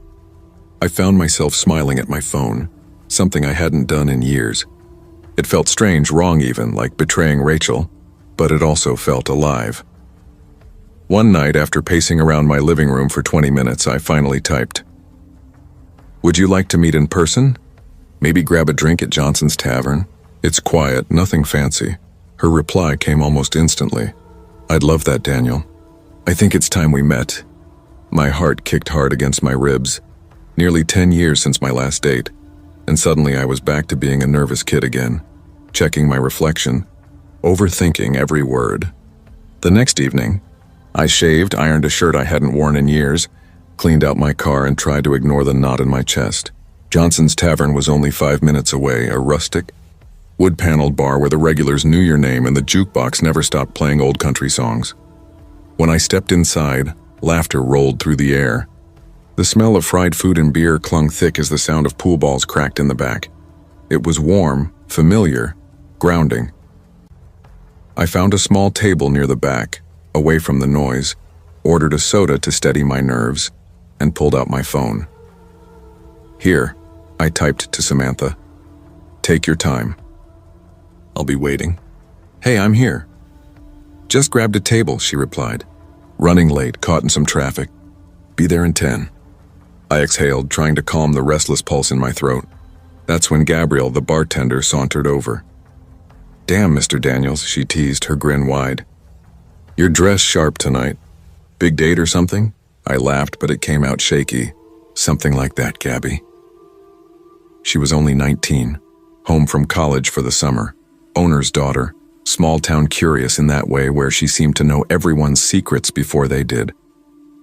I found myself smiling at my phone, something I hadn't done in years. It felt strange, wrong even, like betraying Rachel, but it also felt alive. One night, after pacing around my living room for 20 minutes, I finally typed, "Would you like to meet in person? Maybe grab a drink at Johnson's Tavern? It's quiet, nothing fancy." Her reply came almost instantly. "I'd love that, Daniel. I think it's time we met." My heart kicked hard against my ribs. Nearly 10 years since my last date, and suddenly I was back to being a nervous kid again, checking my reflection, overthinking every word. The next evening, I shaved, ironed a shirt I hadn't worn in years, cleaned out my car, and tried to ignore the knot in my chest. Johnson's Tavern was only 5 minutes away, a rustic, wood-paneled bar where the regulars knew your name and the jukebox never stopped playing old country songs. When I stepped inside, laughter rolled through the air. The smell of fried food and beer clung thick as the sound of pool balls cracked in the back. It was warm, familiar, grounding. I found a small table near the back, away from the noise, ordered a soda to steady my nerves, and pulled out my phone. "Here," I typed to Samantha. "Take your time. I'll be waiting." "Hey, I'm here." "Just grabbed a table," she replied. "Running late, caught in some traffic. Be there in 10. I exhaled, trying to calm the restless pulse in my throat. That's when Gabrielle, the bartender, sauntered over. "Damn, Mr. Daniels," she teased, her grin wide. "You're dressed sharp tonight. Big date or something?" I laughed, but it came out shaky. "Something like that, Gabby." She was only 19, home from college for the summer, owner's daughter, small-town curious in that way where she seemed to know everyone's secrets before they did.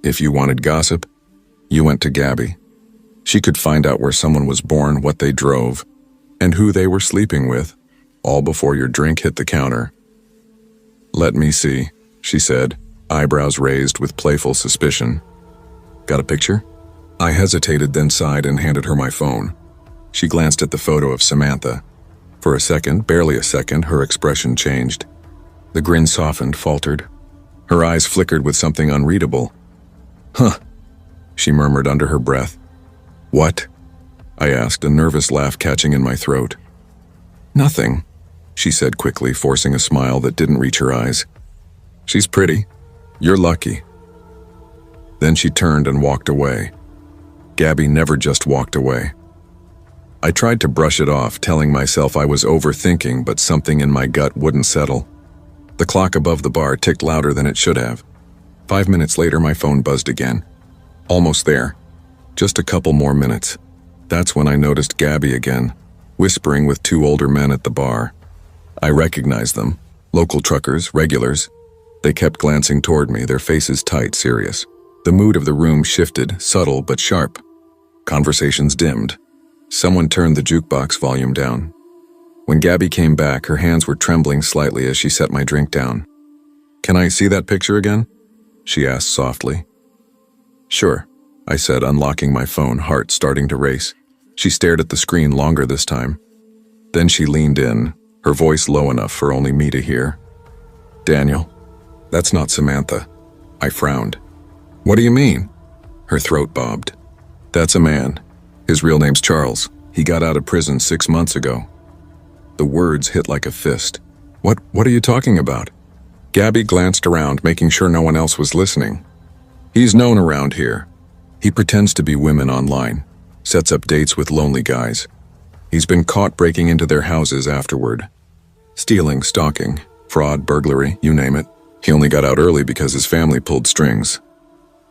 If you wanted gossip, you went to Gabby. She could find out where someone was born, what they drove, and who they were sleeping with, all before your drink hit the counter. "Let me see," she said, eyebrows raised with playful suspicion. "Got a picture?" I hesitated, then sighed and handed her my phone. She glanced at the photo of Samantha. For a second, barely a second, her expression changed. The grin softened, faltered. Her eyes flickered with something unreadable. "Huh," she murmured under her breath. "What?" I asked, a nervous laugh catching in my throat. "Nothing," she said quickly, forcing a smile that didn't reach her eyes. "She's pretty. You're lucky." Then she turned and walked away. Gabby never just walked away. I tried to brush it off, telling myself I was overthinking, but something in my gut wouldn't settle. The clock above the bar ticked louder than it should have. 5 minutes later, my phone buzzed again. Almost there. Just a couple more minutes. That's when I noticed Gabby again, whispering with 2 older men at the bar. I recognized them. Local truckers, regulars. They kept glancing toward me, their faces tight, serious. The mood of the room shifted, subtle but sharp. Conversations dimmed. Someone turned the jukebox volume down. When Gabby came back, her hands were trembling slightly as she set my drink down. "Can I see that picture again?" she asked softly. "Sure," I said, unlocking my phone, heart starting to race. She stared at the screen longer this time. Then she leaned in, her voice low enough for only me to hear. "Daniel, that's not Samantha." I frowned. "What do you mean?" Her throat bobbed. "That's a man. His real name's Charles. He got out of prison 6 months ago." The words hit like a fist. What are you talking about?" Gabby glanced around, making sure no one else was listening. "He's known around here. He pretends to be women online, sets up dates with lonely guys. He's been caught breaking into their houses afterward. Stealing, stalking, fraud, burglary, you name it. He only got out early because his family pulled strings."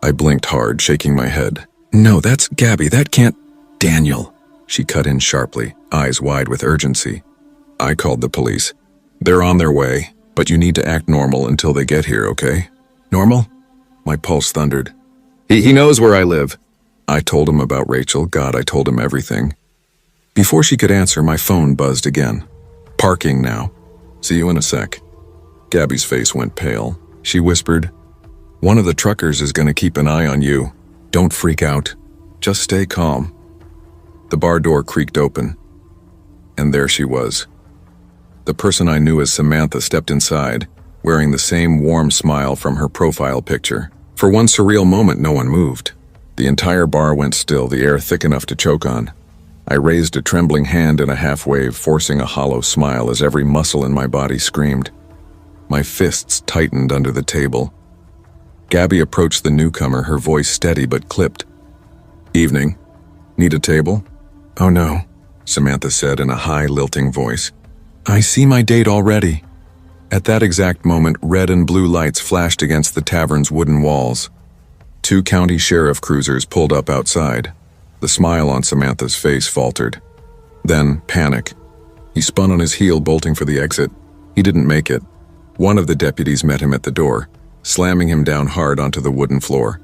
I blinked hard, shaking my head. "No, that's Gabby, that can't—" "Daniel," she cut in sharply, eyes wide with urgency. "I called the police. They're on their way, but you need to act normal until they get here, okay?" "Normal? My pulse thundered. He knows where I live. I told him about Rachel. God, I told him everything. Before she could answer, my phone buzzed again. Parking now. See you in a sec. Gabby's face went pale. She whispered, "One of the truckers is going to keep an eye on you. Don't freak out. Just stay calm." The bar door creaked open, and there she was. The person I knew as Samantha stepped inside, wearing the same warm smile from her profile picture. For one surreal moment, no one moved. The entire bar went still, the air thick enough to choke on. I raised a trembling hand in a half wave, forcing a hollow smile as every muscle in my body screamed. My fists tightened under the table. Gabby approached the newcomer, her voice steady but clipped. "Evening. Need a table?" "Oh no," Samantha said in a high, lilting voice. "I see my date already." At that exact moment, red and blue lights flashed against the tavern's wooden walls. 2 county sheriff cruisers pulled up outside. The smile on Samantha's face faltered. Then, panic. He spun on his heel, bolting for the exit. He didn't make it. One of the deputies met him at the door, slamming him down hard onto the wooden floor.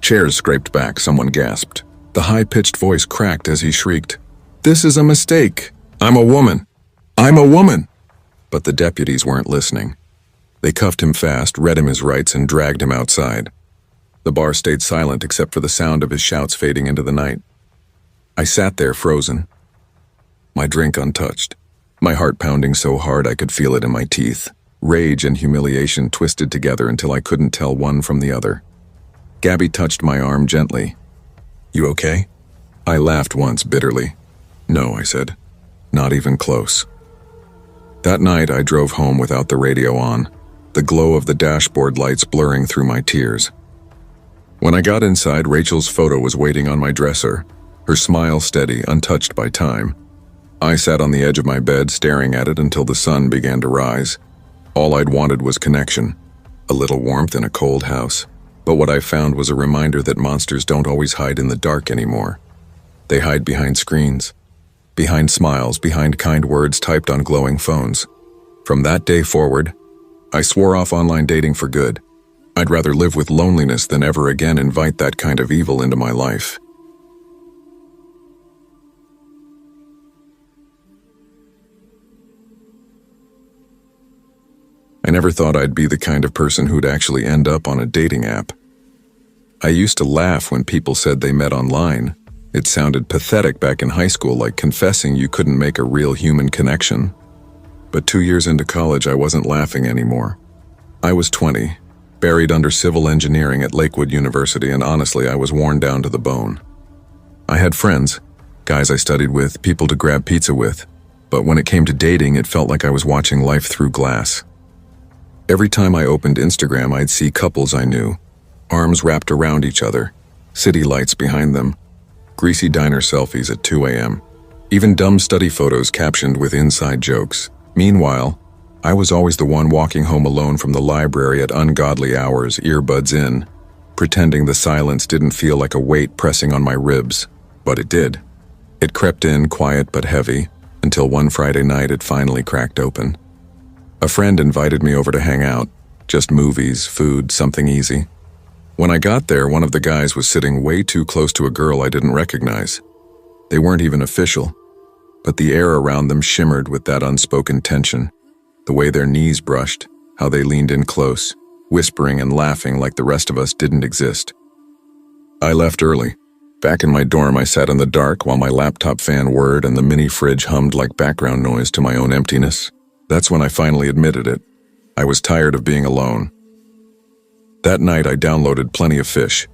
Chairs scraped back, someone gasped. The high-pitched voice cracked as he shrieked, "This is a mistake! I'm a woman! I'm a woman!" But the deputies weren't listening. They cuffed him fast, read him his rights, and dragged him outside. The bar stayed silent except for the sound of his shouts fading into the night. I sat there frozen, my drink untouched, my heart pounding so hard I could feel it in my teeth. Rage and humiliation twisted together until I couldn't tell one from the other. Gabby touched my arm gently. "You okay?" I laughed once bitterly. "No," I said. "Not even close." That night I drove home without the radio on, the glow of the dashboard lights blurring through my tears. When I got inside, Rachel's photo was waiting on my dresser, her smile steady, untouched by time. I sat on the edge of my bed staring at it until the sun began to rise. All I'd wanted was connection, a little warmth in a cold house. But what I found was a reminder that monsters don't always hide in the dark anymore. They hide behind screens, behind smiles, behind kind words typed on glowing phones. From that day forward, I swore off online dating for good. I'd rather live with loneliness than ever again invite that kind of evil into my life. I never thought I'd be the kind of person who'd actually end up on a dating app. I used to laugh when people said they met online. It sounded pathetic back in high school, like confessing you couldn't make a real human connection. But 2 years into college, I wasn't laughing anymore. I was 20, buried under civil engineering at Lakewood University, and honestly, I was worn down to the bone. I had friends, guys I studied with, people to grab pizza with, but when it came to dating, it felt like I was watching life through glass. Every time I opened Instagram, I'd see couples I knew, arms wrapped around each other, city lights behind them, greasy diner selfies at 2 a.m., even dumb study photos captioned with inside jokes. Meanwhile, I was always the one walking home alone from the library at ungodly hours, earbuds in, pretending the silence didn't feel like a weight pressing on my ribs, but it did. It crept in, quiet but heavy, until one Friday night it finally cracked open. A friend invited me over to hang out, just movies, food, something easy. When I got there, one of the guys was sitting way too close to a girl I didn't recognize. They weren't even official, but the air around them shimmered with that unspoken tension. The way their knees brushed, how they leaned in close, whispering and laughing like the rest of us didn't exist. I left early. Back in my dorm, I sat in the dark while my laptop fan whirred and the mini fridge hummed like background noise to my own emptiness. That's when I finally admitted it. I was tired of being alone. That night I downloaded Plenty of Fish.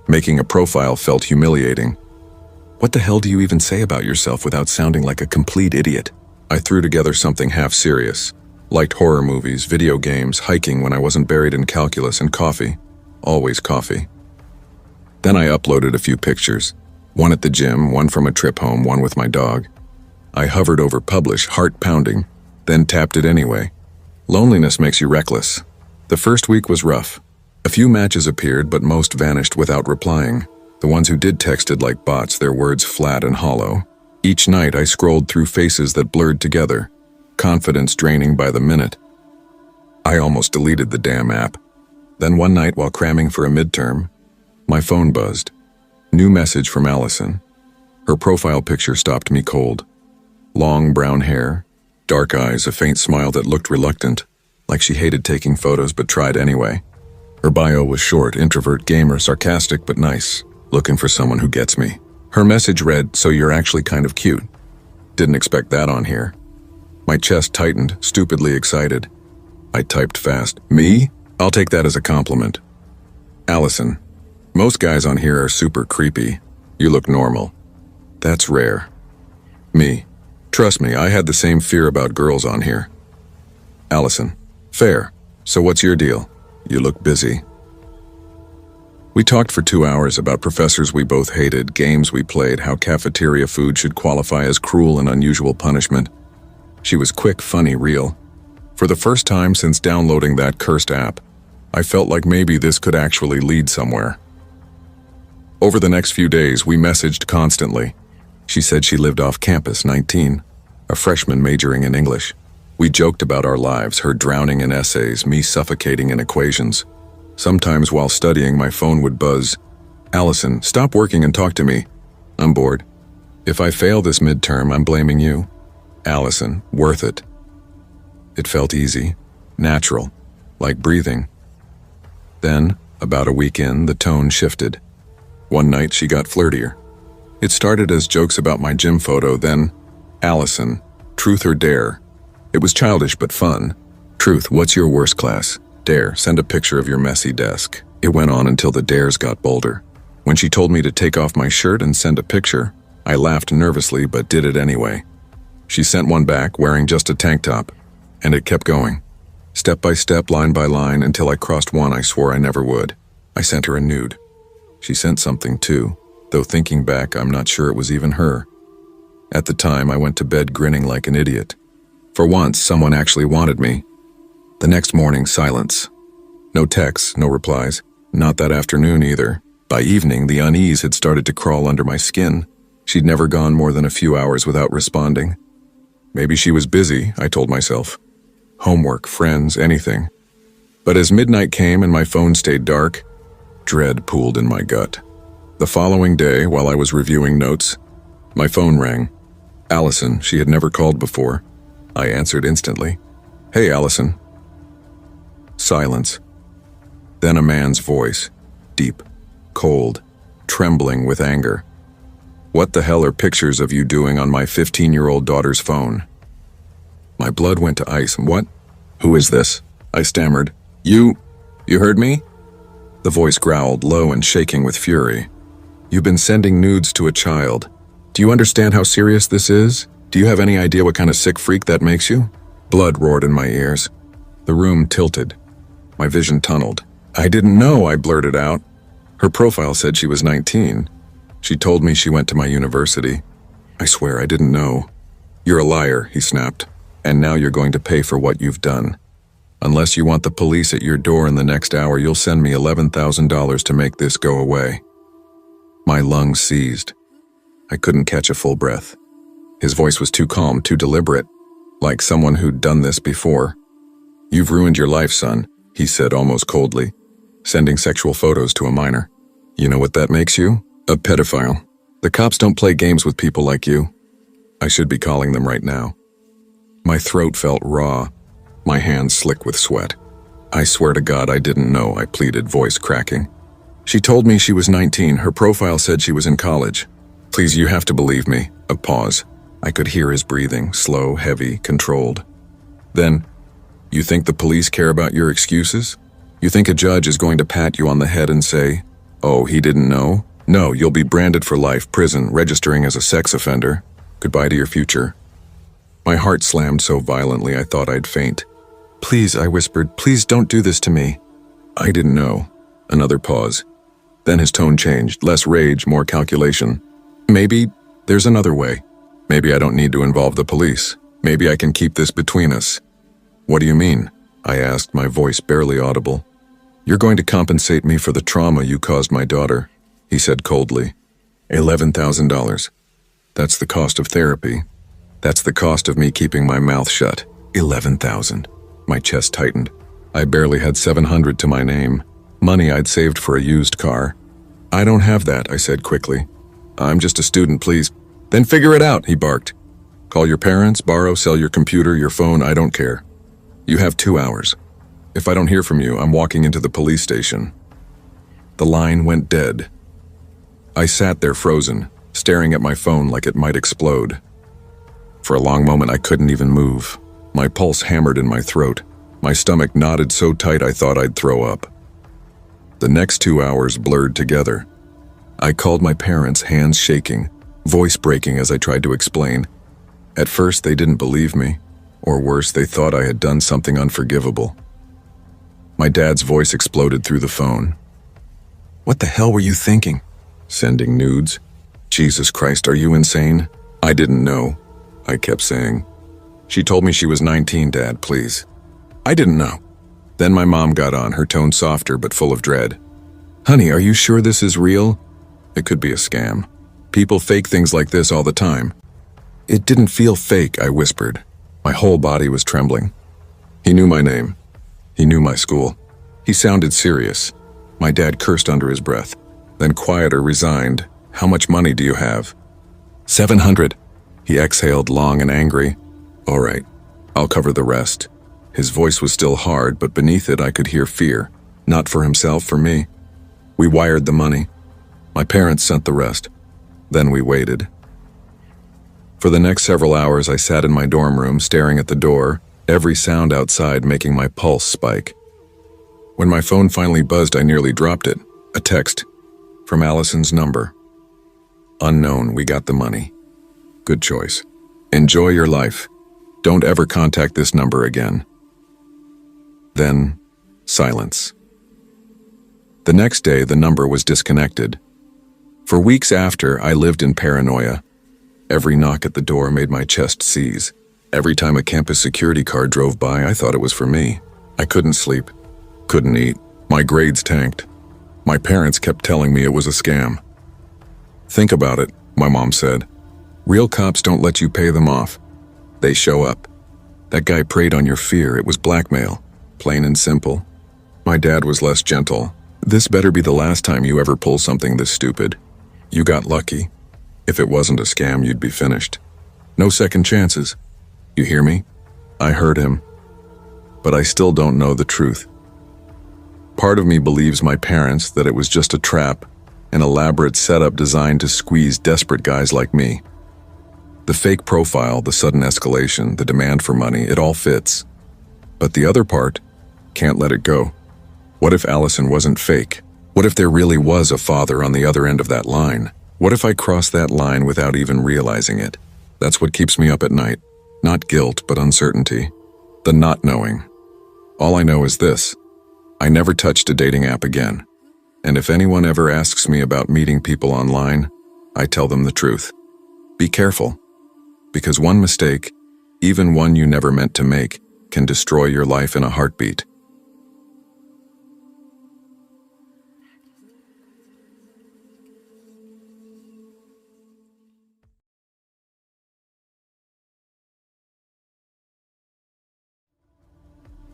Making a profile felt humiliating. What the hell do you even say about yourself without sounding like a complete idiot? I threw together something half serious. Liked horror movies, video games, hiking when I wasn't buried in calculus, and coffee. Always coffee. Then I uploaded a few pictures. One at the gym, one from a trip home, one with my dog. I hovered over publish, heart pounding, then tapped it anyway. Loneliness makes you reckless. The first week was rough. A few matches appeared, but most vanished without replying. The ones who did texted like bots, their words flat and hollow. Each night I scrolled through faces that blurred together, confidence draining by the minute. I almost deleted the damn app. Then one night while cramming for a midterm, my phone buzzed. New message from Allison. Her profile picture stopped me cold. Long brown hair, dark eyes, a faint smile that looked reluctant, like she hated taking photos but tried anyway. Her bio was short, introvert, gamer, sarcastic but nice, looking for someone who gets me. Her message read, "So you're actually kind of cute." Didn't expect that on here. My chest tightened, stupidly excited. I typed fast, "Me? I'll take that as a compliment." Allison, most guys on here are super creepy. You look normal. That's rare. Me, trust me, I had the same fear about girls on here. Allison, fair. So what's your deal? You look busy. We talked for 2 hours about professors we both hated, games we played, how cafeteria food should qualify as cruel and unusual punishment. She was quick, funny, real. For the first time since downloading that cursed app, I felt like maybe this could actually lead somewhere. Over the next few days, we messaged constantly. She said she lived off campus, 19, a freshman majoring in English. We joked about our lives, her drowning in essays, me suffocating in equations. Sometimes while studying, my phone would buzz. "Allison, stop working and talk to me. I'm bored. If I fail this midterm, I'm blaming you." Allison, worth it. It felt easy, natural, like breathing. Then, about a week in, the tone shifted. One night, she got flirtier. It started as jokes about my gym photo, then, "Allison, truth or dare?" It was childish but fun. "Truth, what's your worst class? Dare, send a picture of your messy desk." It went on until the dares got bolder. When she told me to take off my shirt and send a picture, I laughed nervously but did it anyway. She sent one back, wearing just a tank top, and it kept going. Step by step, line by line, until I crossed one I swore I never would. I sent her a nude. She sent something too, though thinking back, I'm not sure it was even her. At the time, I went to bed grinning like an idiot. For once, someone actually wanted me. The next morning, silence. No texts, no replies. Not that afternoon either. By evening, the unease had started to crawl under my skin. She'd never gone more than a few hours without responding. Maybe she was busy, I told myself. Homework, friends, anything. But as midnight came and my phone stayed dark, dread pooled in my gut. The following day, while I was reviewing notes, my phone rang. Allison, she had never called before. I answered instantly. "Hey, Allison." Silence. Then a man's voice, deep, cold, trembling with anger. "What the hell are pictures of you doing on my 15-year-old daughter's phone?" My blood went to ice. "What? Who is this?" I stammered. You heard me?" The voice growled, low and shaking with fury. "You've been sending nudes to a child. Do you understand how serious this is? Do you have any idea what kind of sick freak that makes you?" Blood roared in my ears. The room tilted. My vision tunneled. "I didn't know," I blurted out. Her profile said she was 19. She told me she went to my university. "I swear I didn't know." "You're a liar," he snapped. "And now you're going to pay for what you've done. Unless you want the police at your door in the next hour, you'll send me $11,000 to make this go away." My lungs seized. I couldn't catch a full breath. His voice was too calm, too deliberate, like someone who'd done this before. "You've ruined your life, son," he said almost coldly, "sending sexual photos to a minor. You know what that makes you? A pedophile. The cops don't play games with people like you. I should be calling them right now." My throat felt raw, my hands slick with sweat. "I swear to God I didn't know," I pleaded, voice cracking. "She told me she was 19. Her profile said she was in college. Please, you have to believe me." A pause. I could hear his breathing, slow, heavy, controlled. Then, "You think the police care about your excuses? You think a judge is going to pat you on the head and say, 'Oh, he didn't know'? No, you'll be branded for life, prison, registering as a sex offender. Goodbye to your future." My heart slammed so violently I thought I'd faint. "Please," I whispered, "please don't do this to me." "I didn't know." Another pause. Then his tone changed, less rage, more calculation. "Maybe there's another way. Maybe I don't need to involve the police. Maybe I can keep this between us." "What do you mean?" I asked, my voice barely audible. "You're going to compensate me for the trauma you caused my daughter," he said coldly. $11,000. That's the cost of therapy. That's the cost of me keeping my mouth shut. 11,000. My chest tightened. I barely had 700 to my name. Money I'd saved for a used car. "I don't have that," I said quickly. "I'm just a student, please." "Then figure it out," he barked. "Call your parents, borrow, sell your computer, your phone, I don't care. You have 2 hours. If I don't hear from you, I'm walking into the police station." The line went dead. I sat there frozen, staring at my phone like it might explode. For a long moment I couldn't even move. My pulse hammered in my throat. My stomach knotted so tight I thought I'd throw up. The next 2 hours blurred together. I called my parents, hands shaking, voice breaking as I tried to explain. At first they didn't believe me, or worse, they thought I had done something unforgivable. My dad's voice exploded through the phone. "What the hell were you thinking? Sending nudes? Jesus Christ, are you insane?" "I didn't know," I kept saying. "She told me she was 19, Dad, please." "I didn't know." Then my mom got on, her tone softer but full of dread. "Honey, are you sure this is real? It could be a scam. People fake things like this all the time." "It didn't feel fake," I whispered. My whole body was trembling. He knew my name. He knew my school. He sounded serious. My dad cursed under his breath, then quieter, resigned. "How much money do you have?" 700. He exhaled, long and angry. "All right, I'll cover the rest." His voice was still hard, but beneath it I could hear fear. Not for himself, for me. We wired the money. My parents sent the rest. Then we waited. For the next several hours I sat in my dorm room, staring at the door, every sound outside making my pulse spike. When my phone finally buzzed, I nearly dropped it. A text from Allison's number. "Unknown, we got the money. Good choice. Enjoy your life. Don't ever contact this number again." Then, silence. The next day, the number was disconnected. For weeks after, I lived in paranoia. Every knock at the door made my chest seize. Every time a campus security car drove by, I thought it was for me. I couldn't sleep, couldn't eat. My grades tanked. My parents kept telling me it was a scam. "Think about it," my mom said. "Real cops don't let you pay them off. They show up. That guy preyed on your fear. It was blackmail. Plain and simple." My dad was less gentle. "This better be the last time you ever pull something this stupid. You got lucky. If it wasn't a scam, you'd be finished. No second chances. You hear me?" I heard him. But I still don't know the truth. Part of me believes my parents that it was just a trap, an elaborate setup designed to squeeze desperate guys like me. The fake profile, the sudden escalation, the demand for money, it all fits. But the other part, can't let it go. What if Allison wasn't fake? What if there really was a father on the other end of that line? What if I crossed that line without even realizing it? That's what keeps me up at night. Not guilt, but uncertainty. The not knowing. All I know is this: I never touched a dating app again. And if anyone ever asks me about meeting people online, I tell them the truth. Be careful, because one mistake, even one you never meant to make, can destroy your life in a heartbeat.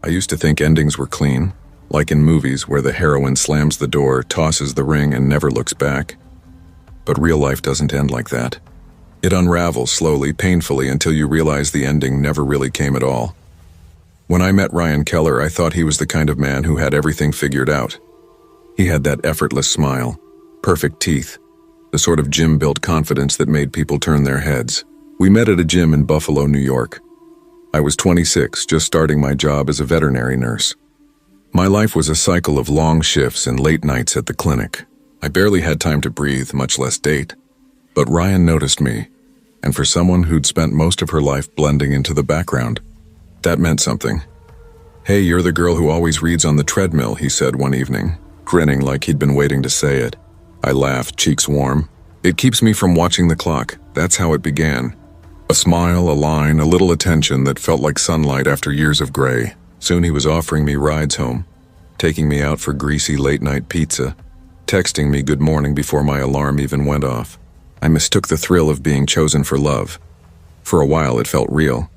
I used to think endings were clean, like in movies where the heroine slams the door, tosses the ring, and never looks back. But real life doesn't end like that. It unravels slowly, painfully, until you realize the ending never really came at all. When I met Ryan Keller, I thought he was the kind of man who had everything figured out. He had that effortless smile, perfect teeth, the sort of gym-built confidence that made people turn their heads. We met at a gym in Buffalo, New York. I was 26, just starting my job as a veterinary nurse. My life was a cycle of long shifts and late nights at the clinic. I barely had time to breathe, much less date. But Ryan noticed me, and for someone who'd spent most of her life blending into the background, that meant something. "Hey, you're the girl who always reads on the treadmill," he said one evening, grinning like he'd been waiting to say it. I laughed, cheeks warm. "It keeps me from watching the clock." That's how it began. A smile, a line, a little attention that felt like sunlight after years of gray. Soon he was offering me rides home, taking me out for greasy late-night pizza, texting me good morning before my alarm even went off. I mistook the thrill of being chosen for love. For a while it felt real.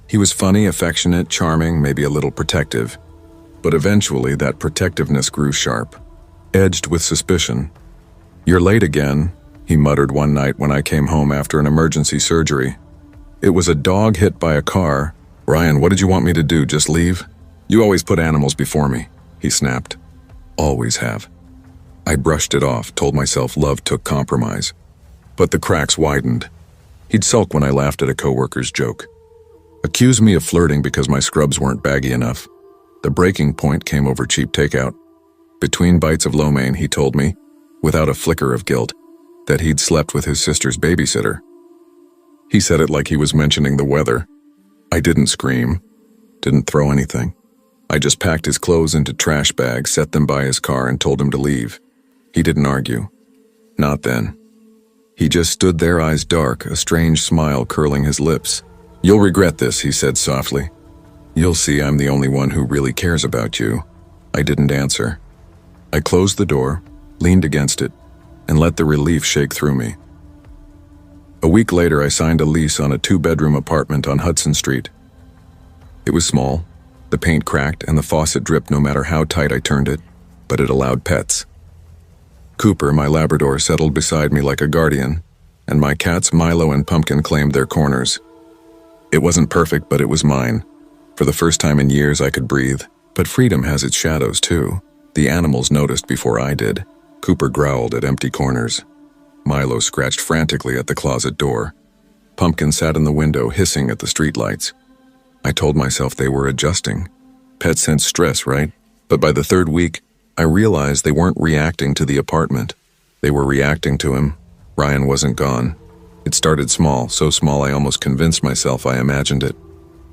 He was funny, affectionate, charming, maybe a little protective. But eventually that protectiveness grew sharp, edged with suspicion. "You're late again," he muttered one night when I came home after an emergency surgery. "It was a dog hit by a car. Ryan, what did you want me to do, just leave? You always put animals before me," he snapped. "Always have." I brushed it off, told myself love took compromise. But the cracks widened. He'd sulk when I laughed at a coworker's joke. Accused me of flirting because my scrubs weren't baggy enough. The breaking point came over cheap takeout. Between bites of lo mein, he told me, without a flicker of guilt, that he'd slept with his sister's babysitter. He said it like he was mentioning the weather. I didn't scream, didn't throw anything. I just packed his clothes into trash bags, set them by his car, and told him to leave. He didn't argue. Not then. He just stood there, eyes dark, a strange smile curling his lips. "You'll regret this," he said softly. "You'll see I'm the only one who really cares about you." I didn't answer. I closed the door, leaned against it, and let the relief shake through me. A week later, I signed a lease on a 2-bedroom apartment on Hudson Street. It was small, the paint cracked, and the faucet dripped no matter how tight I turned it, but it allowed pets. Cooper, my Labrador, settled beside me like a guardian, and my cats Milo and Pumpkin claimed their corners. It wasn't perfect, but it was mine. For the first time in years, I could breathe. But freedom has its shadows, too. The animals noticed before I did. Cooper growled at empty corners. Milo scratched frantically at the closet door. Pumpkin sat in the window, hissing at the streetlights. I told myself they were adjusting. Pets sense stress, right? But by the 3rd week, I realized they weren't reacting to the apartment. They were reacting to him. Ryan wasn't gone. It started small, so small I almost convinced myself I imagined it.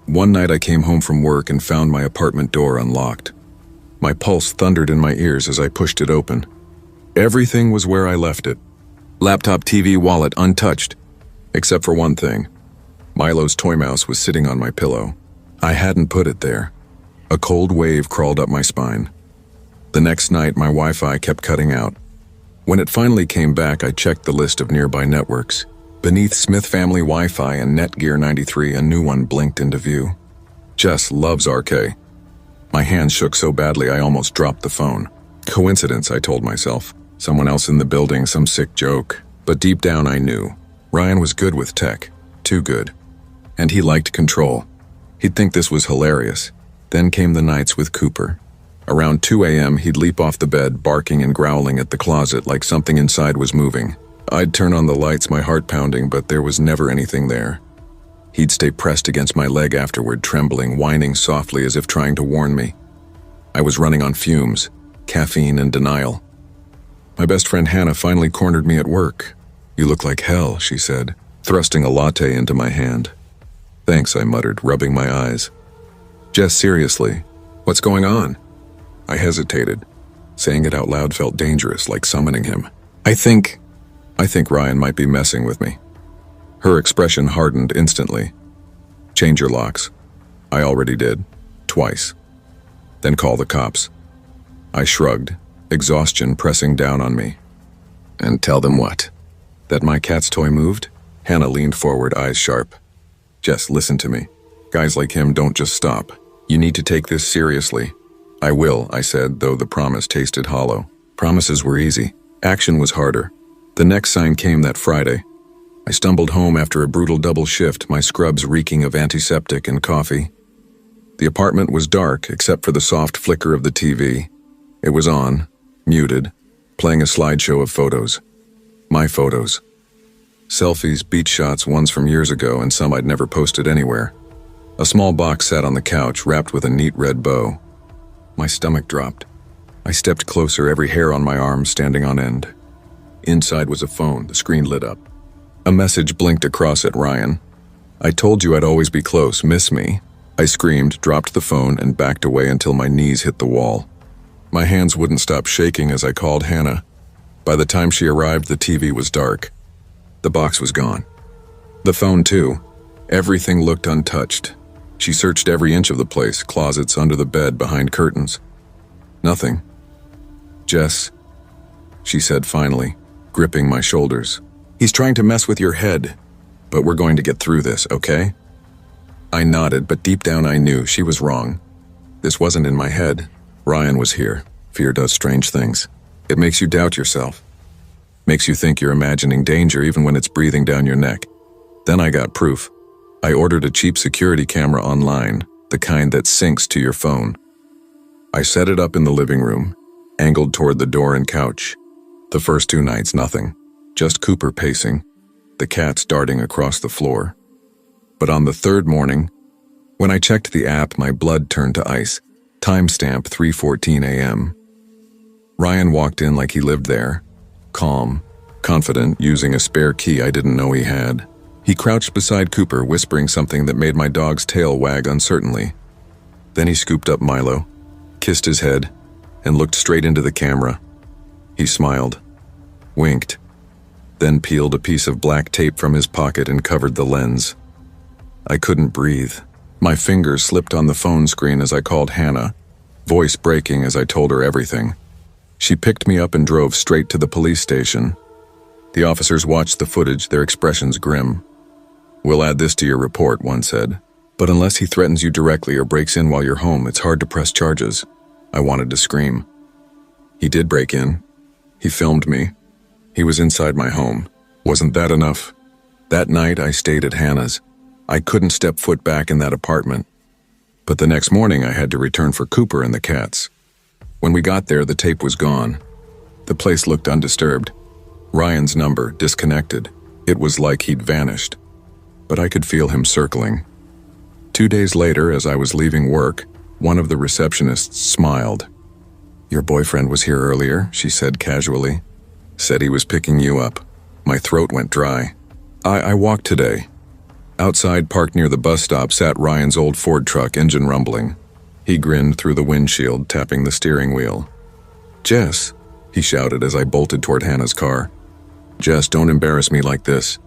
One night I came home from work and found my apartment door unlocked. My pulse thundered in my ears as I pushed it open. Everything was where I left it. Laptop, TV, wallet, untouched. Except for one thing. Milo's toy mouse was sitting on my pillow. I hadn't put it there. A cold wave crawled up my spine. The next night, my Wi-Fi kept cutting out. When it finally came back, I checked the list of nearby networks. Beneath Smith Family Wi-Fi and Netgear 93, a new one blinked into view. Jess loves RK. My hands shook so badly I almost dropped the phone. Coincidence, I told myself. Someone else in the building, some sick joke. But deep down I knew. Ryan was good with tech. Too good. And he liked control. He'd think this was hilarious. Then came the nights with Cooper. Around 2 a.m., he'd leap off the bed, barking and growling at the closet like something inside was moving. I'd turn on the lights, my heart pounding, but there was never anything there. He'd stay pressed against my leg afterward, trembling, whining softly as if trying to warn me. I was running on fumes, caffeine and denial. My best friend Hannah finally cornered me at work. "You look like hell," she said, thrusting a latte into my hand. "Thanks," I muttered, rubbing my eyes. "Jess, seriously, what's going on?" I hesitated. Saying it out loud felt dangerous, like summoning him. I think Ryan might be messing with me." Her expression hardened instantly. "Change your locks." I already did. Twice. "Then call the cops." I shrugged, exhaustion pressing down on me. "And tell them what? That my cat's toy moved?" Hannah leaned forward, eyes sharp. "Jess, listen to me. Guys like him don't just stop. You need to take this seriously." "I will," I said, though the promise tasted hollow. Promises were easy. Action was harder. The next sign came that Friday. I stumbled home after a brutal double shift, my scrubs reeking of antiseptic and coffee. The apartment was dark, except for the soft flicker of the TV. It was on, muted, playing a slideshow of photos. My photos. Selfies, beach shots, ones from years ago, and some I'd never posted anywhere. A small box sat on the couch, wrapped with a neat red bow. My stomach dropped. I stepped closer, every hair on my arm standing on end. Inside was a phone, the screen lit up. A message blinked across at Ryan. "I told you I'd always be close, miss me?" I screamed, dropped the phone, and backed away until my knees hit the wall. My hands wouldn't stop shaking as I called Hannah. By the time she arrived, the TV was dark. The box was gone. The phone, too. Everything looked untouched. She searched every inch of the place, closets, under the bed, behind curtains. Nothing. "Jess," she said finally, gripping my shoulders. "He's trying to mess with your head, but we're going to get through this, okay?" I nodded, but deep down I knew she was wrong. This wasn't in my head. Ryan was here. Fear does strange things. It makes you doubt yourself. Makes you think you're imagining danger even when it's breathing down your neck. Then I got proof. I ordered a cheap security camera online, the kind that syncs to your phone. I set it up in the living room, angled toward the door and couch. The first 2 nights, nothing. Just Cooper pacing, the cats darting across the floor. But on the 3rd morning, when I checked the app, my blood turned to ice. Timestamp 3:14 a.m. Ryan walked in like he lived there, calm, confident, using a spare key I didn't know he had. He crouched beside Cooper, whispering something that made my dog's tail wag uncertainly. Then he scooped up Milo, kissed his head, and looked straight into the camera. He smiled, winked, then peeled a piece of black tape from his pocket and covered the lens. I couldn't breathe. My fingers slipped on the phone screen as I called Hannah, voice breaking as I told her everything. She picked me up and drove straight to the police station. The officers watched the footage, their expressions grim. "We'll add this to your report," one said. "But unless he threatens you directly or breaks in while you're home, it's hard to press charges." I wanted to scream. He did break in. He filmed me. He was inside my home. Wasn't that enough? That night I stayed at Hannah's. I couldn't step foot back in that apartment. But the next morning I had to return for Cooper and the cats. When we got there, the tape was gone. The place looked undisturbed. Ryan's number disconnected. It was like he'd vanished. But I could feel him circling. 2 days later, as I was leaving work, one of the receptionists smiled. "Your boyfriend was here earlier," she said casually. "Said he was picking you up." My throat went dry. I walked today. Outside, parked near the bus stop, sat Ryan's old Ford truck, engine rumbling. He grinned through the windshield, tapping the steering wheel. "Jess," he shouted as I bolted toward Hannah's car. "Jess, don't embarrass me like this."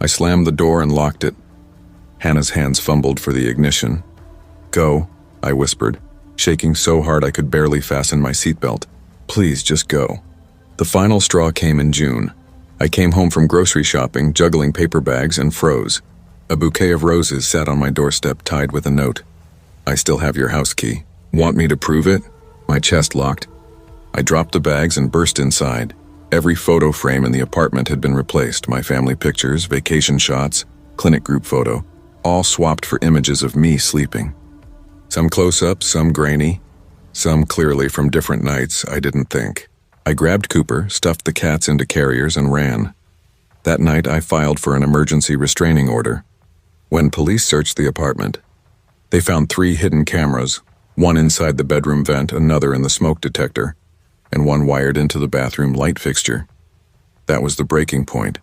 I slammed the door and locked it. Hannah's hands fumbled for the ignition. "Go," I whispered, shaking so hard I could barely fasten my seatbelt. "Please, just go." The final straw came in June. I came home from grocery shopping, juggling paper bags, and froze. A bouquet of roses sat on my doorstep, tied with a note. "I still have your house key. Want me to prove it?" My chest locked. I dropped the bags and burst inside. Every photo frame in the apartment had been replaced. My family pictures, vacation shots, clinic group photo, all swapped for images of me sleeping. Some close-ups, some grainy, some clearly from different nights I didn't think. I grabbed Cooper, stuffed the cats into carriers, and ran. That night I filed for an emergency restraining order. When police searched the apartment, they found 3 hidden cameras, one inside the bedroom vent, another in the smoke detector, and one wired into the bathroom light fixture. That was the breaking point.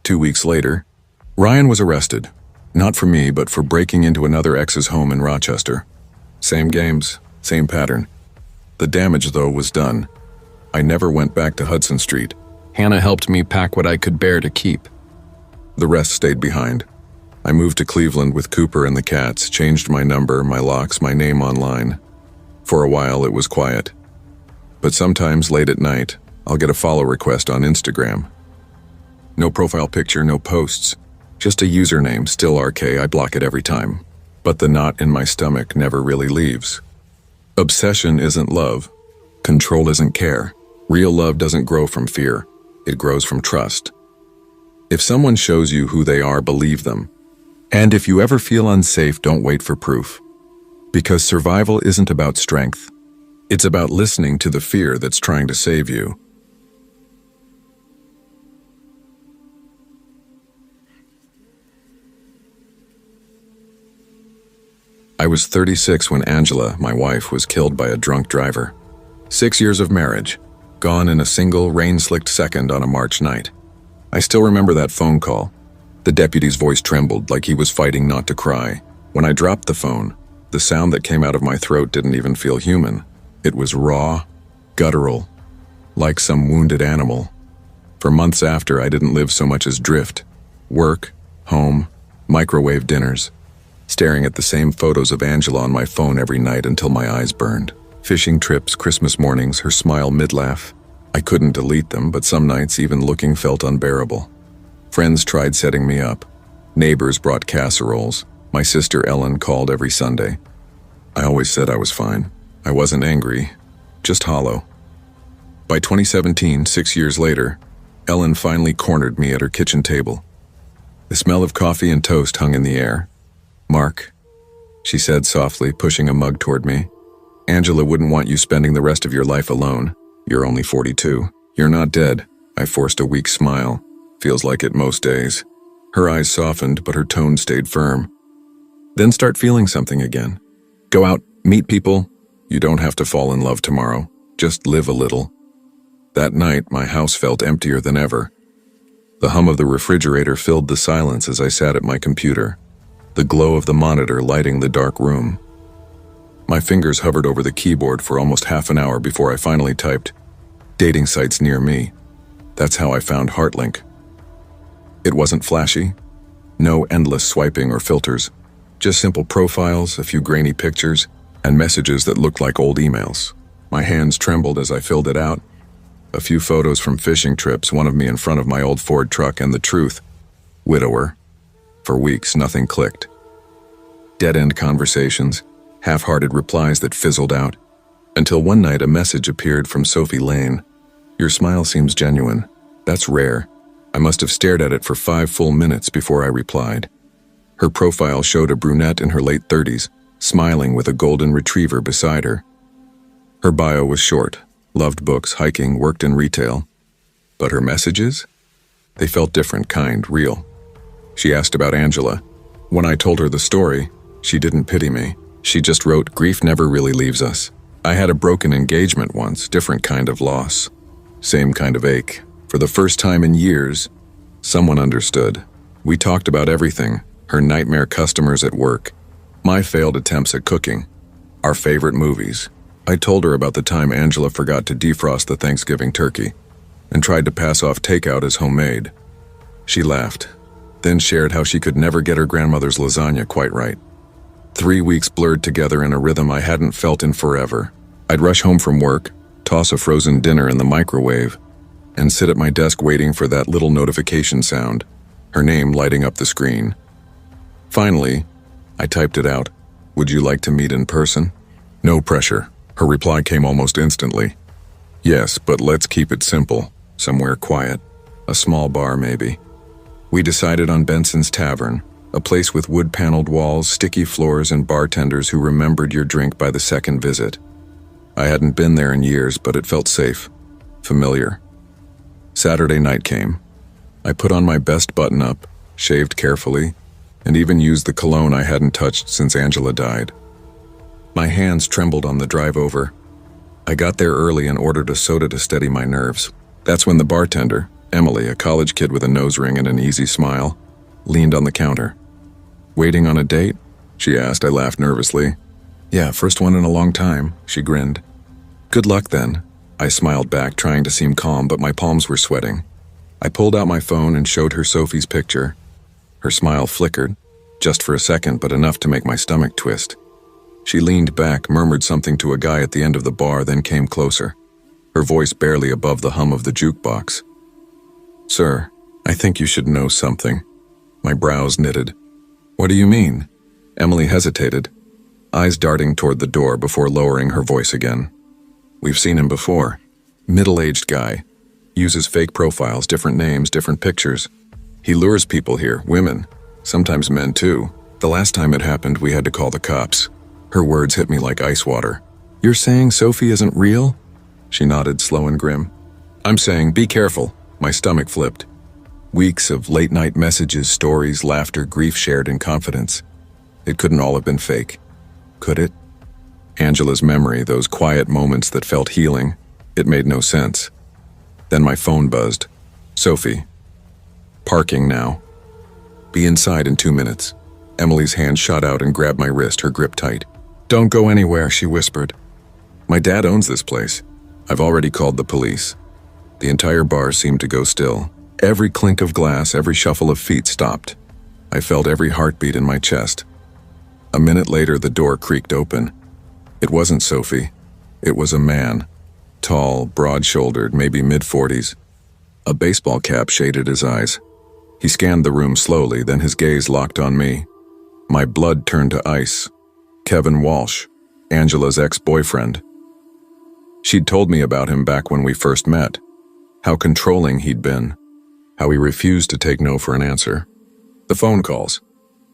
2 weeks later, Ryan was arrested. Not for me, but for breaking into another ex's home in Rochester. Same games, same pattern. The damage, though, was done. I never went back to Hudson Street. Hannah helped me pack what I could bear to keep. The rest stayed behind. I moved to Cleveland with Cooper and the cats, changed my number, my locks, my name online. For a while, it was quiet. But sometimes, late at night, I'll get a follow request on Instagram. No profile picture, no posts. Just a username, still RK. I block it every time. But the knot in my stomach never really leaves. Obsession isn't love. Control isn't care. Real love doesn't grow from fear. It grows from trust. If someone shows you who they are, believe them. And if you ever feel unsafe, don't wait for proof. Because survival isn't about strength. It's about listening to the fear that's trying to save you. I was 36 when Angela, my wife, was killed by a drunk driver. 6 years of marriage, gone in a single rain-slicked second on a March night. I still remember that phone call. The deputy's voice trembled like he was fighting not to cry. When I dropped the phone, the sound that came out of my throat didn't even feel human. It was raw, guttural, like some wounded animal. For months after, I didn't live so much as drift. Work, home, microwave dinners. Staring at the same photos of Angela on my phone every night until my eyes burned. Fishing trips, Christmas mornings, her smile mid-laugh. I couldn't delete them, but some nights even looking felt unbearable. Friends tried setting me up. Neighbors brought casseroles. My sister Ellen called every Sunday. I always said I was fine. I wasn't angry, just hollow. By 2017, 6 years later, Ellen finally cornered me at her kitchen table. The smell of coffee and toast hung in the air. "Mark," she said softly, pushing a mug toward me. "Angela wouldn't want you spending the rest of your life alone. You're only 42. You're not dead." I forced a weak smile. Feels like it most days. Her eyes softened, but her tone stayed firm. "Then start feeling something again. Go out, meet people. You don't have to fall in love tomorrow. Just live a little." That night, my house felt emptier than ever. The hum of the refrigerator filled the silence as I sat at my computer, the glow of the monitor lighting the dark room. My fingers hovered over the keyboard for almost half an hour before I finally typed, "Dating sites near me." That's how I found Heartlink. It wasn't flashy. No endless swiping or filters. Just simple profiles, a few grainy pictures, and messages that looked like old emails. My hands trembled as I filled it out. A few photos from fishing trips, one of me in front of my old Ford truck, and the truth. Widower. For weeks, nothing clicked. Dead-end conversations, half-hearted replies that fizzled out, until one night a message appeared from Sophie Lane. "Your smile seems genuine. That's rare." I must have stared at it for 5 full minutes before I replied. Her profile showed a brunette in her late 30s, smiling with a golden retriever beside her. Her bio was short. Loved books, hiking, worked in retail. But her messages? They felt different, kind, real. She asked about Angela. When I told her the story, she didn't pity me. She just wrote, "Grief never really leaves us. I had a broken engagement once, different kind of loss. Same kind of ache. For the first time in years, someone understood. We talked about everything, her nightmare customers at work, my failed attempts at cooking, our favorite movies. I told her about the time Angela forgot to defrost the Thanksgiving turkey and tried to pass off takeout as homemade. She laughed, then shared how she could never get her grandmother's lasagna quite right. 3 weeks blurred together in a rhythm I hadn't felt in forever. I'd rush home from work, toss a frozen dinner in the microwave, and sit at my desk waiting for that little notification sound, her name lighting up the screen. Finally, I typed it out. "Would you like to meet in person?" No pressure. Her reply came almost instantly. "Yes, but let's keep it simple. Somewhere quiet. A small bar, maybe." We decided on Benson's Tavern, a place with wood-paneled walls, sticky floors, and bartenders who remembered your drink by the second visit. I hadn't been there in years, but it felt safe, familiar. Saturday night came. I put on my best button-up, shaved carefully, and even used the cologne I hadn't touched since Angela died. My hands trembled on the drive over. I got there early and ordered a soda to steady my nerves. That's when the bartender, Emily, a college kid with a nose ring and an easy smile, leaned on the counter. "Waiting on a date?" she asked. I laughed nervously. "Yeah, first one in a long time," she grinned. "Good luck then." I smiled back, trying to seem calm, but my palms were sweating. I pulled out my phone and showed her Sophie's picture. Her smile flickered, just for a second, but enough to make my stomach twist. She leaned back, murmured something to a guy at the end of the bar, then came closer, her voice barely above the hum of the jukebox. "Sir, I think you should know something." My brows knitted. "What do you mean?" Emily hesitated, eyes darting toward the door before lowering her voice again. "We've seen him before. Middle-aged guy. Uses fake profiles, different names, different pictures. He lures people here, women, sometimes men too. The last time it happened, we had to call the cops." Her words hit me like ice water. "You're saying Sophie isn't real?" She nodded, slow and grim. "I'm saying be careful." My stomach flipped. Weeks of late-night messages, stories, laughter, grief shared in confidence. It couldn't all have been fake. Could it? Angela's memory, those quiet moments that felt healing, it made no sense. Then my phone buzzed. "Sophie. Parking now. Be inside in 2 minutes." Emily's hand shot out and grabbed my wrist, her grip tight. "Don't go anywhere," she whispered. "My dad owns this place. I've already called the police." The entire bar seemed to go still. Every clink of glass, every shuffle of feet stopped. I felt every heartbeat in my chest. A minute later, the door creaked open. It wasn't Sophie. It was a man. Tall, broad-shouldered, maybe mid-40s. A baseball cap shaded his eyes. He scanned the room slowly, then his gaze locked on me. My blood turned to ice. Kevin Walsh, Angela's ex-boyfriend. She'd told me about him back when we first met, how controlling he'd been, how he refused to take no for an answer. The phone calls,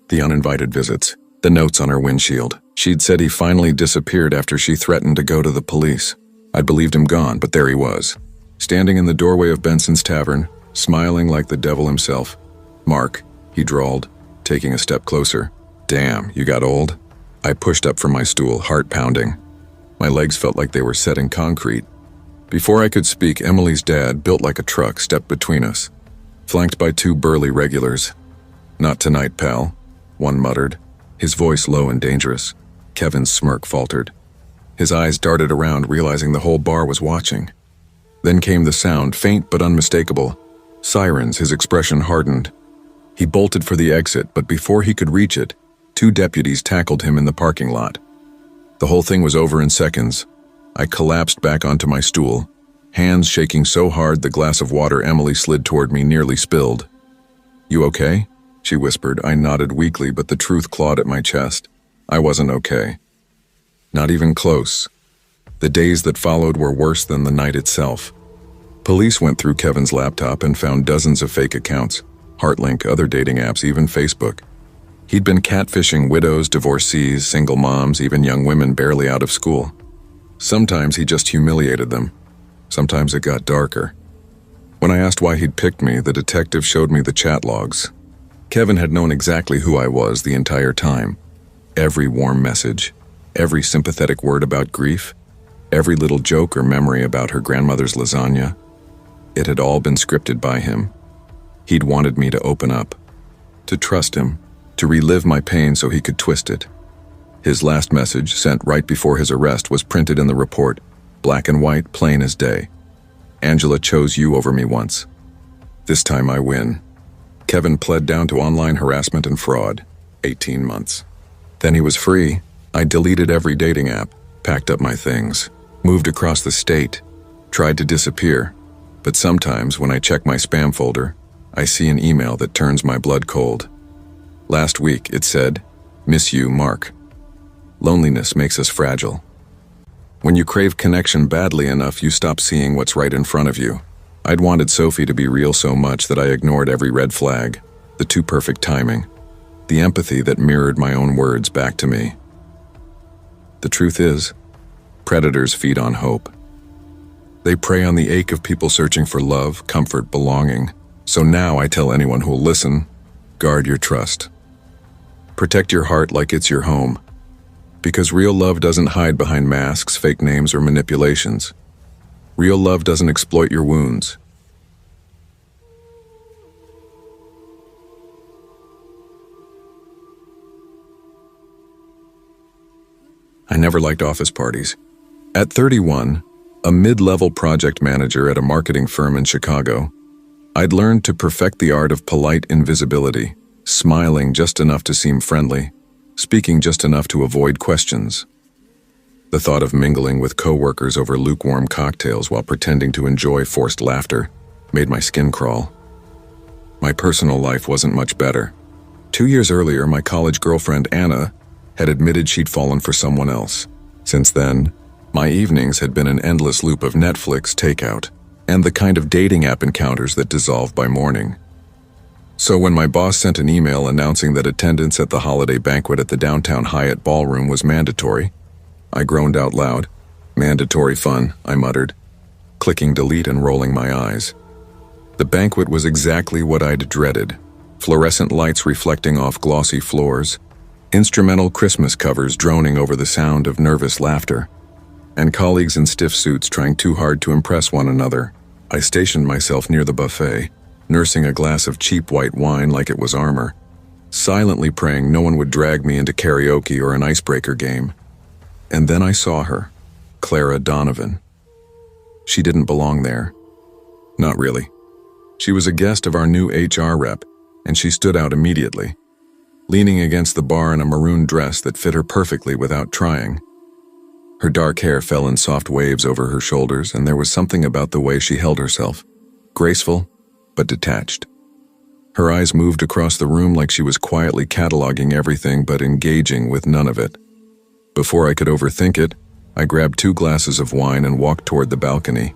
the uninvited visits, the notes on her windshield. She'd said he finally disappeared after she threatened to go to the police. I'd believed him gone, but there he was, standing in the doorway of Benson's Tavern, smiling like the devil himself. "Mark," he drawled, taking a step closer. "Damn, you got old?" I pushed up from my stool, heart pounding. My legs felt like they were set in concrete. Before I could speak, Emily's dad, built like a truck, stepped between us, flanked by two burly regulars. "Not tonight, pal," one muttered, his voice low and dangerous. Kevin's smirk faltered. His eyes darted around, realizing the whole bar was watching. Then came the sound, faint but unmistakable. Sirens. His expression hardened. He bolted for the exit, but before he could reach it, two deputies tackled him in the parking lot. The whole thing was over in seconds. I collapsed back onto my stool, hands shaking so hard the glass of water Emily slid toward me nearly spilled. "You okay?" she whispered. I nodded weakly, but the truth clawed at my chest. I wasn't okay. Not even close. The days that followed were worse than the night itself. Police went through Kevin's laptop and found dozens of fake accounts, Heartlink, other dating apps, even Facebook. He'd been catfishing widows, divorcees, single moms, even young women barely out of school. Sometimes he just humiliated them. Sometimes it got darker. When I asked why he'd picked me, the detective showed me the chat logs. Kevin had known exactly who I was the entire time. Every warm message, every sympathetic word about grief, every little joke or memory about her grandmother's lasagna. It had all been scripted by him. He'd wanted me to open up, to trust him, to relive my pain so he could twist it. His last message, sent right before his arrest, was printed in the report, black and white, plain as day. "Angela chose you over me once. This time I win." Kevin pled down to online harassment and fraud, 18 months. Then he was free. I deleted every dating app, packed up my things, moved across the state, tried to disappear. But sometimes when I check my spam folder, I see an email that turns my blood cold. Last week it said, "Miss you, Mark. Loneliness makes us fragile. When you crave connection badly enough, you stop seeing what's right in front of you." I'd wanted Sophie to be real so much that I ignored every red flag, the too perfect timing, the empathy that mirrored my own words back to me. The truth is, predators feed on hope. They prey on the ache of people searching for love, comfort, belonging. So now I tell anyone who'll listen, guard your trust. Protect your heart like it's your home. Because real love doesn't hide behind masks, fake names, or manipulations. Real love doesn't exploit your wounds. I never liked office parties. At 31, a mid-level project manager at a marketing firm in Chicago, I'd learned to perfect the art of polite invisibility, smiling just enough to seem friendly, speaking just enough to avoid questions. The thought of mingling with coworkers over lukewarm cocktails while pretending to enjoy forced laughter made my skin crawl. My personal life wasn't much better. 2 years earlier, my college girlfriend Anna had admitted she'd fallen for someone else. Since then, my evenings had been an endless loop of Netflix takeout and the kind of dating app encounters that dissolve by morning. So when my boss sent an email announcing that attendance at the holiday banquet at the downtown Hyatt ballroom was mandatory, I groaned out loud. "Mandatory fun," I muttered, clicking delete and rolling my eyes. The banquet was exactly what I'd dreaded. Fluorescent lights reflecting off glossy floors, instrumental Christmas covers droning over the sound of nervous laughter, and colleagues in stiff suits trying too hard to impress one another. I stationed myself near the buffet, nursing a glass of cheap white wine like it was armor, silently praying no one would drag me into karaoke or an icebreaker game. And then I saw her, Clara Donovan. She didn't belong there. Not really. She was a guest of our new HR rep, and she stood out immediately, leaning against the bar in a maroon dress that fit her perfectly without trying. Her dark hair fell in soft waves over her shoulders, and there was something about the way she held herself, graceful but detached. Her eyes moved across the room like she was quietly cataloging everything but engaging with none of it. Before I could overthink it, I grabbed 2 glasses of wine and walked toward the balcony.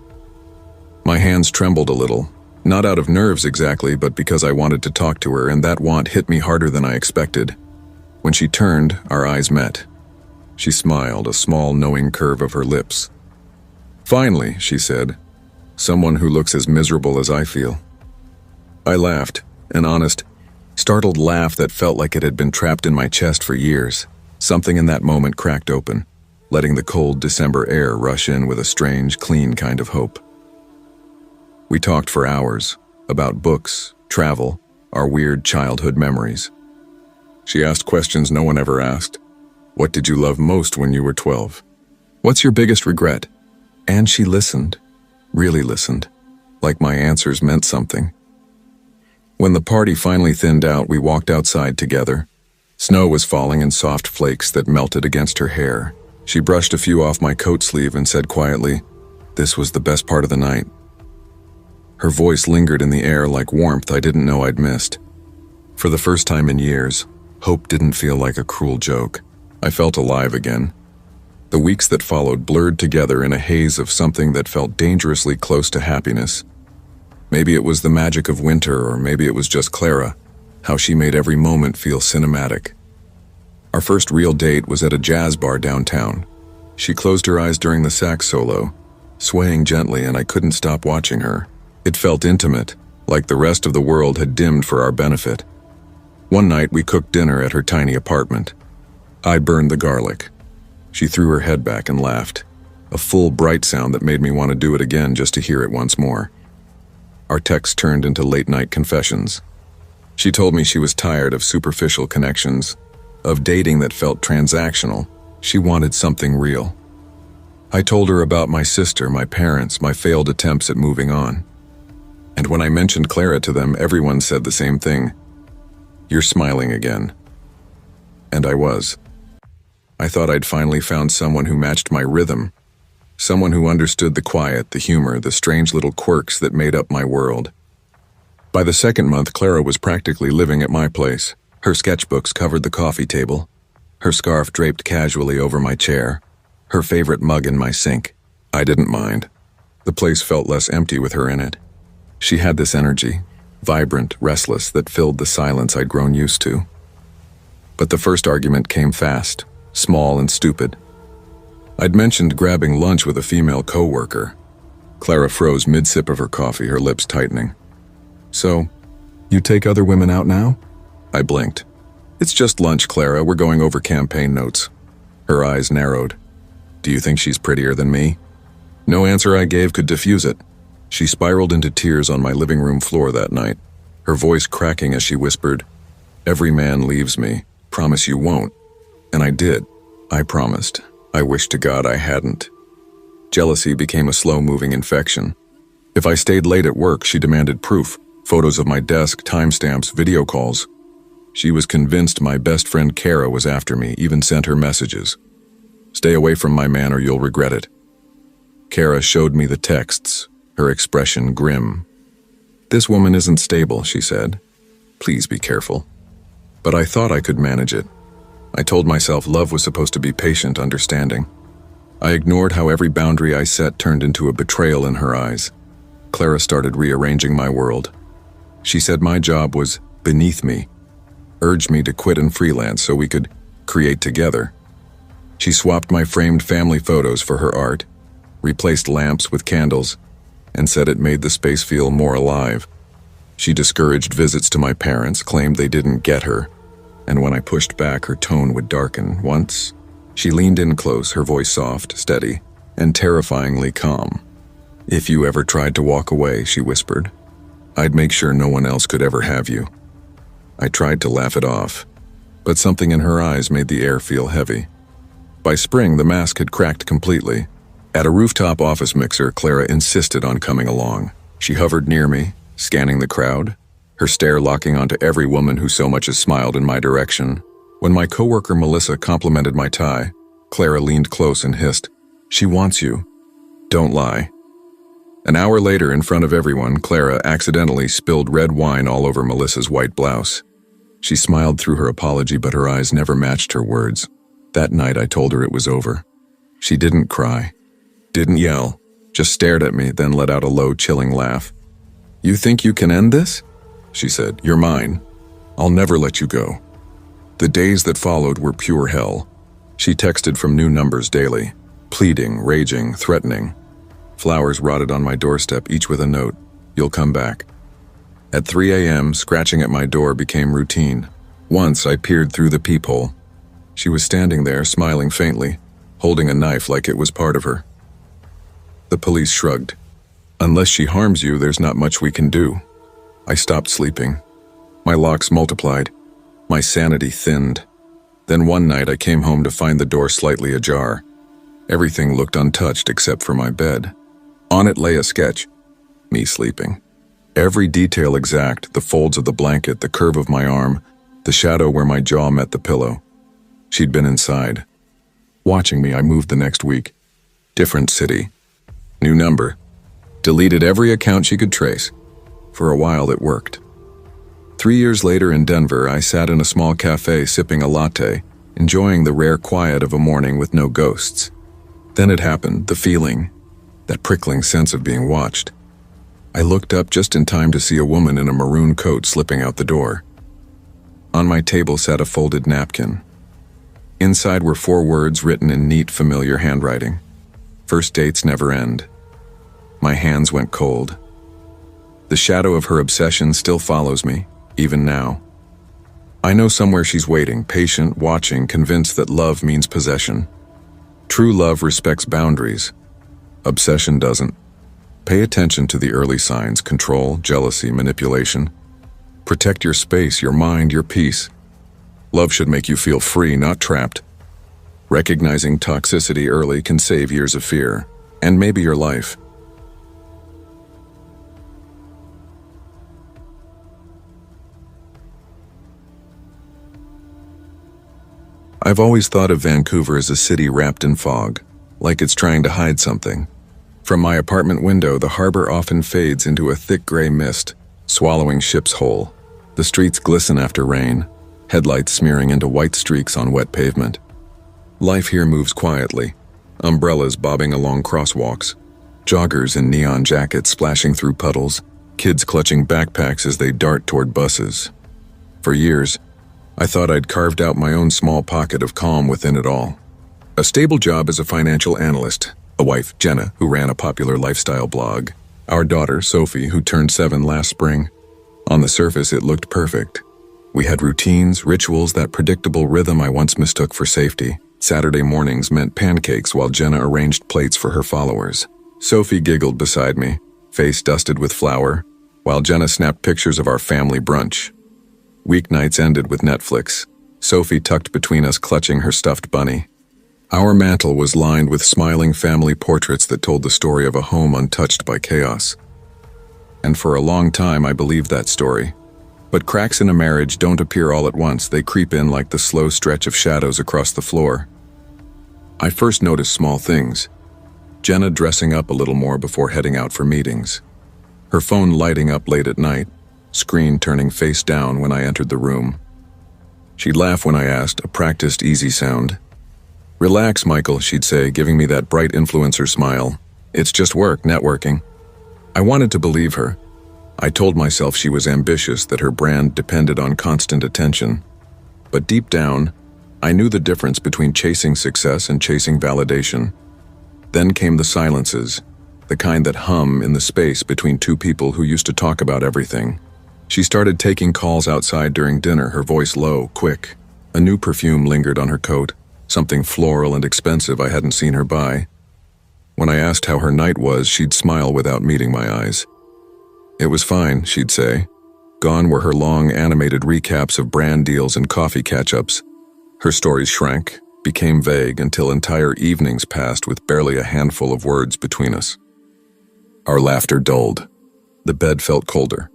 My hands trembled a little, not out of nerves exactly, but because I wanted to talk to her, and that want hit me harder than I expected. When she turned, our eyes met. She smiled, a small, knowing curve of her lips. "Finally," she said, "someone who looks as miserable as I feel." I laughed, an honest, startled laugh that felt like it had been trapped in my chest for years. Something in that moment cracked open, letting the cold December air rush in with a strange, clean kind of hope. We talked for hours, about books, travel, our weird childhood memories. She asked questions no one ever asked. What did you love most when you were 12? What's your biggest regret? And she listened, really listened, like my answers meant something. When the party finally thinned out, we walked outside together. Snow was falling in soft flakes that melted against her hair. She brushed a few off my coat sleeve and said quietly, "This was the best part of the night." Her voice lingered in the air like warmth I didn't know I'd missed. For the first time in years, hope didn't feel like a cruel joke. I felt alive again. The weeks that followed blurred together in a haze of something that felt dangerously close to happiness. Maybe it was the magic of winter, or maybe it was just Clara, how she made every moment feel cinematic. Our first real date was at a jazz bar downtown. She closed her eyes during the sax solo, swaying gently, and I couldn't stop watching her. It felt intimate, like the rest of the world had dimmed for our benefit. One night we cooked dinner at her tiny apartment. I burned the garlic. She threw her head back and laughed, a full, bright sound that made me want to do it again just to hear it once more. Our texts turned into late-night confessions. She told me she was tired of superficial connections, of dating that felt transactional. She wanted something real. I told her about my sister, my parents, my failed attempts at moving on. And when I mentioned Clara to them, everyone said the same thing. "You're smiling again." And I was. I thought I'd finally found someone who matched my rhythm, someone who understood the quiet, the humor, the strange little quirks that made up my world. By the second month, Clara was practically living at my place. Her sketchbooks covered the coffee table, her scarf draped casually over my chair, her favorite mug in my sink. I didn't mind. The place felt less empty with her in it. She had this energy, vibrant, restless, that filled the silence I'd grown used to. But the first argument came fast, small and stupid. I'd mentioned grabbing lunch with a female co-worker. Clara froze mid-sip of her coffee, her lips tightening. "So, you take other women out now?" I blinked. "It's just lunch, Clara. We're going over campaign notes." Her eyes narrowed. "Do you think she's prettier than me?" No answer I gave could diffuse it. She spiraled into tears on my living room floor that night, her voice cracking as she whispered, "Every man leaves me. Promise you won't." And I did. I promised. I wish to God I hadn't. Jealousy became a slow-moving infection. If I stayed late at work, she demanded proof, photos of my desk, timestamps, video calls. She was convinced my best friend Kara was after me, even sent her messages. "Stay away from my man or you'll regret it." Kara showed me the texts, her expression grim. "This woman isn't stable," she said. "Please be careful." But I thought I could manage it. I told myself love was supposed to be patient, understanding. I ignored how every boundary I set turned into a betrayal in her eyes. Clara started rearranging my world. She said my job was beneath me, urged me to quit and freelance so we could create together. She swapped my framed family photos for her art, replaced lamps with candles, and said it made the space feel more alive. She discouraged visits to my parents, claimed they didn't get her, and when I pushed back, her tone would darken. Once, she leaned in close, her voice soft, steady, and terrifyingly calm. "If you ever tried to walk away," she whispered, "I'd make sure no one else could ever have you." I tried to laugh it off, but something in her eyes made the air feel heavy. By spring, the mask had cracked completely. At a rooftop office mixer, Clara insisted on coming along. She hovered near me, scanning the crowd, her stare locking onto every woman who so much as smiled in my direction. When my coworker Melissa complimented my tie, Clara leaned close and hissed, "She wants you. Don't lie." An hour later, in front of everyone, Clara accidentally spilled red wine all over Melissa's white blouse. She smiled through her apology, but her eyes never matched her words. That night I told her it was over. She didn't cry, didn't yell, just stared at me, then let out a low, chilling laugh. "You think you can end this?" she said. "You're mine. I'll never let you go." The days that followed were pure hell. She texted from new numbers daily, pleading, raging, threatening. Flowers rotted on my doorstep, each with a note, "You'll come back." At 3 a.m., scratching at my door became routine. Once I peered through the peephole. She was standing there, smiling faintly, holding a knife like it was part of her. The police shrugged. "Unless she harms you, there's not much we can do." I stopped sleeping. My locks multiplied. My sanity thinned. Then one night I came home to find the door slightly ajar. Everything looked untouched except for my bed. On it lay a sketch. Me sleeping. Every detail exact, the folds of the blanket, the curve of my arm, the shadow where my jaw met the pillow. She'd been inside. Watching me, I moved the next week. Different city. New number. Deleted every account she could trace. For a while it worked. 3 years later in Denver, I sat in a small cafe sipping a latte, enjoying the rare quiet of a morning with no ghosts. Then it happened, the feeling, that prickling sense of being watched. I looked up just in time to see a woman in a maroon coat slipping out the door. On my table sat a folded napkin. Inside were 4 words written in neat, familiar handwriting. "First dates never end." My hands went cold. The shadow of her obsession still follows me, even now. I know somewhere she's waiting, patient, watching, convinced that love means possession. True love respects boundaries. Obsession doesn't. Pay attention to the early signs: control, jealousy, manipulation. Protect your space, your mind, your peace. Love should make you feel free, not trapped. Recognizing toxicity early can save years of fear, and maybe your life. I've always thought of Vancouver as a city wrapped in fog, like it's trying to hide something. From my apartment window, the harbor often fades into a thick gray mist, swallowing ships whole. The streets glisten after rain, headlights smearing into white streaks on wet pavement. Life here moves quietly, umbrellas bobbing along crosswalks, joggers in neon jackets splashing through puddles, kids clutching backpacks as they dart toward buses. For years, I thought I'd carved out my own small pocket of calm within it all. A stable job as a financial analyst, a wife, Jenna, who ran a popular lifestyle blog, our daughter, Sophie, who turned 7 last spring. On the surface, it looked perfect. We had routines, rituals, that predictable rhythm I once mistook for safety. Saturday mornings meant pancakes while Jenna arranged plates for her followers. Sophie giggled beside me, face dusted with flour, while Jenna snapped pictures of our family brunch. Weeknights ended with Netflix, Sophie tucked between us clutching her stuffed bunny. Our mantel was lined with smiling family portraits that told the story of a home untouched by chaos. And for a long time I believed that story. But cracks in a marriage don't appear all at once, they creep in like the slow stretch of shadows across the floor. I first noticed small things. Jenna dressing up a little more before heading out for meetings. Her phone lighting up late at night, screen turning face down when I entered the room. She'd laugh when I asked, a practiced, easy sound. "Relax, Michael," she'd say, giving me that bright influencer smile. "It's just work, networking." I wanted to believe her. I told myself she was ambitious, that her brand depended on constant attention. But deep down, I knew the difference between chasing success and chasing validation. Then came the silences, the kind that hum in the space between two people who used to talk about everything. She started taking calls outside during dinner, her voice low, quick. A new perfume lingered on her coat, something floral and expensive I hadn't seen her buy. When I asked how her night was, she'd smile without meeting my eyes. "It was fine," she'd say. Gone were her long, animated recaps of brand deals and coffee catch-ups. Her stories shrank, became vague, until entire evenings passed with barely a handful of words between us. Our laughter dulled. The bed felt colder.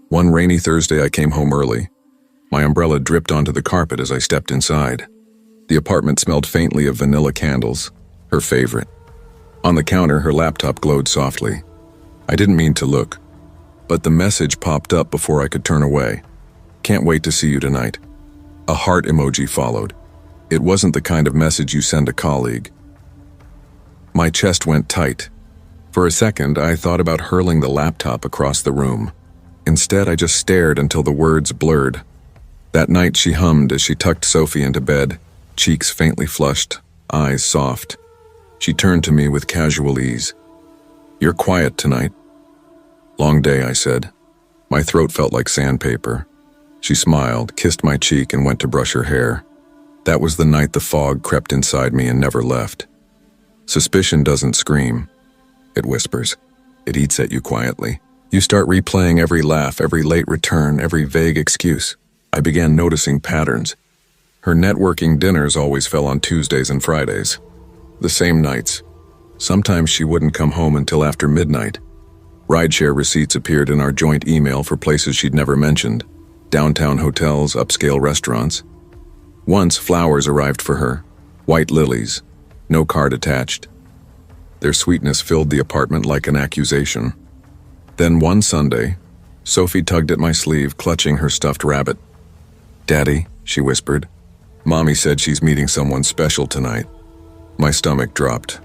One rainy Thursday I came home early. My umbrella dripped onto the carpet as I stepped inside. The apartment smelled faintly of vanilla candles, her favorite. On the counter, her laptop glowed softly. I didn't mean to look, but the message popped up before I could turn away. "Can't wait to see you tonight." A heart emoji followed. It wasn't the kind of message you send a colleague. My chest went tight. For a second, I thought about hurling the laptop across the room. Instead, I just stared until the words blurred. That night she hummed as she tucked Sophie into bed, cheeks faintly flushed, eyes soft. She turned to me with casual ease. "You're quiet tonight." "Long day," I said. My throat felt like sandpaper. She smiled, kissed my cheek, and went to brush her hair. That was the night the fog crept inside me and never left. Suspicion doesn't scream. It whispers. It eats at you quietly. You start replaying every laugh, every late return, every vague excuse. I began noticing patterns. Her networking dinners always fell on Tuesdays and Fridays. The same nights. Sometimes she wouldn't come home until after midnight. Rideshare receipts appeared in our joint email for places she'd never mentioned. Downtown hotels, upscale restaurants. Once flowers arrived for her. White lilies. No card attached. Their sweetness filled the apartment like an accusation. Then one Sunday, Sophie tugged at my sleeve, clutching her stuffed rabbit. "Daddy," she whispered. "Mommy said she's meeting someone special tonight." My stomach dropped.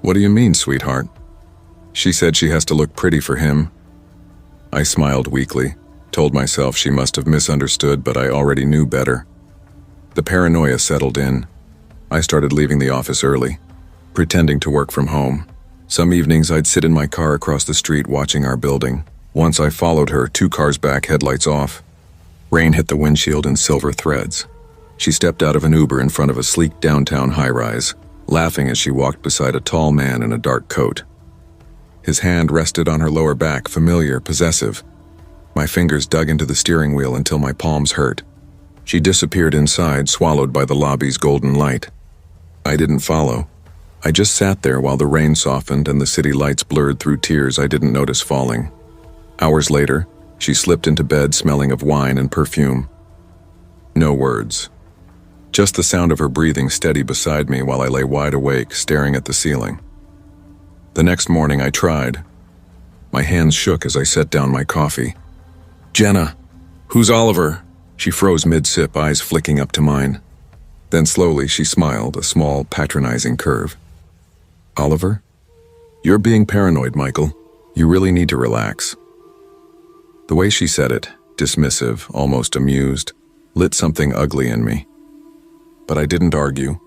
"What do you mean, sweetheart?" "She said she has to look pretty for him." I smiled weakly, told myself she must have misunderstood, but I already knew better. The paranoia settled in. I started leaving the office early, pretending to work from home. Some evenings I'd sit in my car across the street watching our building. Once I followed her, 2 cars back, headlights off. Rain hit the windshield in silver threads. She stepped out of an Uber in front of a sleek downtown high-rise, laughing as she walked beside a tall man in a dark coat. His hand rested on her lower back, familiar, possessive. My fingers dug into the steering wheel until my palms hurt. She disappeared inside, swallowed by the lobby's golden light. I didn't follow. I just sat there while the rain softened and the city lights blurred through tears I didn't notice falling. Hours later, she slipped into bed smelling of wine and perfume. No words. Just the sound of her breathing steady beside me while I lay wide awake, staring at the ceiling. The next morning I tried. My hands shook as I set down my coffee. "Jenna, who's Oliver?" She froze mid-sip, eyes flicking up to mine. Then slowly she smiled, a small, patronizing curve. "Oliver? You're being paranoid, Michael. You really need to relax." The way she said it, dismissive, almost amused, lit something ugly in me. But I didn't argue.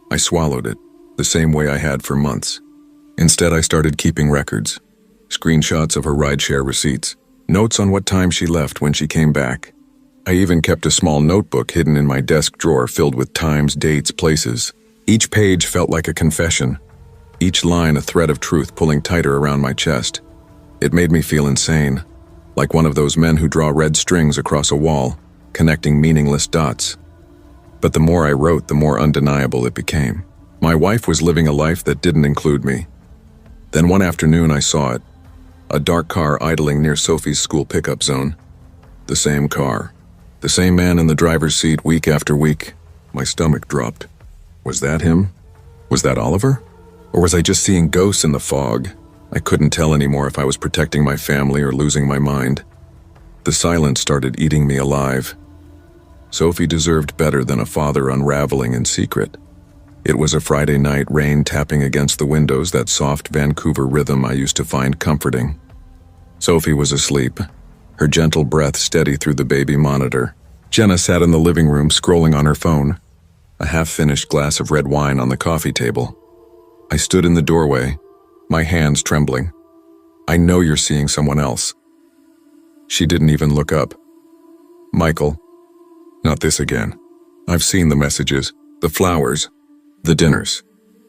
I swallowed it, the same way I had for months. Instead, I started keeping records. Screenshots of her rideshare receipts, notes on what time she left when she came back. I even kept a small notebook hidden in my desk drawer filled with times, dates, places. Each page felt like a confession. Each line a thread of truth pulling tighter around my chest. It made me feel insane, like one of those men who draw red strings across a wall, connecting meaningless dots. But the more I wrote, the more undeniable it became. My wife was living a life that didn't include me. Then one afternoon I saw it. A dark car idling near Sophie's school pickup zone. The same car. The same man in the driver's seat week after week. My stomach dropped. Was that him? Was that Oliver? Or was I just seeing ghosts in the fog? I couldn't tell anymore if I was protecting my family or losing my mind. The silence started eating me alive. Sophie deserved better than a father unraveling in secret. It was a Friday night, rain tapping against the windows, that soft Vancouver rhythm I used to find comforting. Sophie was asleep, her gentle breath steady through the baby monitor. Jenna sat in the living room scrolling on her phone, a half-finished glass of red wine on the coffee table. I stood in the doorway, my hands trembling. "I know you're seeing someone else." She didn't even look up. "Michael, not this again. I've seen the messages, the flowers, the dinners.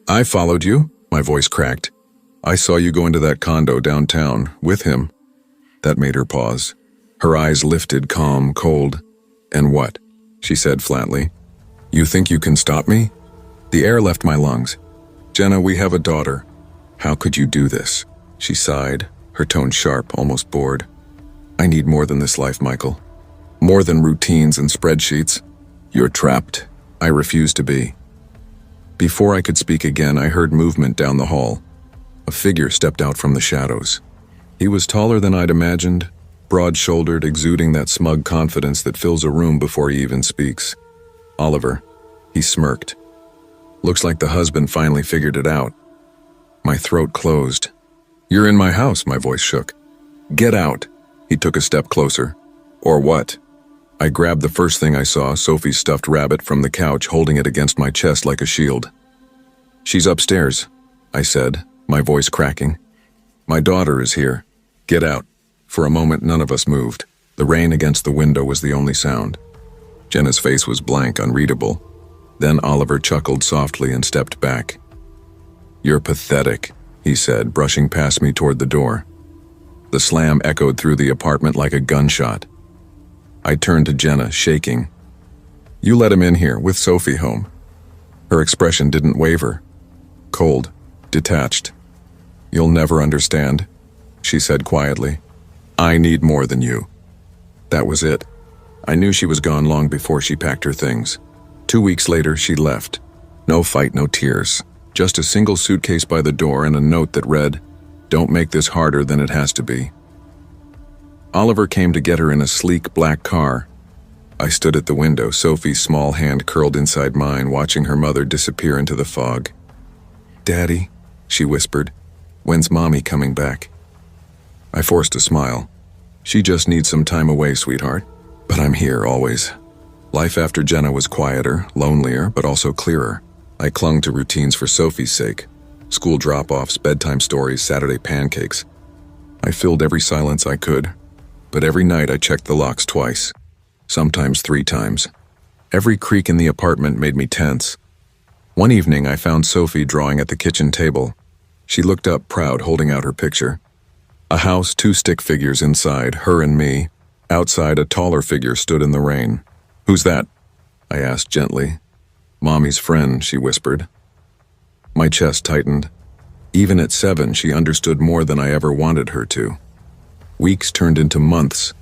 I followed you," my voice cracked. "I saw you go into that condo downtown, with him." That made her pause. Her eyes lifted, calm, cold. "And what?" she said flatly. "You think you can stop me?" The air left my lungs. "Jenna, we have a daughter. How could you do this?" She sighed, her tone sharp, almost bored. "I need more than this life, Michael. More than routines and spreadsheets. You're trapped." I refuse to be. Before I could speak again, I heard movement down the hall. A figure stepped out from the shadows. He was taller than I'd imagined, broad-shouldered, exuding that smug confidence that fills a room before he even speaks. "Oliver." He smirked. "Looks like the husband finally figured it out." My throat closed. "You're in my house," my voice shook. "Get out." He took a step closer. "Or what?" I grabbed the first thing I saw, Sophie's stuffed rabbit, from the couch, holding it against my chest like a shield. "She's upstairs," I said, my voice cracking. "My daughter is here. Get out." For a moment, none of us moved. The rain against the window was the only sound. Jenna's face was blank, unreadable. Then Oliver chuckled softly and stepped back. "You're pathetic," he said, brushing past me toward the door. The slam echoed through the apartment like a gunshot. I turned to Jenna, shaking. "You let him in here, with Sophie home." Her expression didn't waver. Cold, detached. "You'll never understand," she said quietly. "I need more than you." That was it. I knew she was gone long before she packed her things. 2 weeks later, she left. No fight, no tears. Just a single suitcase by the door and a note that read, "Don't make this harder than it has to be." Oliver came to get her in a sleek black car. I stood at the window, Sophie's small hand curled inside mine, watching her mother disappear into the fog. "Daddy," she whispered, "when's Mommy coming back?" I forced a smile. "She just needs some time away, sweetheart. But I'm here, always." Life after Jenna was quieter, lonelier, but also clearer. I clung to routines for Sophie's sake. School drop-offs, bedtime stories, Saturday pancakes. I filled every silence I could. But every night I checked the locks twice. Sometimes 3 times. Every creak in the apartment made me tense. One evening I found Sophie drawing at the kitchen table. She looked up, proud, holding out her picture. A house, 2 stick figures inside, her and me. Outside, a taller figure stood in the rain. "Who's that?" I asked gently. "Mommy's friend," she whispered. My chest tightened. Even at 7, she understood more than I ever wanted her to. Weeks turned into months.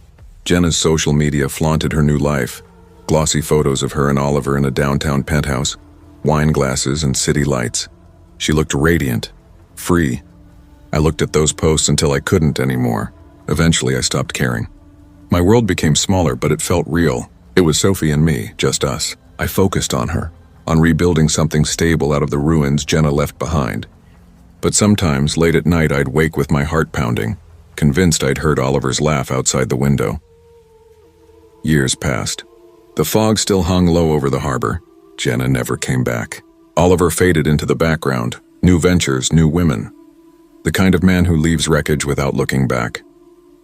Jenna's social media flaunted her new life. Glossy photos of her and Oliver in a downtown penthouse, wine glasses and city lights. She looked radiant, free. I looked at those posts until I couldn't anymore. Eventually, I stopped caring. My world became smaller, but it felt real. It was Sophie and me, just us. I focused on her, on rebuilding something stable out of the ruins Jenna left behind. But sometimes, late at night, I'd wake with my heart pounding, convinced I'd heard Oliver's laugh outside the window. Years passed. The fog still hung low over the harbor. Jenna never came back. Oliver faded into the background. New ventures, new women. The kind of man who leaves wreckage without looking back.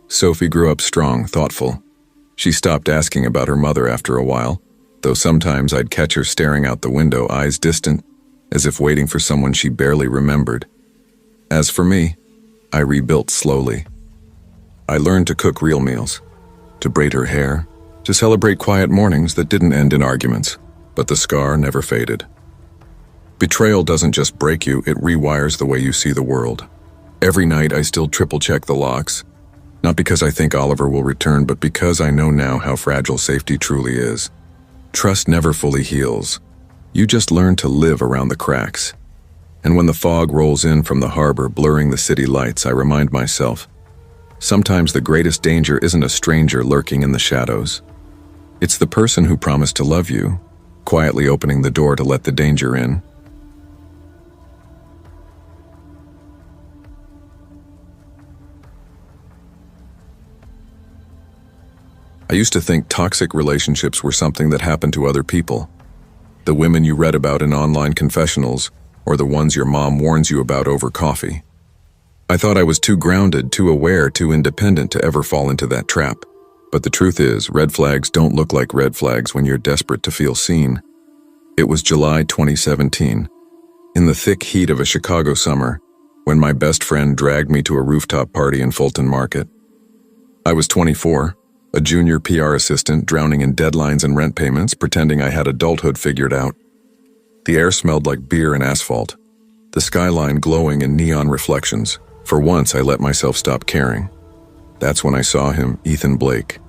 Sophie grew up strong, thoughtful. She stopped asking about her mother after a while, though sometimes I'd catch her staring out the window, eyes distant, as if waiting for someone she barely remembered. As for me, I rebuilt slowly. I learned to cook real meals, to braid her hair, to celebrate quiet mornings that didn't end in arguments, but the scar never faded. Betrayal doesn't just break you, it rewires the way you see the world. Every night I still triple-check the locks, not because I think Oliver will return, but because I know now how fragile safety truly is. Trust never fully heals. You just learn to live around the cracks. And when the fog rolls in from the harbor, blurring the city lights, I remind myself, sometimes the greatest danger isn't a stranger lurking in the shadows. It's the person who promised to love you, quietly opening the door to let the danger in. I used to think toxic relationships were something that happened to other people. The women you read about in online confessionals, or the ones your mom warns you about over coffee. I thought I was too grounded, too aware, too independent to ever fall into that trap. But the truth is, red flags don't look like red flags when you're desperate to feel seen. It was July 2017, in the thick heat of a Chicago summer, when my best friend dragged me to a rooftop party in Fulton Market. I was 24, a junior PR assistant drowning in deadlines and rent payments, pretending I had adulthood figured out. The air smelled like beer and asphalt, the skyline glowing in neon reflections. For once, I let myself stop caring. That's when I saw him, Ethan Blake.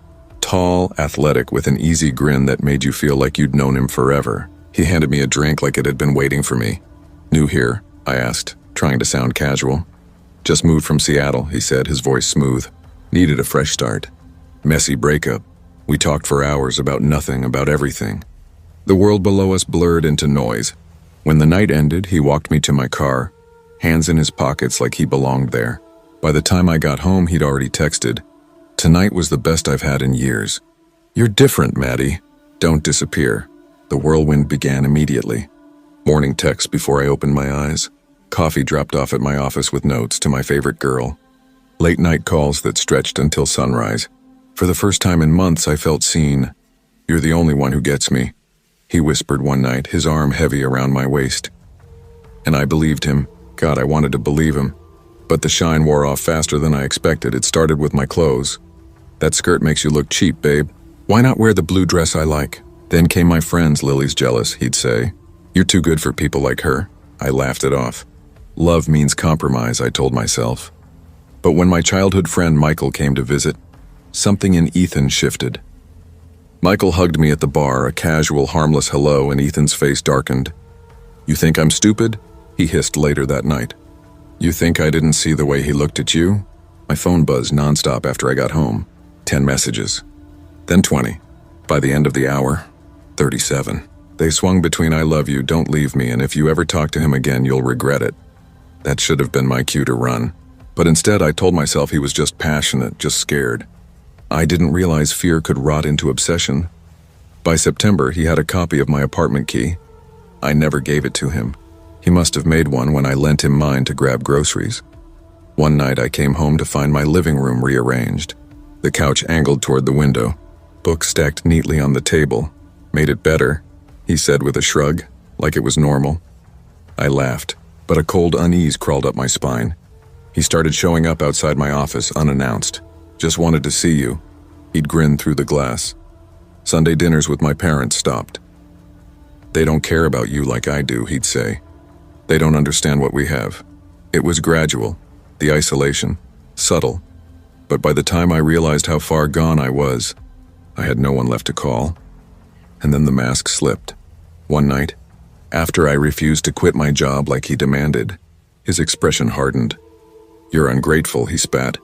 Tall, athletic, with an easy grin that made you feel like you'd known him forever. He handed me a drink like it had been waiting for me. "New here?" I asked, trying to sound casual. "Just moved from Seattle," he said, his voice smooth. "Needed a fresh start. Messy breakup. We talked for hours about nothing, about everything. The world below us blurred into noise. When the night ended, he walked me to my car. hands in his pockets like he belonged there. By the time I got home, he'd already texted, "Tonight was the best I've had in years. You're different, Maddie. Don't disappear." The whirlwind began immediately. Morning text before I opened my eyes. Coffee dropped off at my office with notes to my favorite girl. Late night calls that stretched until sunrise. For the first time in months, I felt seen. "You're the only one who gets me," he whispered one night, his arm heavy around my waist. And I believed him. God, I wanted to believe him. But the shine wore off faster than I expected. It started with my clothes. "That skirt makes you look cheap, babe. Why not wear the blue dress I like?" Then came my friends. "Lily's jealous," he'd say. "You're too good for people like her." I laughed it off. Love means compromise, I told myself. But when my childhood friend Michael came to visit, something in Ethan shifted. Michael hugged me at the bar, a casual, harmless hello, and Ethan's face darkened. "You think I'm stupid?" he hissed later that night. "You think I didn't see the way he looked at you?" My phone buzzed nonstop after I got home. 10 messages. Then 20. By the end of the hour, 37. They swung between "I love you, don't leave me, and if you ever talk to him again, you'll regret it." That should have been my cue to run. But instead, I told myself he was just passionate, just scared. I didn't realize fear could rot into obsession. By September, he had a copy of my apartment key. I never gave it to him. He must have made one when I lent him mine to grab groceries. One night, I came home to find my living room rearranged. The couch angled toward the window. Books stacked neatly on the table. "Made it better," he said with a shrug, like it was normal. I laughed, but a cold unease crawled up my spine. He started showing up outside my office unannounced. "Just wanted to see you." He'd grin through the glass. "Sunday dinners with my parents stopped." "They don't care about you like I do," he'd say. "They don't understand what we have." It was gradual, the isolation, subtle. But by the time I realized how far gone I was, I had no one left to call. And then the mask slipped. One night, after I refused to quit my job like he demanded, his expression hardened. "You're ungrateful," he spat.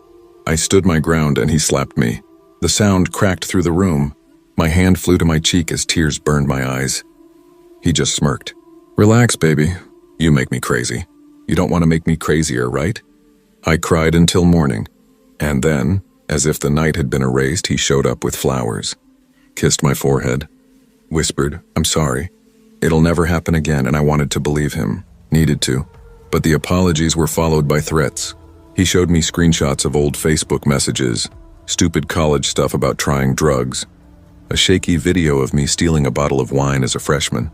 I stood my ground and he slapped me. The sound cracked through the room. My hand flew to my cheek as tears burned my eyes. He just smirked. "Relax, baby. You make me crazy. You don't want to make me crazier, right?" I cried until morning. And then, as if the night had been erased, he showed up with flowers. Kissed my forehead. Whispered, "I'm sorry. It'll never happen again," and I wanted to believe him. Needed to. But the apologies were followed by threats. He showed me screenshots of old Facebook messages, stupid college stuff about trying drugs, a shaky video of me stealing a bottle of wine as a freshman.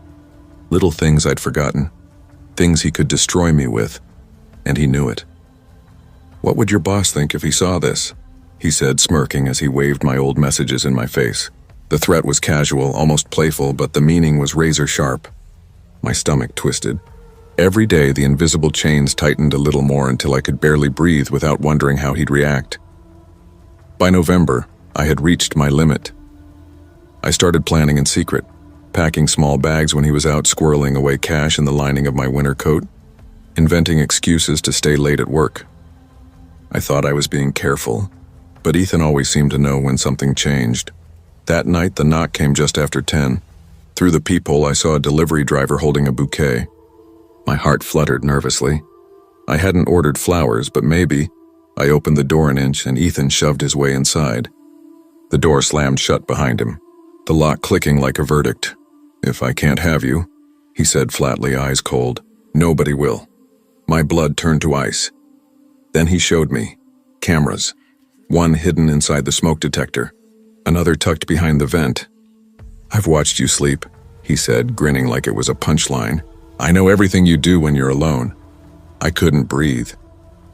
Little things I'd forgotten. Things he could destroy me with. And he knew it. "What would your boss think if he saw this?" he said, smirking as he waved my old messages in my face. The threat was casual, almost playful, but the meaning was razor sharp. My stomach twisted. Every day, the invisible chains tightened a little more until I could barely breathe without wondering how he'd react. By November, I had reached my limit. I started planning in secret, packing small bags when he was out squirreling away cash in the lining of my winter coat, inventing excuses to stay late at work. I thought I was being careful, but Ethan always seemed to know when something changed. That night, the knock came just after 10. Through the peephole, I saw a delivery driver holding a bouquet. My heart fluttered nervously. I hadn't ordered flowers, but maybe. I opened the door an inch and Ethan shoved his way inside. The door slammed shut behind him, the lock clicking like a verdict. "If I can't have you," he said flatly, eyes cold, "nobody will." My blood turned to ice. Then he showed me cameras, one hidden inside the smoke detector, another tucked behind the vent. "I've watched you sleep," he said, grinning like it was a punchline. "I know everything you do when you're alone." I couldn't breathe.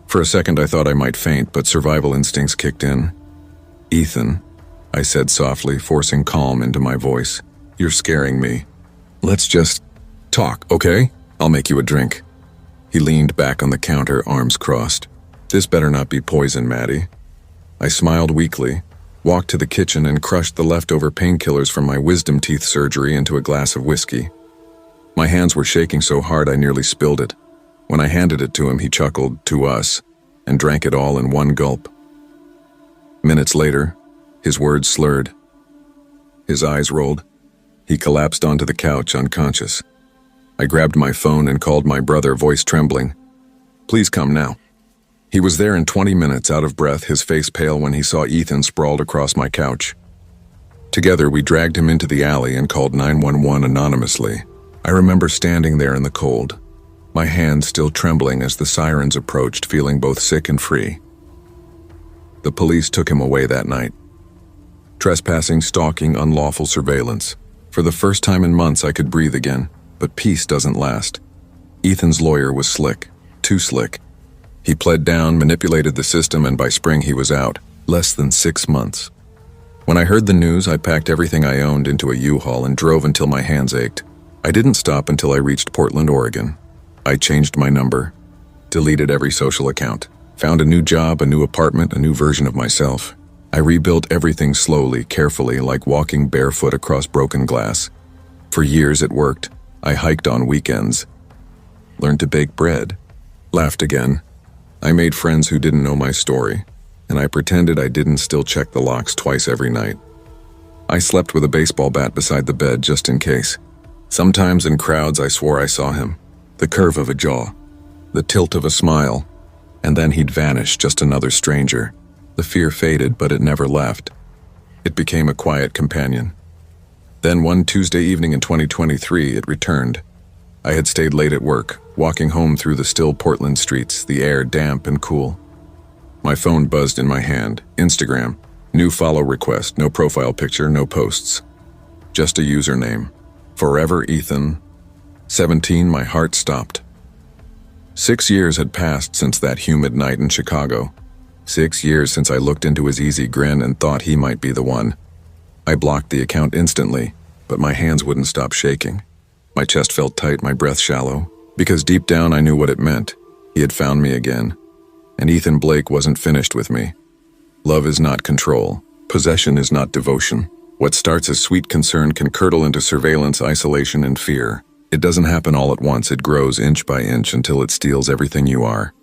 For a second I thought I might faint, but survival instincts kicked in. "Ethan," I said softly, forcing calm into my voice, "you're scaring me. Let's just talk, okay? I'll make you a drink." He leaned back on the counter, arms crossed. "This better not be poison, Maddie." I smiled weakly, walked to the kitchen and crushed the leftover painkillers from my wisdom teeth surgery into a glass of whiskey. My hands were shaking so hard I nearly spilled it. When I handed it to him, he chuckled, "To us," and drank it all in one gulp. Minutes later, his words slurred. His eyes rolled. He collapsed onto the couch, unconscious. I grabbed my phone and called my brother, voice trembling. Please come now." He was there in 20 minutes, out of breath, his face pale when he saw Ethan sprawled across my couch. Together, we dragged him into the alley and called 911 anonymously. I remember standing there in the cold, my hands still trembling as the sirens approached, feeling both sick and free. The police took him away that night. Trespassing, stalking, unlawful surveillance. For the first time in months, I could breathe again, but peace doesn't last. Ethan's lawyer was slick, too slick. He pled down, manipulated the system, and by spring he was out. Less than 6 months. When I heard the news, I packed everything I owned into a U-Haul and drove until my hands ached. I didn't stop until I reached Portland, Oregon. I changed my number, deleted every social account, found a new job, a new apartment, a new version of myself. I rebuilt everything slowly, carefully, like walking barefoot across broken glass. For years it worked. I hiked on weekends, learned to bake bread, laughed again. I made friends who didn't know my story, and I pretended I didn't still check the locks twice every night. I slept with a baseball bat beside the bed just in case. Sometimes in crowds I swore I saw him, the curve of a jaw, the tilt of a smile, and then he'd vanish, just another stranger. The fear faded, but it never left. It became a quiet companion. Then one Tuesday evening in 2023, it returned. I had stayed late at work, walking home through the still Portland streets, the air damp and cool. My phone buzzed in my hand. Instagram. New follow request, no profile picture, no posts. Just a username. Forever Ethan. 17, my heart stopped. 6 years had passed since that humid night in Chicago. 6 years since I looked into his easy grin and thought he might be the one. I blocked the account instantly, but my hands wouldn't stop shaking. My chest felt tight, my breath shallow, because deep down I knew what it meant. He had found me again. And Ethan Blake wasn't finished with me. Love is not control. Possession is not devotion. What starts as sweet concern can curdle into surveillance, isolation, and fear. It doesn't happen all at once. It grows inch by inch until it steals everything you are.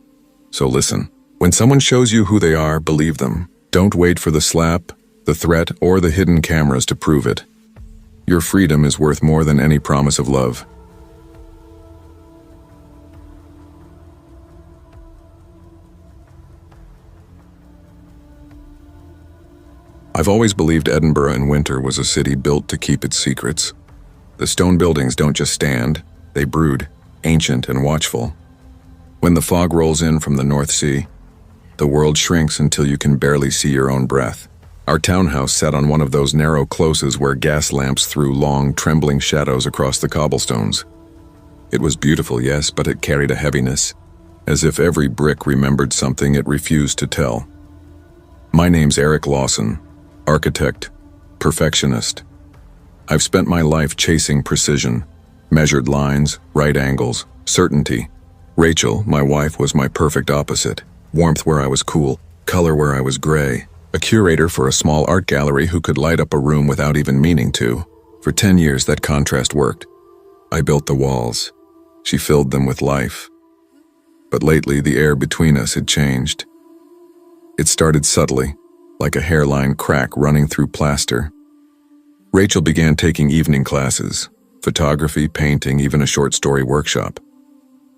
So listen. When someone shows you who they are, believe them. Don't wait for the slap, the threat, or the hidden cameras to prove it. Your freedom is worth more than any promise of love. I've always believed Edinburgh in winter was a city built to keep its secrets. The stone buildings don't just stand, they brood, ancient and watchful. When the fog rolls in from the North Sea, the world shrinks until you can barely see your own breath. Our townhouse sat on one of those narrow closes where gas lamps threw long, trembling shadows across the cobblestones. It was beautiful, yes, but it carried a heaviness, as if every brick remembered something it refused to tell. My name's Eric Lawson. Architect, perfectionist. I've spent my life chasing precision, measured lines, right angles, certainty. Rachel, my wife, was my perfect opposite. Warmth where I was cool, color where I was gray. A curator for a small art gallery who could light up a room without even meaning to. For 10 years that contrast worked. I built the walls. She filled them with life. But lately the air between us had changed. It started subtly, like a hairline crack running through plaster. Rachel began taking evening classes, photography, painting, even a short story workshop.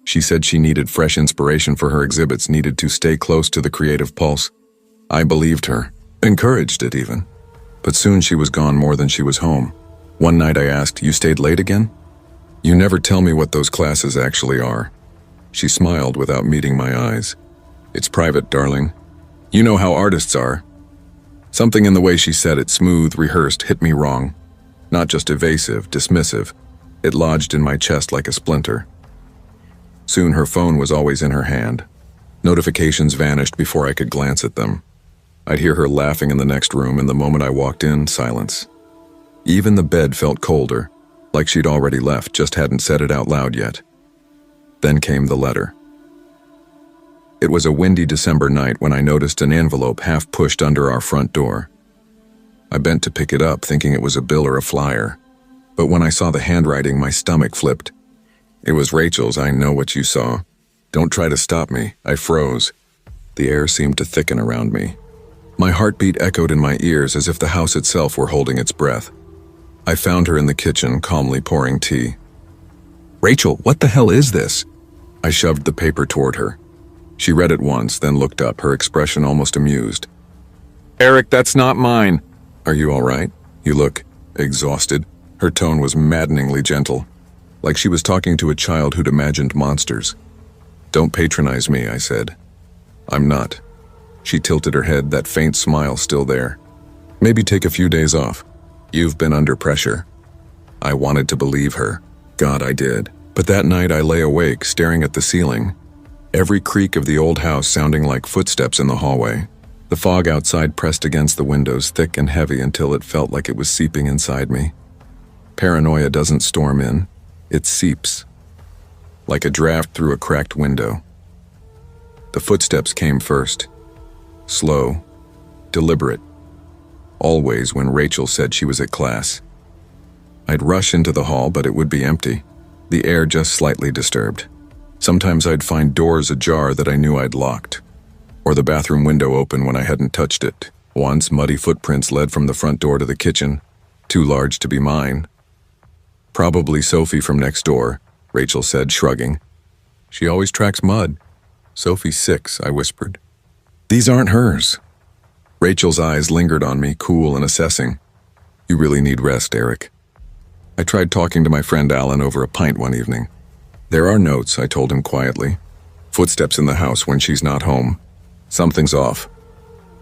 She said she needed fresh inspiration for her exhibits, needed to stay close to the creative pulse. I believed her, encouraged it even. But soon she was gone more than she was home. One night I asked, "You stayed late again?" "You never tell me what those classes actually are." She smiled without meeting my eyes. "It's private, darling. You know how artists are." Something in the way she said it, smooth, rehearsed, hit me wrong. Not just evasive, dismissive. It lodged in my chest like a splinter. Soon her phone was always in her hand. Notifications vanished before I could glance at them. I'd hear her laughing in the next room, and the moment I walked in, silence. Even the bed felt colder, like she'd already left, just hadn't said it out loud yet. Then came the letter. It was a windy December night when I noticed an envelope half pushed under our front door. I bent to pick it up, thinking it was a bill or a flyer. But when I saw the handwriting, my stomach flipped. It was Rachel's. "I know what you saw. Don't try to stop me." I froze. The air seemed to thicken around me. My heartbeat echoed in my ears as if the house itself were holding its breath. I found her in the kitchen, calmly pouring tea. "Rachel, what the hell is this?" I shoved the paper toward her. She read it once, then looked up, her expression almost amused. "Eric, that's not mine." "Are you all right? You look exhausted." Her tone was maddeningly gentle, like she was talking to a child who'd imagined monsters. "Don't patronize me," I said. "I'm not." She tilted her head, that faint smile still there. "Maybe take a few days off. You've been under pressure." I wanted to believe her. God, I did. But that night I lay awake, staring at the ceiling. Every creak of the old house sounding like footsteps in the hallway. The fog outside pressed against the windows, thick and heavy until it felt like it was seeping inside me. Paranoia doesn't storm in, it seeps. Like a draft through a cracked window. The footsteps came first. Slow, deliberate. Always when Rachel said she was at class. I'd rush into the hall, but it would be empty. The air just slightly disturbed. Sometimes I'd find doors ajar that I knew I'd locked, or the bathroom window open when I hadn't touched it. Once, muddy footprints led from the front door to the kitchen, too large to be mine. "Probably Sophie from next door," Rachel said, shrugging. "She always tracks mud." "Sophie's 6, I whispered. "These aren't hers." Rachel's eyes lingered on me, cool and assessing. "You really need rest, Eric." I tried talking to my friend Alan over a pint one evening. "There are notes," I told him quietly. "Footsteps in the house when she's not home. Something's off."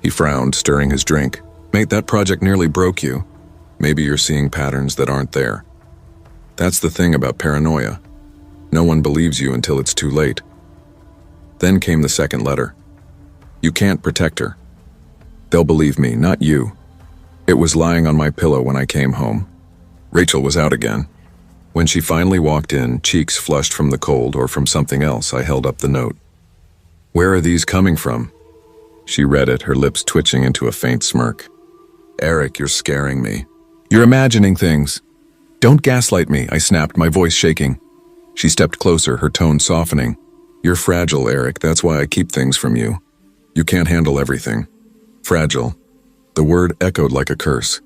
He frowned, stirring his drink. "Mate, that project nearly broke you. Maybe you're seeing patterns that aren't there." That's the thing about paranoia. No one believes you until it's too late. Then came the second letter. "You can't protect her." "They'll believe me, not you." It was lying on my pillow when I came home. Rachel was out again. When she finally walked in, cheeks flushed from the cold or from something else, I held up the note. "Where are these coming from?" She read it, her lips twitching into a faint smirk. "Eric, you're scaring me. You're imagining things." "Don't gaslight me," I snapped, my voice shaking. She stepped closer, her tone softening. "You're fragile, Eric, that's why I keep things from you. You can't handle everything." Fragile. The word echoed like a curse.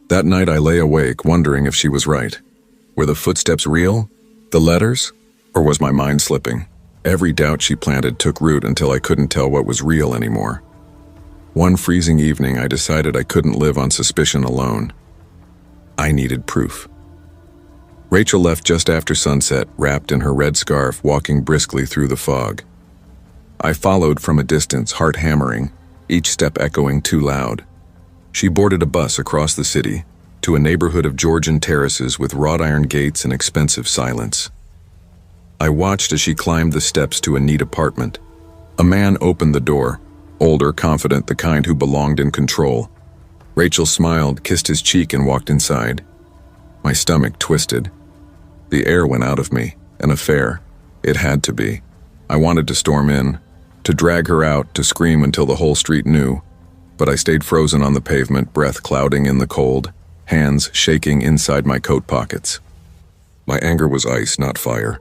That night I lay awake, wondering if she was right. Were the footsteps real? The letters? Or was my mind slipping? Every doubt she planted took root until I couldn't tell what was real anymore. One freezing evening, I decided I couldn't live on suspicion alone. I needed proof. Rachel left just after sunset, wrapped in her red scarf, walking briskly through the fog. I followed from a distance, heart hammering, each step echoing too loud. She boarded a bus across the city, to a neighborhood of Georgian terraces with wrought iron gates and expensive silence. I watched as she climbed the steps to a neat apartment. A man opened the door, older, confident, the kind who belonged in control. Rachel smiled, kissed his cheek, and walked inside. My stomach twisted. The air went out of me. An affair. It had to be. I wanted to storm in, to drag her out, to scream until the whole street knew. But I stayed frozen on the pavement, breath clouding in the cold, hands shaking inside my coat pockets. My anger was ice, not fire.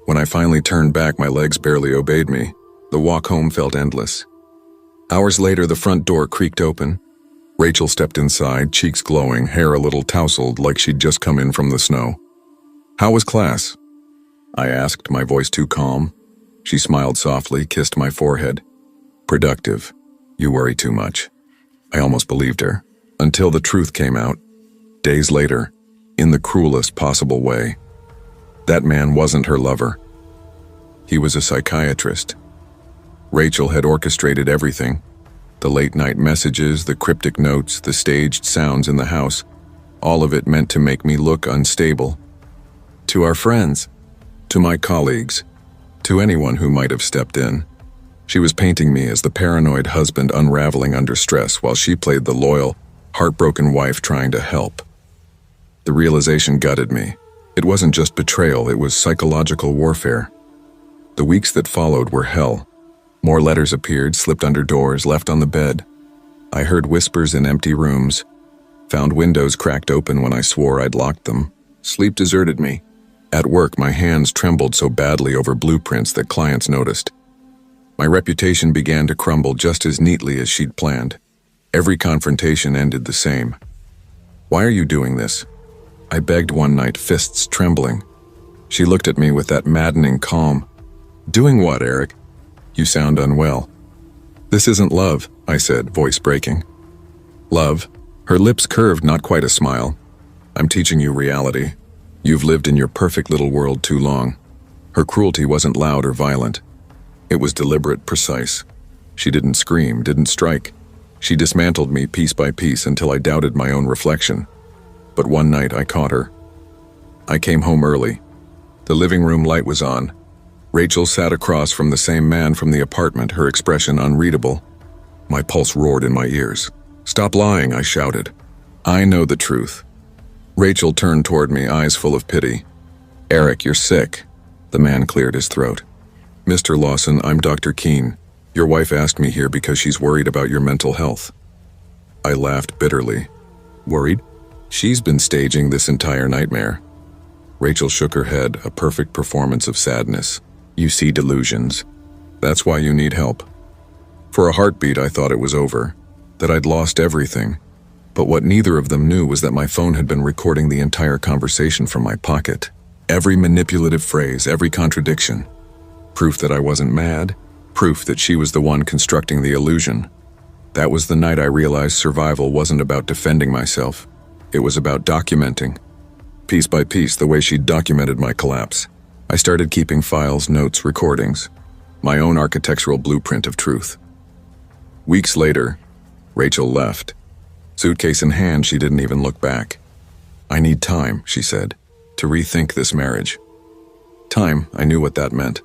When I finally turned back, my legs barely obeyed me. The walk home felt endless. Hours later, the front door creaked open. Rachel stepped inside, cheeks glowing, hair a little tousled like she'd just come in from the snow. "How was class?" I asked, my voice too calm. She smiled softly, kissed my forehead. "Productive. You worry too much." I almost believed her, until the truth came out. Days later, in the cruelest possible way. That man wasn't her lover. He was a psychiatrist. Rachel had orchestrated everything. The late-night messages, the cryptic notes, the staged sounds in the house. All of it meant to make me look unstable. To our friends, to my colleagues, to anyone who might have stepped in. She was painting me as the paranoid husband unraveling under stress while she played the loyal, heartbroken wife trying to help. The realization gutted me. It wasn't just betrayal, it was psychological warfare. The weeks that followed were hell. More letters appeared, slipped under doors, left on the bed. I heard whispers in empty rooms, found windows cracked open when I swore I'd locked them. Sleep deserted me. At work, my hands trembled so badly over blueprints that clients noticed. My reputation began to crumble just as neatly as she'd planned. Every confrontation ended the same. "Why are you doing this?" I begged one night, fists trembling. She looked at me with that maddening calm. "Doing what, Eric?" You sound unwell." "This isn't love," I said, voice breaking. "Love?" Her lips curved, not quite a smile. "I'm teaching you reality. You've lived in your perfect little world too long." Her cruelty wasn't loud or violent. It was deliberate, precise. She didn't scream, didn't strike. She dismantled me piece by piece until I doubted my own reflection. But one night I caught her. I came home early. The living room light was on. Rachel sat across from the same man from the apartment, her expression unreadable. My pulse roared in my ears. "Stop lying," I shouted. "I know the truth." Rachel turned toward me, eyes full of pity. "Eric, you're sick." The man cleared his throat. "Mr. Lawson, I'm Dr. Keene. Your wife asked me here because she's worried about your mental health." I laughed bitterly. "Worried? She's been staging this entire nightmare." Rachel shook her head, a perfect performance of sadness. "You see delusions. That's why you need help." For a heartbeat, I thought it was over, that I'd lost everything. But what neither of them knew was that my phone had been recording the entire conversation from my pocket. Every manipulative phrase, every contradiction. Proof that I wasn't mad. Proof that she was the one constructing the illusion. That was the night I realized survival wasn't about defending myself. It was about documenting. Piece by piece, the way she'd documented my collapse. I started keeping files, notes, recordings. My own architectural blueprint of truth. Weeks later, Rachel left. Suitcase in hand, she didn't even look back. "I need time," she said, "to rethink this marriage." Time, I knew what that meant.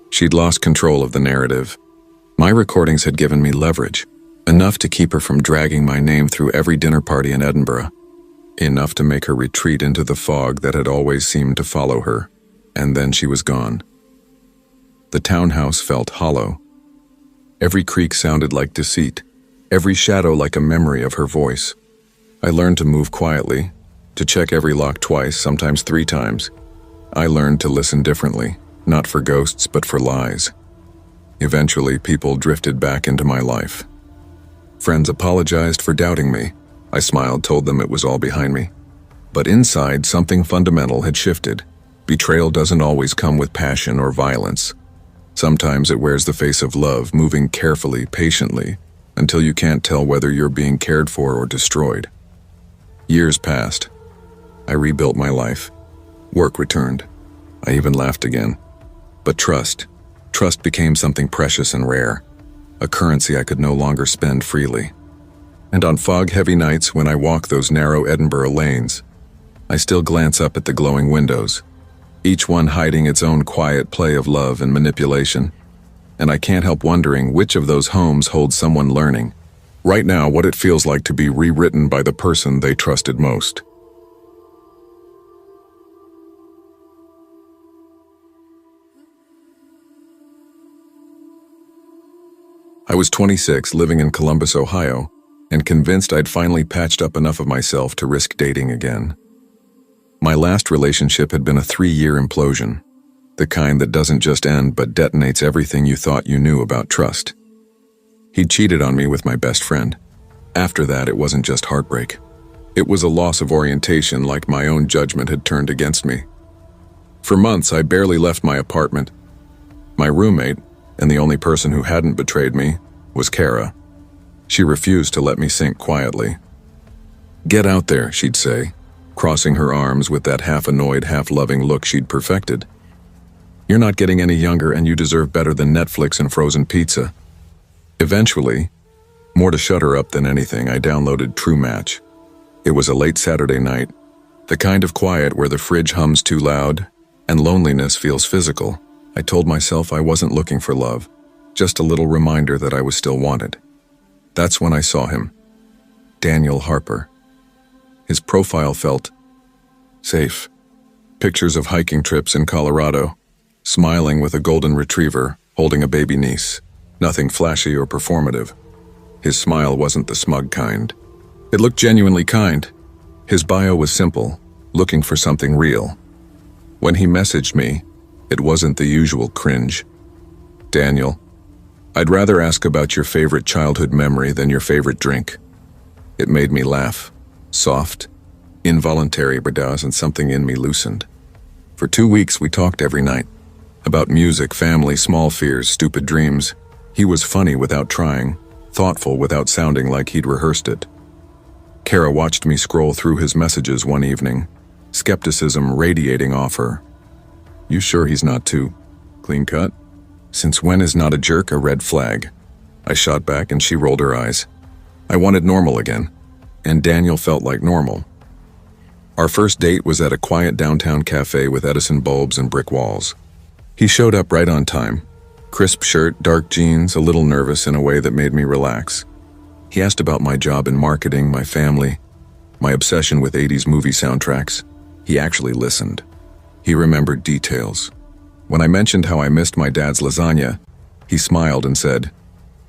She'd lost control of the narrative. My recordings had given me leverage, enough to keep her from dragging my name through every dinner party in Edinburgh, enough to make her retreat into the fog that had always seemed to follow her, and then she was gone. The townhouse felt hollow. Every creak sounded like deceit, every shadow like a memory of her voice. I learned to move quietly, to check every lock twice, sometimes 3 times. I learned to listen differently, not for ghosts, but for lies. Eventually, people drifted back into my life. Friends apologized for doubting me. I smiled, told them it was all behind me. But inside, something fundamental had shifted. Betrayal doesn't always come with passion or violence. Sometimes it wears the face of love, moving carefully, patiently, until you can't tell whether you're being cared for or destroyed. Years passed. I rebuilt my life. Work returned. I even laughed again. But trust became something precious and rare, a currency I could no longer spend freely. And on fog-heavy nights when I walk those narrow Edinburgh lanes, I still glance up at the glowing windows, each one hiding its own quiet play of love and manipulation. And I can't help wondering which of those homes holds someone learning, right now, what it feels like to be rewritten by the person they trusted most. I was 26, living in Columbus, Ohio, and convinced I'd finally patched up enough of myself to risk dating again. My last relationship had been a 3-year implosion, the kind that doesn't just end but detonates everything you thought you knew about trust. He'd cheated on me with my best friend. After that, it wasn't just heartbreak. It was a loss of orientation, like my own judgment had turned against me. For months, I barely left my apartment. My roommate, and the only person who hadn't betrayed me, was Kara. She refused to let me sink quietly. "Get out there," she'd say, crossing her arms with that half-annoyed, half-loving look she'd perfected. "You're not getting any younger, and you deserve better than Netflix and frozen pizza." Eventually, more to shut her up than anything, I downloaded True Match. It was a late Saturday night, the kind of quiet where the fridge hums too loud and loneliness feels physical. I told myself I wasn't looking for love, just a little reminder that I was still wanted. That's when I saw him. Daniel Harper. His profile felt safe. Pictures of hiking trips in Colorado, smiling with a golden retriever, holding a baby niece. Nothing flashy or performative. His smile wasn't the smug kind. It looked genuinely kind. His bio was simple, looking for something real. When he messaged me, it wasn't the usual cringe. "Daniel, I'd rather ask about your favorite childhood memory than your favorite drink." It made me laugh. Soft, involuntary, and something in me loosened. For 2 weeks, we talked every night. About music, family, small fears, stupid dreams. He was funny without trying, thoughtful without sounding like he'd rehearsed it. Kara watched me scroll through his messages one evening, skepticism radiating off her. You sure he's not too clean cut? Since when is not a jerk a red flag? I shot back and she rolled her eyes. I wanted normal again, and Daniel felt like normal. Our first date was at a quiet downtown cafe with Edison bulbs and brick walls. He showed up right on time. Crisp shirt, dark jeans, a little nervous in a way that made me relax. He asked about my job in marketing, my family, my obsession with 80s movie soundtracks. He actually listened. He remembered details. When I mentioned how I missed my dad's lasagna, he smiled and said,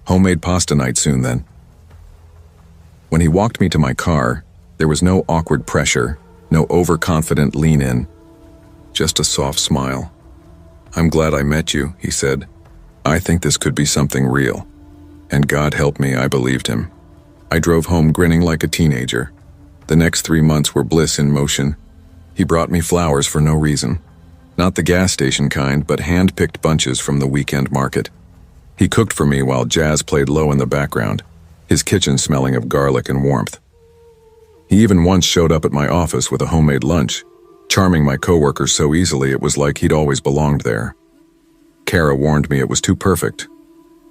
"Homemade pasta night soon then." When he walked me to my car, there was no awkward pressure, no overconfident lean-in, just a soft smile. "I'm glad I met you," he said. "I think this could be something real." And God help me, I believed him. I drove home grinning like a teenager. The next 3 months were bliss in motion. He brought me flowers for no reason. Not the gas station kind, but hand-picked bunches from the weekend market. He cooked for me while jazz played low in the background, his kitchen smelling of garlic and warmth. He even once showed up at my office with a homemade lunch, charming my coworkers so easily it was like he'd always belonged there. Kara warned me it was too perfect.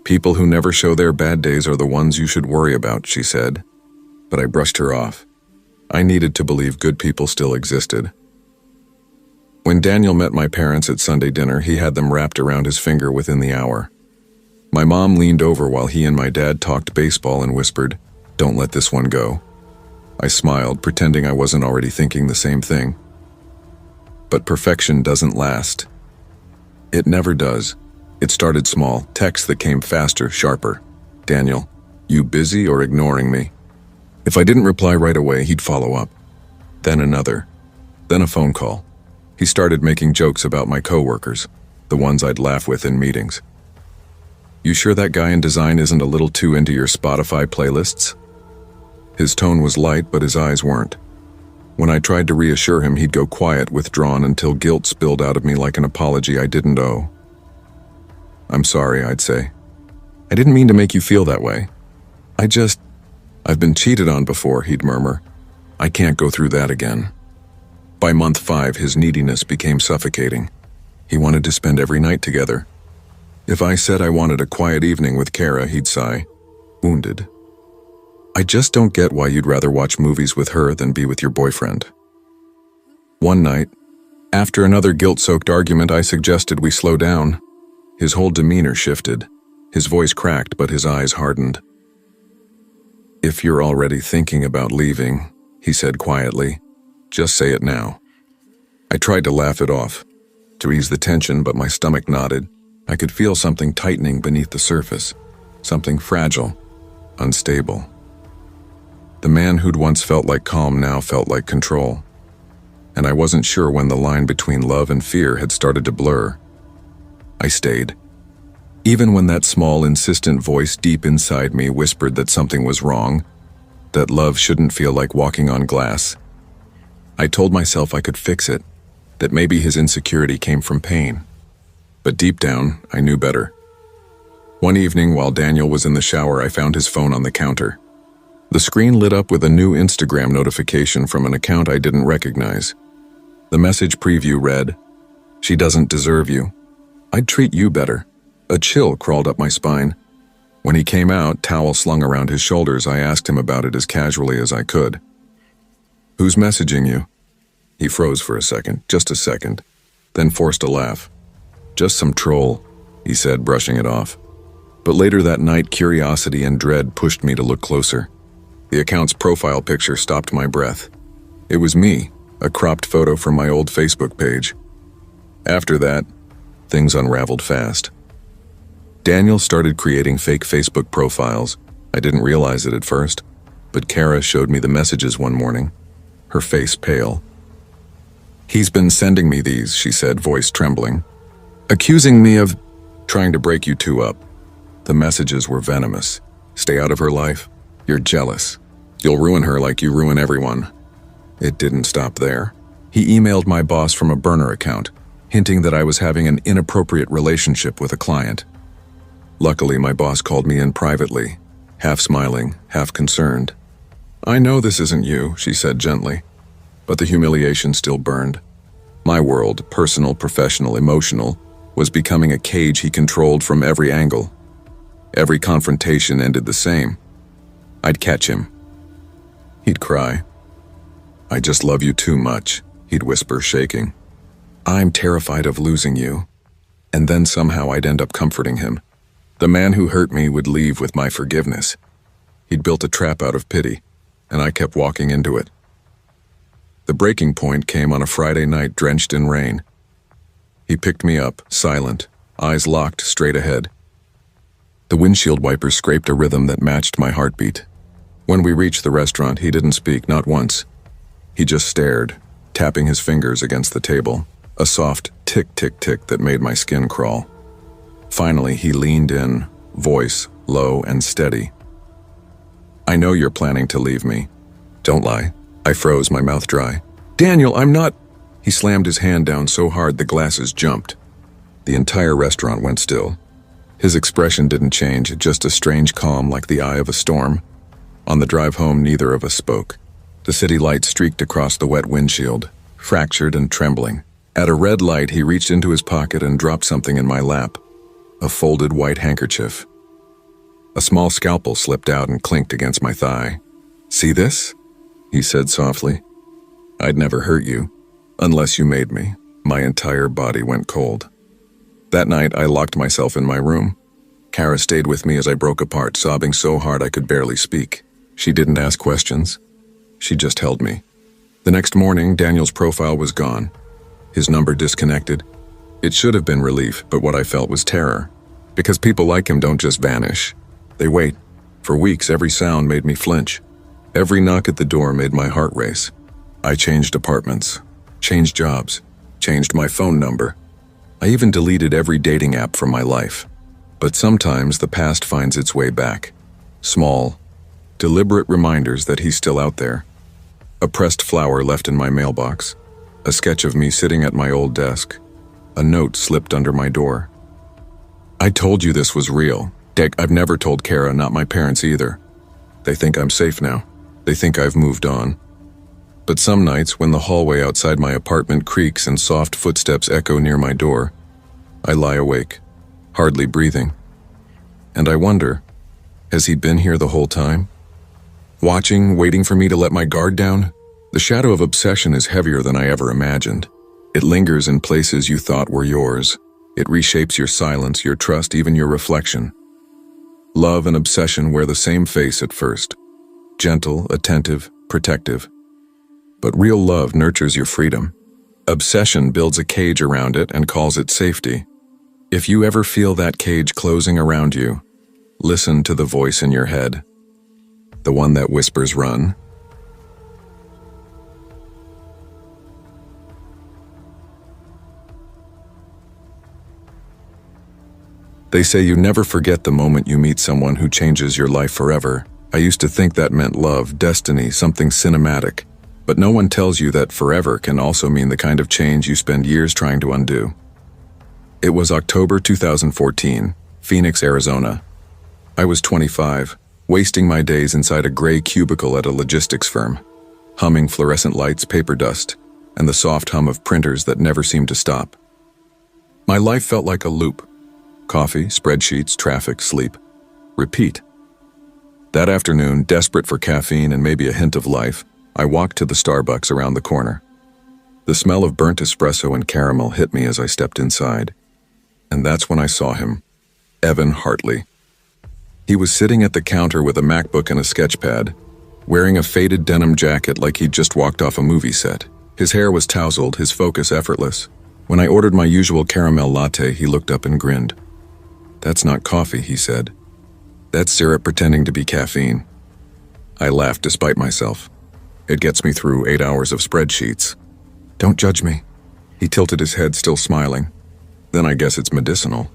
People who never show their bad days are the ones you should worry about, she said. But I brushed her off. I needed to believe good people still existed. When Daniel met my parents at Sunday dinner, he had them wrapped around his finger within the hour. My mom leaned over while he and my dad talked baseball and whispered, "Don't let this one go." I smiled, pretending I wasn't already thinking the same thing. But perfection doesn't last. It never does. It started small, texts that came faster, sharper. "Daniel, you busy or ignoring me?" If I didn't reply right away, he'd follow up. Then another. Then a phone call. He started making jokes about my coworkers, the ones I'd laugh with in meetings. "You sure that guy in design isn't a little too into your Spotify playlists?" His tone was light, but his eyes weren't. When I tried to reassure him, he'd go quiet, withdrawn, until guilt spilled out of me like an apology I didn't owe. "I'm sorry," I'd say. "I didn't mean to make you feel that way. I've been cheated on before," he'd murmur. "I can't go through that again." By month 5, his neediness became suffocating. He wanted to spend every night together. If I said I wanted a quiet evening with Kara, he'd sigh, wounded. "I just don't get why you'd rather watch movies with her than be with your boyfriend." One night, after another guilt-soaked argument, I suggested we slow down. His whole demeanor shifted. His voice cracked, but his eyes hardened. "If you're already thinking about leaving," he said quietly, "just say it now." I tried to laugh it off, to ease the tension, but my stomach knotted. I could feel something tightening beneath the surface, something fragile, unstable. The man who'd once felt like calm now felt like control. And I wasn't sure when the line between love and fear had started to blur. I stayed. Even when that small, insistent voice deep inside me whispered that something was wrong, that love shouldn't feel like walking on glass. I told myself I could fix it, that maybe his insecurity came from pain. But deep down, I knew better. One evening, while Daniel was in the shower, I found his phone on the counter. The screen lit up with a new Instagram notification from an account I didn't recognize. The message preview read, "She doesn't deserve you. I'd treat you better." A chill crawled up my spine. When he came out, towel slung around his shoulders, I asked him about it as casually as I could. "Who's messaging you?" He froze for a second, just a second, then forced a laugh. "Just some troll," he said, brushing it off. But later that night, curiosity and dread pushed me to look closer. The account's profile picture stopped my breath. It was me, a cropped photo from my old Facebook page. After that, things unraveled fast. Daniel started creating fake Facebook profiles. I didn't realize it at first, but Kara showed me the messages one morning, her face pale. "He's been sending me these," she said, voice trembling, "accusing me of trying to break you two up." The messages were venomous. "Stay out of her life. You're jealous. You'll ruin her like you ruin everyone." It didn't stop there. He emailed my boss from a burner account, hinting that I was having an inappropriate relationship with a client. Luckily, my boss called me in privately, half smiling, half concerned. "I know this isn't you," she said gently, but the humiliation still burned. My world, personal, professional, emotional, was becoming a cage he controlled from every angle. Every confrontation ended the same. I'd catch him. He'd cry. "I just love you too much," he'd whisper, shaking. "I'm terrified of losing you." And then somehow I'd end up comforting him. The man who hurt me would leave with my forgiveness. He'd built a trap out of pity, and I kept walking into it. The breaking point came on a Friday night drenched in rain. He picked me up, silent, eyes locked straight ahead. The windshield wipers scraped a rhythm that matched my heartbeat. When we reached the restaurant, he didn't speak, not once. He just stared, tapping his fingers against the table, a soft tick-tick-tick that made my skin crawl. Finally, he leaned in, voice low and steady. "I know you're planning to leave me. Don't lie." I froze, my mouth dry. "Daniel, I'm not—" He slammed his hand down so hard the glasses jumped. The entire restaurant went still. His expression didn't change, just a strange calm like the eye of a storm. On the drive home, neither of us spoke. The city light streaked across the wet windshield, fractured and trembling. At a red light, he reached into his pocket and dropped something in my lap. A folded white handkerchief. A small scalpel slipped out and clinked against my thigh. "See this?" he said softly. "I'd never hurt you, unless you made me." My entire body went cold. That night, I locked myself in my room. Kara stayed with me as I broke apart, sobbing so hard I could barely speak. She didn't ask questions. She just held me. The next morning, Daniel's profile was gone. His number disconnected. It should have been relief, but what I felt was terror. Because people like him don't just vanish. They wait. For weeks, every sound made me flinch. Every knock at the door made my heart race. I changed apartments, changed jobs, changed my phone number. I even deleted every dating app from my life. But sometimes the past finds its way back. Small, deliberate reminders that he's still out there. A pressed flower left in my mailbox. A sketch of me sitting at my old desk. A note slipped under my door. "I told you this was real. Dick, I've never told Kara, not my parents either. They think I'm safe now. They think I've moved on." But some nights, when the hallway outside my apartment creaks and soft footsteps echo near my door, I lie awake, hardly breathing. And I wonder, has he been here the whole time? Watching, waiting for me to let my guard down? The shadow of obsession is heavier than I ever imagined. It lingers in places you thought were yours. It reshapes your silence, your trust, even your reflection. Love and obsession wear the same face at first. Gentle, attentive, protective. But real love nurtures your freedom. Obsession builds a cage around it and calls it safety. If you ever feel that cage closing around you, listen to the voice in your head. The one that whispers, "Run." They say you never forget the moment you meet someone who changes your life forever. I used to think that meant love, destiny, something cinematic. But no one tells you that forever can also mean the kind of change you spend years trying to undo. It was October 2014, Phoenix, Arizona. I was 25, wasting my days inside a gray cubicle at a logistics firm, humming fluorescent lights, paper dust, and the soft hum of printers that never seemed to stop. My life felt like a loop. Coffee, spreadsheets, traffic, sleep. Repeat. That afternoon, desperate for caffeine and maybe a hint of life, I walked to the Starbucks around the corner. The smell of burnt espresso and caramel hit me as I stepped inside. And that's when I saw him, Evan Hartley. He was sitting at the counter with a MacBook and a sketch pad, wearing a faded denim jacket like he'd just walked off a movie set. His hair was tousled, his focus effortless. When I ordered my usual caramel latte, he looked up and grinned. "That's not coffee," he said. "That's syrup pretending to be caffeine." I laughed despite myself. It gets me through 8 hours of spreadsheets. "Don't judge me." He tilted his head, still smiling. "Then I guess it's medicinal.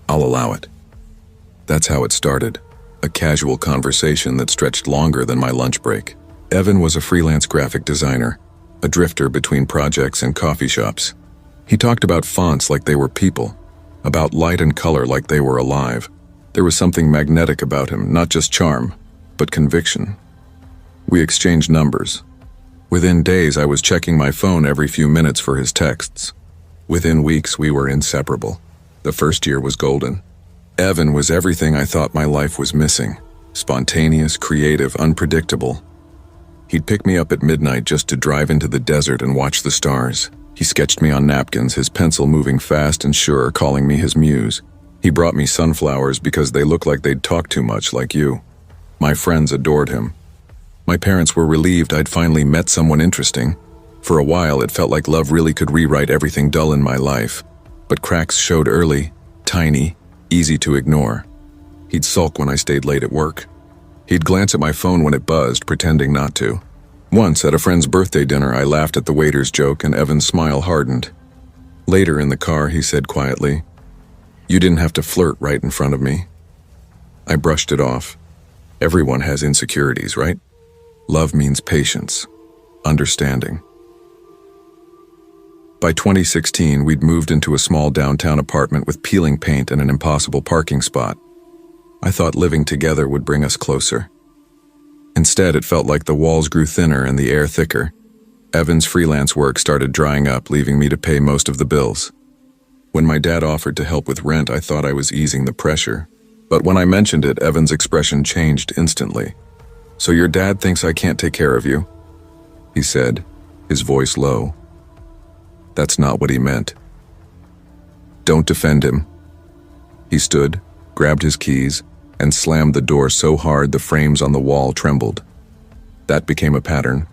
I'll allow it." That's how it started, a casual conversation that stretched longer than my lunch break. Evan was a freelance graphic designer, a drifter between projects and coffee shops. He talked about fonts like they were people, about light and color like they were alive. There was something magnetic about him, not just charm, but conviction. We exchanged numbers. Within days, I was checking my phone every few minutes for his texts. Within weeks, we were inseparable. The first year was golden. Evan was everything I thought my life was missing. Spontaneous, creative, unpredictable. He'd pick me up at midnight just to drive into the desert and watch the stars. He sketched me on napkins, his pencil moving fast and sure, calling me his muse. He brought me sunflowers because they looked like they'd talk too much, like you. My friends adored him. My parents were relieved I'd finally met someone interesting. For a while, it felt like love really could rewrite everything dull in my life. But cracks showed early, tiny, easy to ignore. He'd sulk when I stayed late at work. He'd glance at my phone when it buzzed, pretending not to. Once, at a friend's birthday dinner, I laughed at the waiter's joke and Evan's smile hardened. Later in the car, he said quietly, "You didn't have to flirt right in front of me." I brushed it off. Everyone has insecurities, right? Love means patience, understanding. By 2016, we'd moved into a small downtown apartment with peeling paint and an impossible parking spot. I thought living together would bring us closer. Instead, it felt like the walls grew thinner and the air thicker. Evan's freelance work started drying up, leaving me to pay most of the bills. When my dad offered to help with rent, I thought I was easing the pressure. But when I mentioned it, Evan's expression changed instantly. "So your dad thinks I can't take care of you?" he said, his voice low. That's not what he meant. Don't defend him. He stood, grabbed his keys, and slammed the door so hard the frames on the wall trembled. That became a pattern.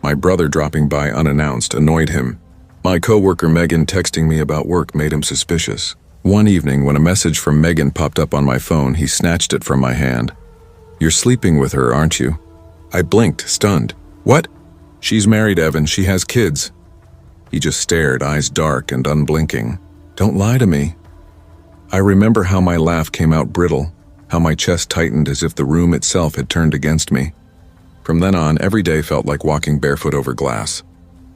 My brother dropping by unannounced annoyed him. My coworker Megan texting me about work made him suspicious. One evening, when a message from Megan popped up on my phone, he snatched it from my hand. "You're sleeping with her, aren't you?" I blinked, stunned. "What?" "She's married, Evan. She has kids." He just stared, eyes dark and unblinking. "Don't lie to me." I remember how my laugh came out brittle, how my chest tightened as if the room itself had turned against me. From then on, every day felt like walking barefoot over glass.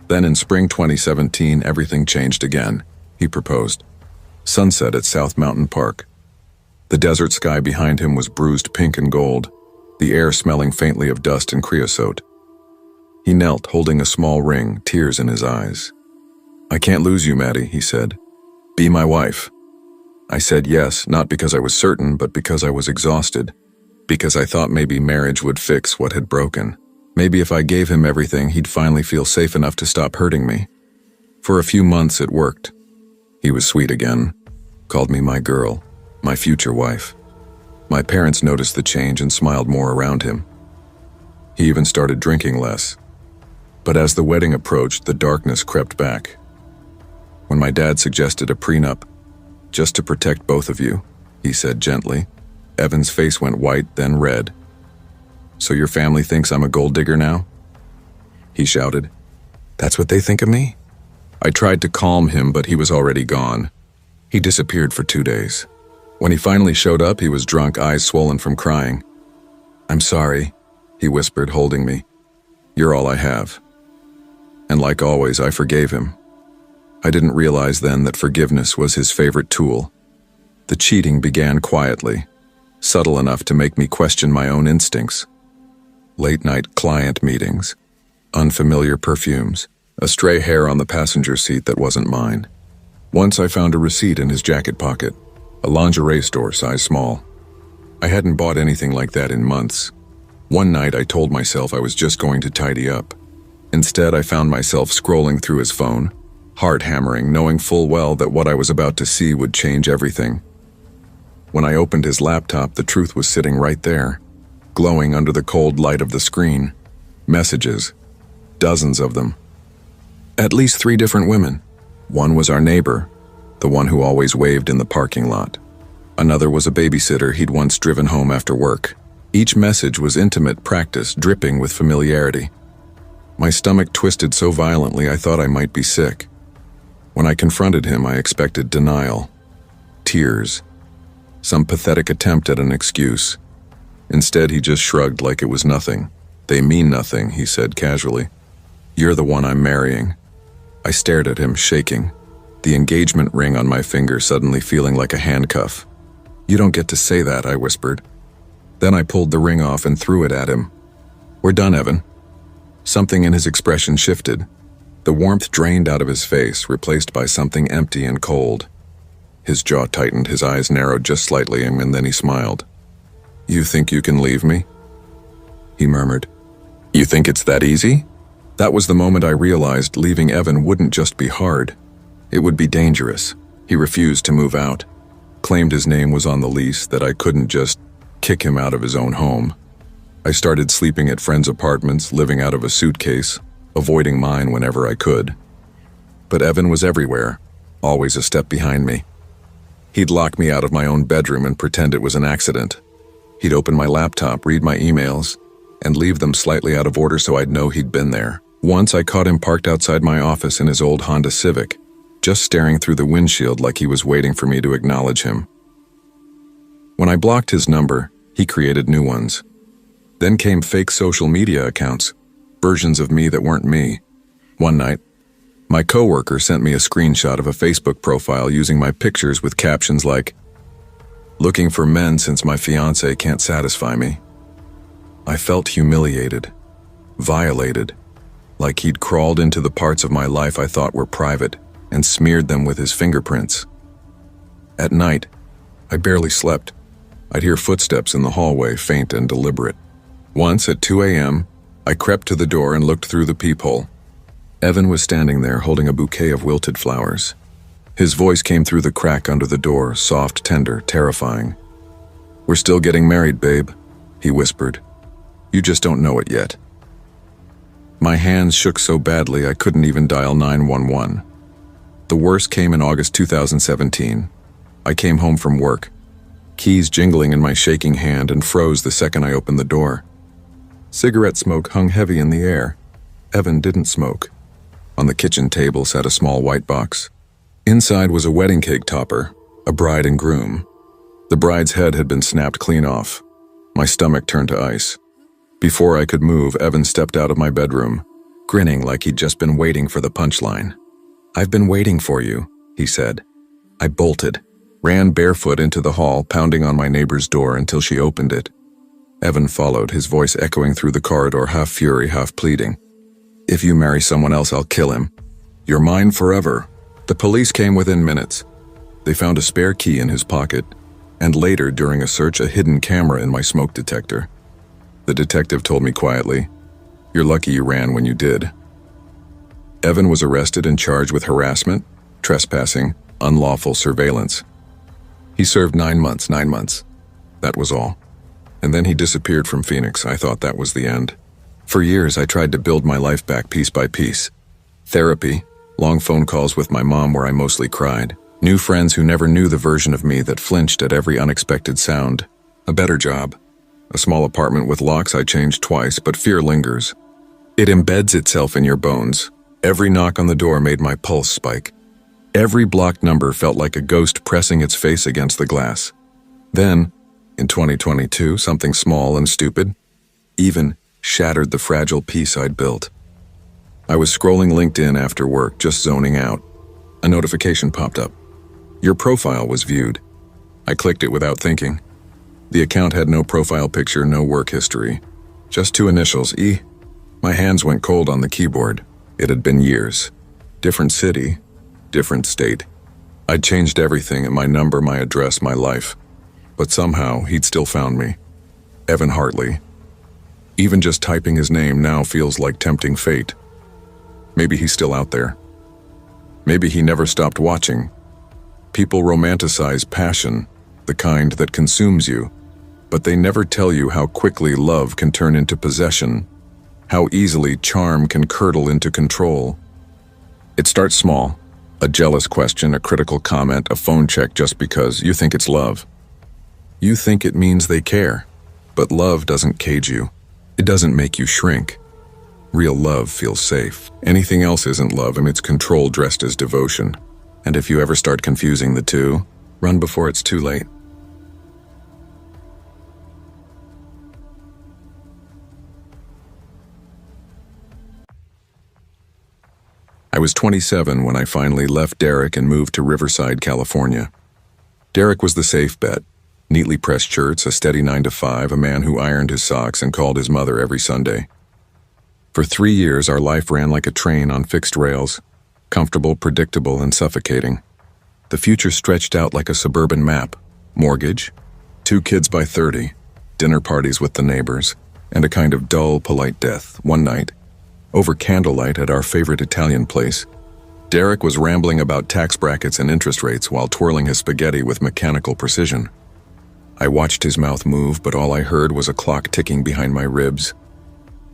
Then in spring 2017, everything changed again. He proposed. Sunset at South Mountain Park. The desert sky behind him was bruised pink and gold, the air smelling faintly of dust and creosote. He knelt, holding a small ring, tears in his eyes. "I can't lose you, Maddie," he said. "Be my wife." I said yes, not because I was certain, but because I was exhausted. Because I thought maybe marriage would fix what had broken. Maybe if I gave him everything, he'd finally feel safe enough to stop hurting me. For a few months, it worked. He was sweet again, called me my girl, my future wife. My parents noticed the change and smiled more around him. He even started drinking less. But as the wedding approached, the darkness crept back. When my dad suggested a prenup, "Just to protect both of you," he said gently. Evan's face went white, then red. "So your family thinks I'm a gold digger now?" he shouted. "That's what they think of me?" I tried to calm him, but he was already gone. He disappeared for 2 days. When he finally showed up, he was drunk, eyes swollen from crying. "I'm sorry," he whispered, holding me. "You're all I have." And like always, I forgave him. I didn't realize then that forgiveness was his favorite tool. The cheating began quietly, subtle enough to make me question my own instincts. Late-night client meetings, unfamiliar perfumes, a stray hair on the passenger seat that wasn't mine. Once I found a receipt in his jacket pocket, a lingerie store size small. I hadn't bought anything like that in months. One night I told myself I was just going to tidy up. Instead, I found myself scrolling through his phone, heart hammering, knowing full well that what I was about to see would change everything. When I opened his laptop, the truth was sitting right there, glowing under the cold light of the screen. Messages, dozens of them. At least 3 different women. One was our neighbor, the one who always waved in the parking lot. Another was a babysitter he'd once driven home after work. Each message was intimate practice, dripping with familiarity. My stomach twisted so violently I thought I might be sick. When I confronted him, I expected denial, tears, some pathetic attempt at an excuse. Instead, he just shrugged like it was nothing. "They mean nothing," he said casually. "You're the one I'm marrying." I stared at him, shaking. the engagement ring on my finger suddenly feeling like a handcuff. "You don't get to say that," I whispered. Then I pulled the ring off and threw it at him. "We're done, Evan." Something in his expression shifted. The warmth drained out of his face, replaced by something empty and cold. His jaw tightened, his eyes narrowed just slightly, and then he smiled. "You think you can leave me?" he murmured. "You think it's that easy?" That was the moment I realized leaving Evan wouldn't just be hard. It would be dangerous. He refused to move out, claimed his name was on the lease, that I couldn't just kick him out of his own home. I started sleeping at friends' apartments, living out of a suitcase, avoiding mine whenever I could. But Evan was everywhere, always a step behind me. He'd lock me out of my own bedroom and pretend it was an accident. He'd open my laptop, read my emails, and leave them slightly out of order so I'd know he'd been there. Once I caught him parked outside my office in his old Honda Civic, just staring through the windshield like he was waiting for me to acknowledge him. When I blocked his number, he created new ones. Then came fake social media accounts, versions of me that weren't me. One night, my coworker sent me a screenshot of a Facebook profile using my pictures with captions like, "Looking for men since my fiancé can't satisfy me." I felt humiliated, violated, like he'd crawled into the parts of my life I thought were private and smeared them with his fingerprints. At night, I barely slept. I'd hear footsteps in the hallway, faint and deliberate. Once at 2 a.m., I crept to the door and looked through the peephole. Evan was standing there holding a bouquet of wilted flowers. His voice came through the crack under the door, soft, tender, terrifying. "We're still getting married, babe," he whispered. "You just don't know it yet." My hands shook so badly I couldn't even dial 911. The worst came in August 2017. I came home from work, keys jingling in my shaking hand, and froze the second I opened the door. Cigarette smoke hung heavy in the air. Evan didn't smoke. On the kitchen table sat a small white box. Inside was a wedding cake topper, a bride and groom. The bride's head had been snapped clean off. My stomach turned to ice. Before I could move, Evan stepped out of my bedroom, grinning like he'd just been waiting for the punchline. "I've been waiting for you," he said. I bolted, ran barefoot into the hall, pounding on my neighbor's door until she opened it. Evan followed, his voice echoing through the corridor, half fury, half pleading. "If you marry someone else, I'll kill him. You're mine forever." The police came within minutes. They found a spare key in his pocket, and later, during a search, a hidden camera in my smoke detector. The detective told me quietly, "You're lucky you ran when you did." Evan was arrested and charged with harassment, trespassing, unlawful surveillance. He served 9 months. That was all. And then he disappeared from Phoenix. I thought that was the end. For years, I tried to build my life back piece by piece. Therapy, long phone calls with my mom where I mostly cried, new friends who never knew the version of me that flinched at every unexpected sound, a better job, a small apartment with locks I changed twice, but fear lingers. It embeds itself in your bones. Every knock on the door made my pulse spike. Every blocked number felt like a ghost pressing its face against the glass. Then, in 2022, something small and stupid, even, shattered the fragile peace I'd built. I was scrolling LinkedIn after work, just zoning out. A notification popped up. Your profile was viewed. I clicked it without thinking. The account had no profile picture, no work history. Just 2 initials, E. My hands went cold on the keyboard. It had been years. Different city, different state. I'd changed everything, my number, my address, my life. But somehow, he'd still found me. Evan Hartley. Even just typing his name now feels like tempting fate. Maybe he's still out there. Maybe he never stopped watching. People romanticize passion, the kind that consumes you, but they never tell you how quickly love can turn into possession, how easily charm can curdle into control. It starts small, a jealous question, a critical comment, a phone check just because you think it's love. You think it means they care, but love doesn't cage you. It doesn't make you shrink. Real love feels safe. Anything else isn't love, and it's control dressed as devotion. And if you ever start confusing the two, run before it's too late. I was 27 when I finally left Derek and moved to Riverside, California. Derek was the safe bet. Neatly pressed shirts, a steady 9 to 5, a man who ironed his socks and called his mother every Sunday. For 3 years, our life ran like a train on fixed rails, comfortable, predictable, and suffocating. The future stretched out like a suburban map. Mortgage, 2 kids by 30, dinner parties with the neighbors, and a kind of dull, polite death. One night, over candlelight at our favorite Italian place, Derek was rambling about tax brackets and interest rates while twirling his spaghetti with mechanical precision. I watched his mouth move, but all I heard was a clock ticking behind my ribs.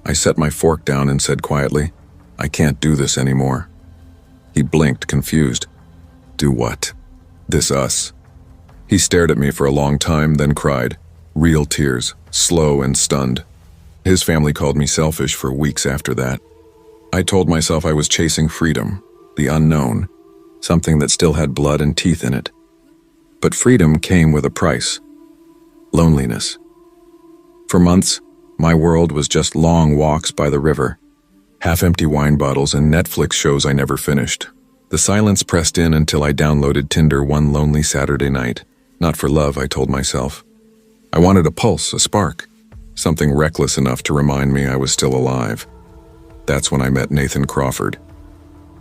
I set my fork down and said quietly, "I can't do this anymore." He blinked, confused. "Do what?" "This us." He stared at me for a long time, then cried. Real tears, slow and stunned. His family called me selfish for weeks after that. I told myself I was chasing freedom, the unknown, something that still had blood and teeth in it. But freedom came with a price. Loneliness. For months, my world was just long walks by the river, half-empty wine bottles and Netflix shows I never finished. The silence pressed in until I downloaded Tinder one lonely Saturday night. Not for love, I told myself. I wanted a pulse, a spark, something reckless enough to remind me I was still alive. That's when I met Nathan Crawford.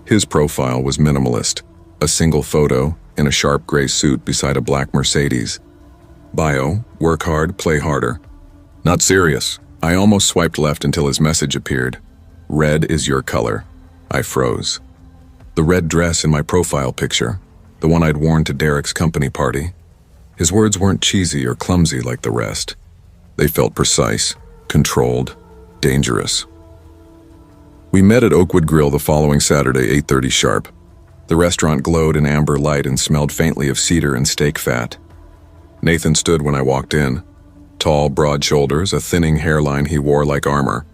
His profile was minimalist, a single photo in a sharp gray suit beside a black Mercedes. Bio, work hard, play harder. Not serious. I almost swiped left until his message appeared. Red is your color. I froze. The red dress in my profile picture, the one I'd worn to Derek's company party. His words weren't cheesy or clumsy like the rest. They felt precise, controlled, dangerous. We met at Oakwood Grill the following Saturday, 8:30 sharp. The restaurant glowed in amber light and smelled faintly of cedar and steak fat. Nathan stood when I walked in. Tall, broad shoulders, a thinning hairline he wore like armor.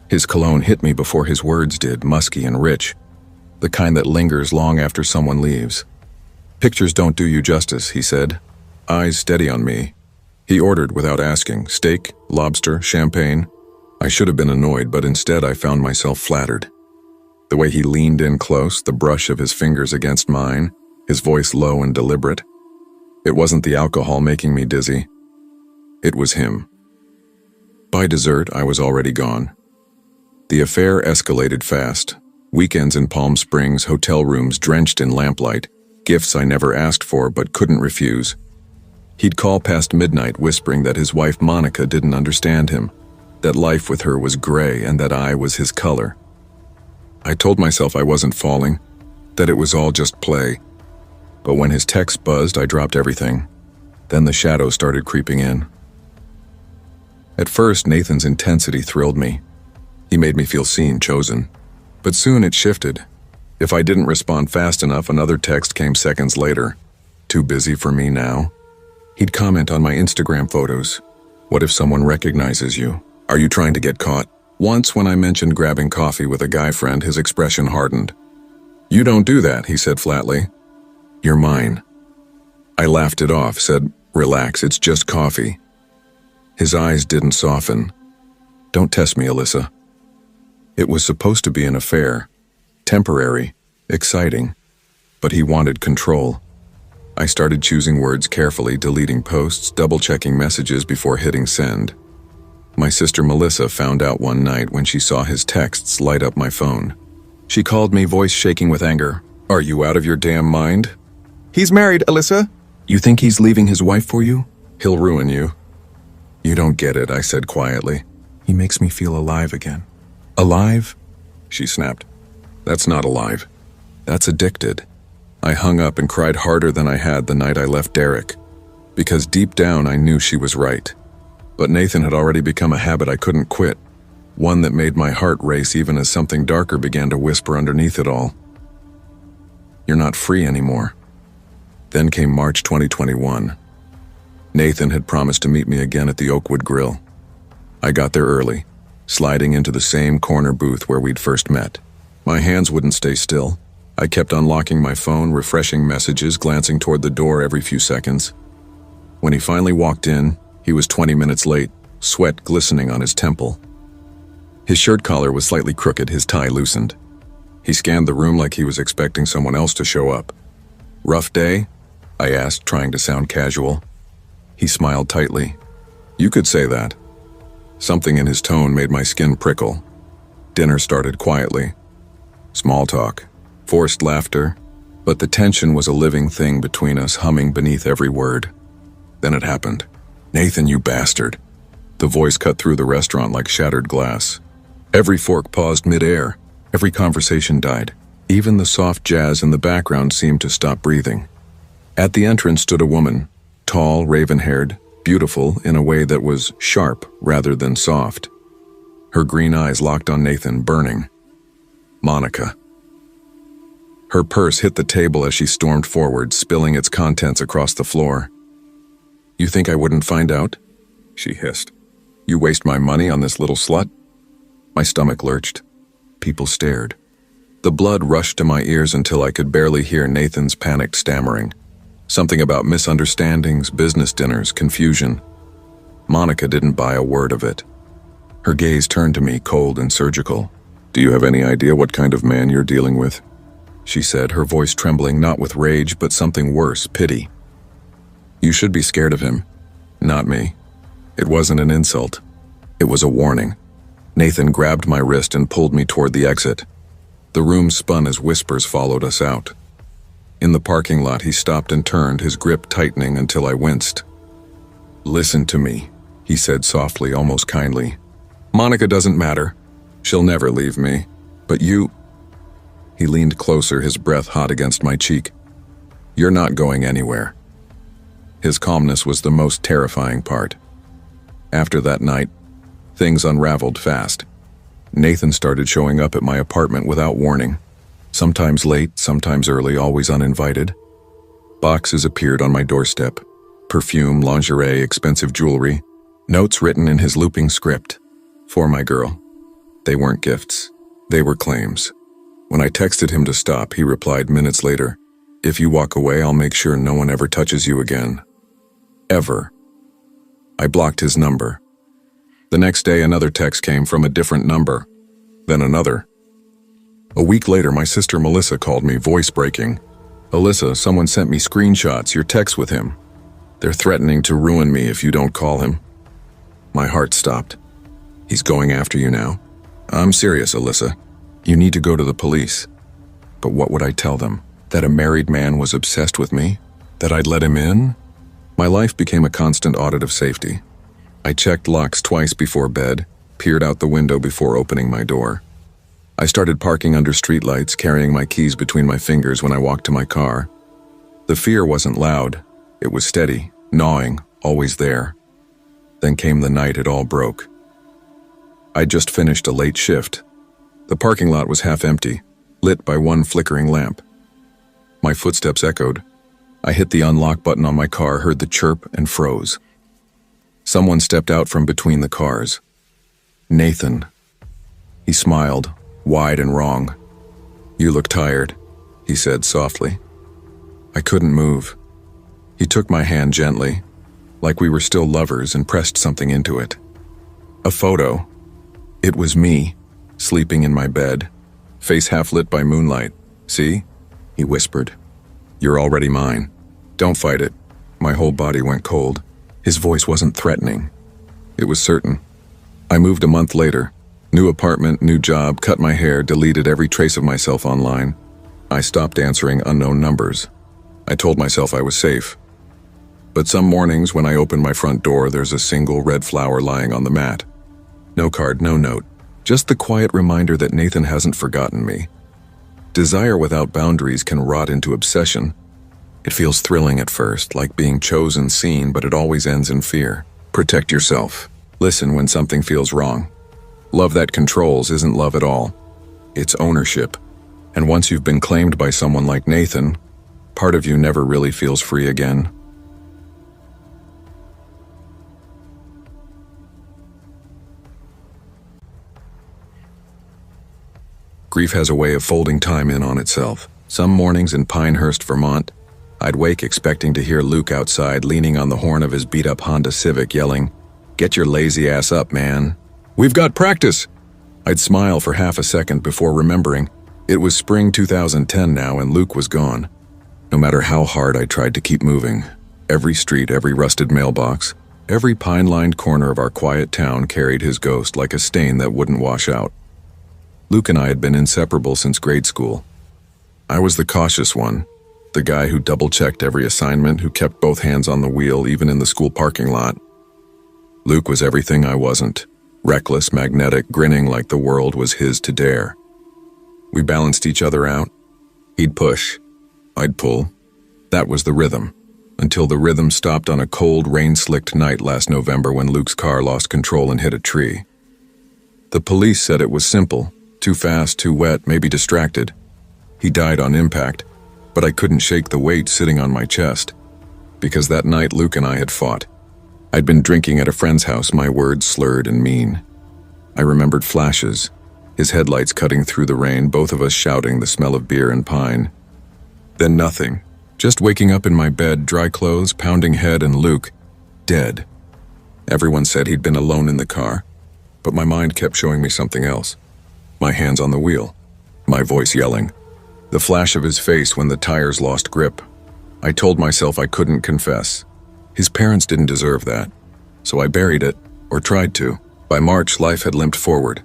His cologne hit me before his words did, musky and rich, the kind that lingers long after someone leaves. "Pictures don't do you justice," he said, eyes steady on me. He ordered without asking, steak, lobster, champagne. I should have been annoyed, but instead I found myself flattered. The way he leaned in close, the brush of his fingers against mine, his voice low and deliberate. It wasn't the alcohol making me dizzy. It was him. By dessert, I was already gone. The affair escalated fast. Weekends in Palm Springs, hotel rooms drenched in lamplight, gifts I never asked for but couldn't refuse. He'd call past midnight whispering that his wife Monica didn't understand him, that life with her was gray and that I was his color. I told myself I wasn't falling, that it was all just play. But when his text buzzed, I dropped everything. Then the shadow started creeping in. At first, Nathan's intensity thrilled me. He made me feel seen, chosen. But soon it shifted. If I didn't respond fast enough, another text came seconds later. "Too busy for me now?" He'd comment on my Instagram photos. "What if someone recognizes you? Are you trying to get caught?" Once, when I mentioned grabbing coffee with a guy friend, his expression hardened. "You don't do that," he said flatly. "You're mine." I laughed it off, said, "Relax, it's just coffee." His eyes didn't soften. "Don't test me, Alyssa." It was supposed to be an affair. Temporary, exciting. But he wanted control. I started choosing words carefully, deleting posts, double-checking messages before hitting send. My sister Melissa found out one night when she saw his texts light up my phone. She called me, voice shaking with anger. "Are you out of your damn mind?" "He's married, Alyssa." "You think he's leaving his wife for you? He'll ruin you." "You don't get it," I said quietly. "He makes me feel alive again." "Alive?" she snapped. "That's not alive. That's addicted." I hung up and cried harder than I had the night I left Derek, because deep down I knew she was right. But Nathan had already become a habit I couldn't quit, one that made my heart race even as something darker began to whisper underneath it all. "You're not free anymore." Then came March 2021. Nathan had promised to meet me again at the Oakwood Grill. I got there early, sliding into the same corner booth where we'd first met. My hands wouldn't stay still. I kept unlocking my phone, refreshing messages, glancing toward the door every few seconds. When he finally walked in, he was 20 minutes late, sweat glistening on his temple. His shirt collar was slightly crooked, his tie loosened. He scanned the room like he was expecting someone else to show up. "Rough day?" I asked, trying to sound casual. He smiled tightly. "You could say that." Something in his tone made my skin prickle. Dinner started quietly. Small talk, forced laughter, but the tension was a living thing between us, humming beneath every word. Then it happened. "Nathan, you bastard." The voice cut through the restaurant like shattered glass. Every fork paused mid-air. Every conversation died. Even the soft jazz in the background seemed to stop breathing. At the entrance stood a woman, tall, raven-haired, beautiful in a way that was sharp rather than soft. Her green eyes locked on Nathan, burning. Monica. Her purse hit the table as she stormed forward, spilling its contents across the floor. "You think I wouldn't find out?" she hissed. "You waste my money on this little slut?" My stomach lurched. People stared. The blood rushed to my ears until I could barely hear Nathan's panicked stammering. Something about misunderstandings, business dinners, confusion. Monica didn't buy a word of it. Her gaze turned to me, cold and surgical. "Do you have any idea what kind of man you're dealing with?" she said, her voice trembling not with rage but something worse, pity. "You should be scared of him, not me." It wasn't an insult. It was a warning. Nathan grabbed my wrist and pulled me toward the exit. The room spun as whispers followed us out. In the parking lot, he stopped and turned, his grip tightening until I winced. "Listen to me," he said softly, almost kindly. "Monica doesn't matter. She'll never leave me. But you—" He leaned closer, his breath hot against my cheek. "You're not going anywhere." His calmness was the most terrifying part. After that night, things unraveled fast. Nathan started showing up at my apartment without warning. Sometimes late, sometimes early, always uninvited. Boxes appeared on my doorstep. Perfume, lingerie, expensive jewelry. Notes written in his looping script. "For my girl." They weren't gifts. They were claims. When I texted him to stop, he replied minutes later, "If you walk away, I'll make sure no one ever touches you again." Ever. I blocked his number. The next day, another text came from a different number. Then another. A week later, my sister Melissa called me, voice breaking. "Alyssa, someone sent me screenshots, your text with him. They're threatening to ruin me if you don't call him." My heart stopped. "He's going after you now?" "I'm serious, Alyssa. You need to go to the police." But what would I tell them? That a married man was obsessed with me? That I'd let him in? My life became a constant audit of safety. I checked locks twice before bed, peered out the window before opening my door. I started parking under streetlights, carrying my keys between my fingers when I walked to my car. The fear wasn't loud. It was steady, gnawing, always there. Then came the night it all broke. I'd just finished a late shift. The parking lot was half empty, lit by one flickering lamp. My footsteps echoed. I hit the unlock button on my car, heard the chirp, and froze. Someone stepped out from between the cars. Nathan. He smiled, wide and wrong. "You look tired," he said softly. I couldn't move. He took my hand gently, like we were still lovers, and pressed something into it. A photo. It was me, sleeping in my bed, face half lit by moonlight. "See?" he whispered. "You're already mine. Don't fight it." My whole body went cold. His voice wasn't threatening. It was certain. I moved a month later. New apartment, new job, cut my hair, deleted every trace of myself online. I stopped answering unknown numbers. I told myself I was safe. But some mornings when I open my front door, there's a single red flower lying on the mat. No card, no note. Just the quiet reminder that Nathan hasn't forgotten me. Desire without boundaries can rot into obsession. It feels thrilling at first, like being chosen, seen, but it always ends in fear. Protect yourself. Listen when something feels wrong. Love that controls isn't love at all. It's ownership. And once you've been claimed by someone like Nathan, part of you never really feels free again. Grief has a way of folding time in on itself. Some mornings in Pinehurst, Vermont, I'd wake expecting to hear Luke outside leaning on the horn of his beat-up Honda Civic yelling, "Get your lazy ass up, man. We've got practice!" I'd smile for half a second before remembering It was spring 2010 now, and Luke was gone. No matter how hard I tried to keep moving, every street, every rusted mailbox, every pine-lined corner of our quiet town carried his ghost like a stain that wouldn't wash out. Luke and I had been inseparable since grade school. I was the cautious one, the guy who double-checked every assignment, who kept both hands on the wheel even in the school parking lot. Luke was everything I wasn't, reckless, magnetic, grinning like the world was his to dare. We balanced each other out. He'd push, I'd pull. That was the rhythm, until the rhythm stopped on a cold, rain-slicked night last November when Luke's car lost control and hit a tree. The police said it was simple, too fast, too wet, maybe distracted. He died on impact, but I couldn't shake the weight sitting on my chest, because that night Luke and I had fought. I'd been drinking at a friend's house, my words slurred and mean. I remembered flashes, his headlights cutting through the rain, both of us shouting, the smell of beer and pine. Then nothing, just waking up in my bed, dry clothes, pounding head, and Luke, dead. Everyone said he'd been alone in the car, but my mind kept showing me something else. My hands on the wheel, my voice yelling, the flash of his face when the tires lost grip. I told myself I couldn't confess. His parents didn't deserve that, so I buried it, or tried to. By March, life had limped forward.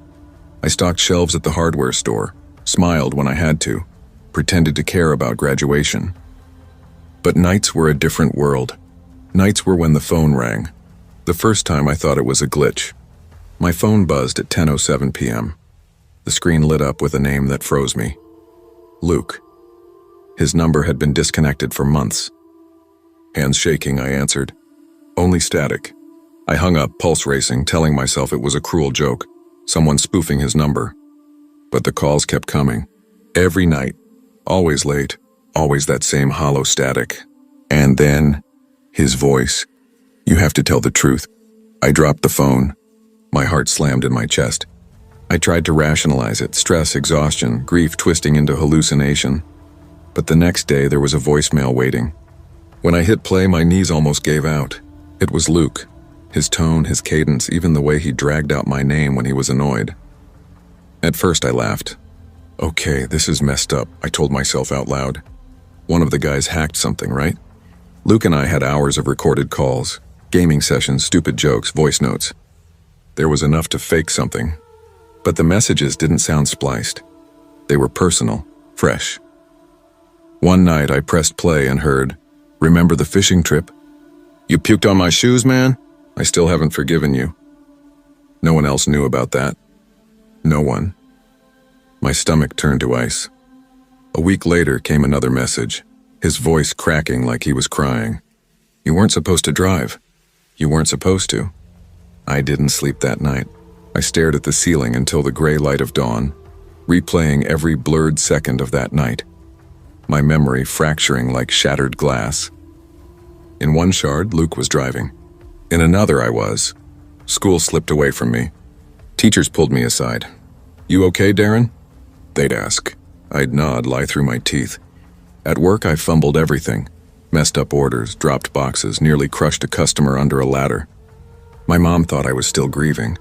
I stocked shelves at the hardware store, smiled when I had to, pretended to care about graduation. But nights were a different world. Nights were when the phone rang. The first time I thought it was a glitch. My phone buzzed at 10:07 p.m. The screen lit up with a name that froze me. Luke. His number had been disconnected for months. Hands shaking, I answered. Only static. I hung up, pulse racing, telling myself it was a cruel joke, someone spoofing his number. But the calls kept coming. Every night. Always late. Always that same hollow static. And then, his voice. You have to tell the truth. I dropped the phone. My heart slammed in my chest. I tried to rationalize it, stress, exhaustion, grief twisting into hallucination. But the next day there was a voicemail waiting. When I hit play, my knees almost gave out. It was Luke. His tone, his cadence, even the way he dragged out my name when he was annoyed. At first I laughed. Okay, this is messed up, I told myself out loud. One of the guys hacked something, right? Luke and I had hours of recorded calls, gaming sessions, stupid jokes, voice notes. There was enough to fake something. But the messages didn't sound spliced. They were personal, fresh. One night I pressed play and heard, "Remember the fishing trip? You puked on my shoes, man? I still haven't forgiven you." No one else knew about that. No one. My stomach turned to ice. A week later came another message, his voice cracking like he was crying. "You weren't supposed to drive. You weren't supposed to." I didn't sleep that night. I stared at the ceiling until the gray light of dawn, replaying every blurred second of that night. My memory fracturing like shattered glass. In one shard, Luke was driving. In another, I was. School slipped away from me. Teachers pulled me aside. "You okay, Darren?" They'd ask. I'd nod, lie through my teeth. At work, I fumbled everything. Messed up orders, dropped boxes, nearly crushed a customer under a ladder. My mom thought I was still grieving.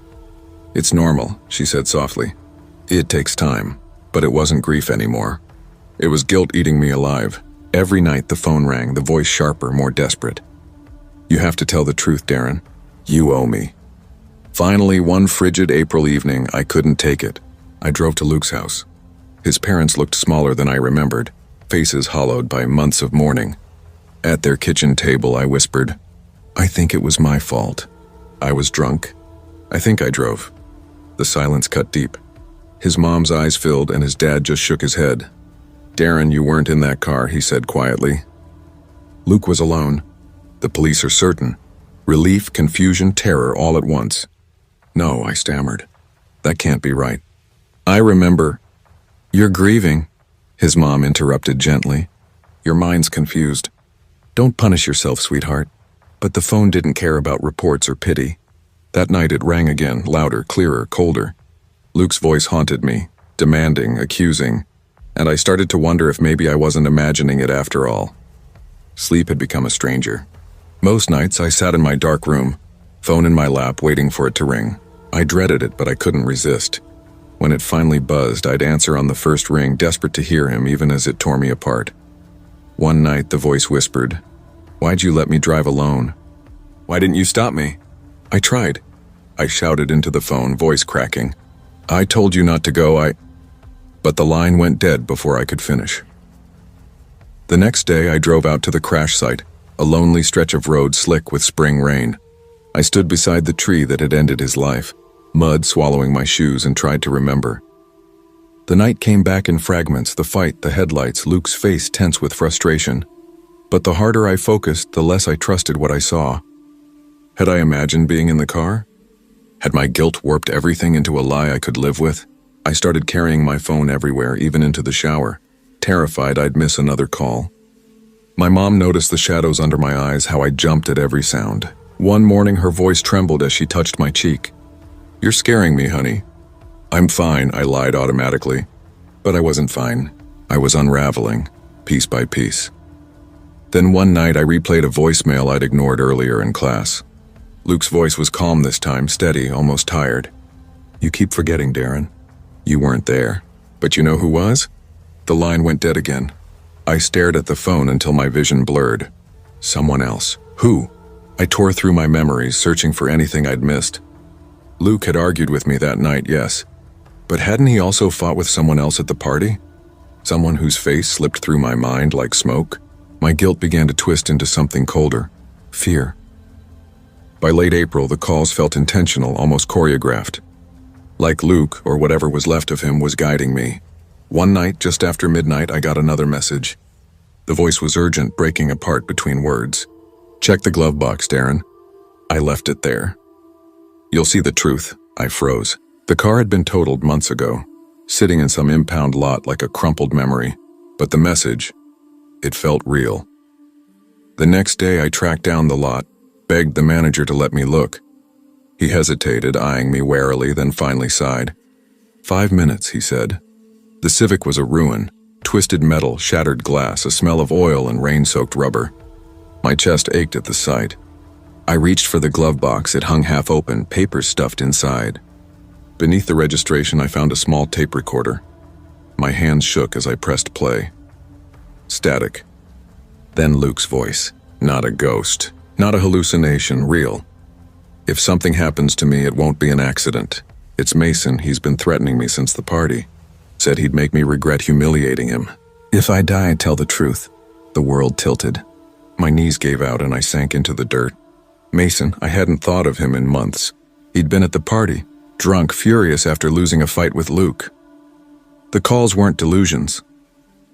"It's normal," she said softly. "It takes time." But it wasn't grief anymore. It was guilt eating me alive. Every night the phone rang, the voice sharper, more desperate. "You have to tell the truth, Darren. You owe me." Finally, one frigid April evening, I couldn't take it. I drove to Luke's house. His parents looked smaller than I remembered, faces hollowed by months of mourning. At their kitchen table, I whispered, "I think it was my fault. I was drunk. I think I drove." The silence cut deep. His mom's eyes filled and his dad just shook his head. "Darren, you weren't in that car," he said quietly. Luke was alone. The police are certain. Relief, confusion, terror all at once. "No," I stammered. "That can't be right." "I remember." "You're grieving," his mom interrupted gently. "Your mind's confused. Don't punish yourself, sweetheart." But the phone didn't care about reports or pity. That night it rang again, louder, clearer, colder. Luke's voice haunted me, demanding, accusing, and I started to wonder if maybe I wasn't imagining it after all. Sleep had become a stranger. Most nights I sat in my dark room, phone in my lap, waiting for it to ring. I dreaded it, but I couldn't resist. When it finally buzzed, I'd answer on the first ring, desperate to hear him even as it tore me apart. One night, the voice whispered, "Why'd you let me drive alone? Why didn't you stop me?" "I tried," I shouted into the phone, voice cracking. "I told you not to go, But the line went dead before I could finish. The next day, I drove out to the crash site, a lonely stretch of road slick with spring rain. I stood beside the tree that had ended his life, mud swallowing my shoes, and tried to remember. The night came back in fragments, the fight, the headlights, Luke's face tense with frustration. But the harder I focused, the less I trusted what I saw. Had I imagined being in the car? Had my guilt warped everything into a lie I could live with? I started carrying my phone everywhere, even into the shower, terrified I'd miss another call. My mom noticed the shadows under my eyes, how I jumped at every sound. One morning, her voice trembled as she touched my cheek. "You're scaring me, honey." "I'm fine," I lied automatically. But I wasn't fine. I was unraveling, piece by piece. Then one night, I replayed a voicemail I'd ignored earlier in class. Luke's voice was calm this time, steady, almost tired. "You keep forgetting, Darren. You weren't there. But you know who was?" The line went dead again. I stared at the phone until my vision blurred. Someone else. Who? I tore through my memories, searching for anything I'd missed. Luke had argued with me that night, yes. But hadn't he also fought with someone else at the party? Someone whose face slipped through my mind like smoke? My guilt began to twist into something colder. Fear. By late April, the calls felt intentional, almost choreographed. Like Luke, or whatever was left of him, was guiding me. One night, just after midnight, I got another message. The voice was urgent, breaking apart between words. "Check the glove box, Darren." I left it there. "You'll see the truth." I froze. The car had been totaled months ago, sitting in some impound lot like a crumpled memory. But the message, it felt real. The next day, I tracked down the lot, begged the manager to let me look. He hesitated, eyeing me warily, then finally sighed. 5 minutes, he said. The Civic was a ruin, twisted metal, shattered glass, a smell of oil and rain-soaked rubber. My chest ached at the sight. I reached for the glove box. It hung half open, papers stuffed inside. Beneath the registration, I found a small tape recorder. My hands shook as I pressed play. Static. Then Luke's voice. Not a ghost, not a hallucination, real. "If something happens to me, it won't be an accident. It's Mason. He's been threatening me since the party. Said he'd make me regret humiliating him. If I die, I'd tell the truth." The world tilted. My knees gave out and I sank into the dirt. Mason, I hadn't thought of him in months. He'd been at the party, drunk, furious after losing a fight with Luke. The calls weren't delusions.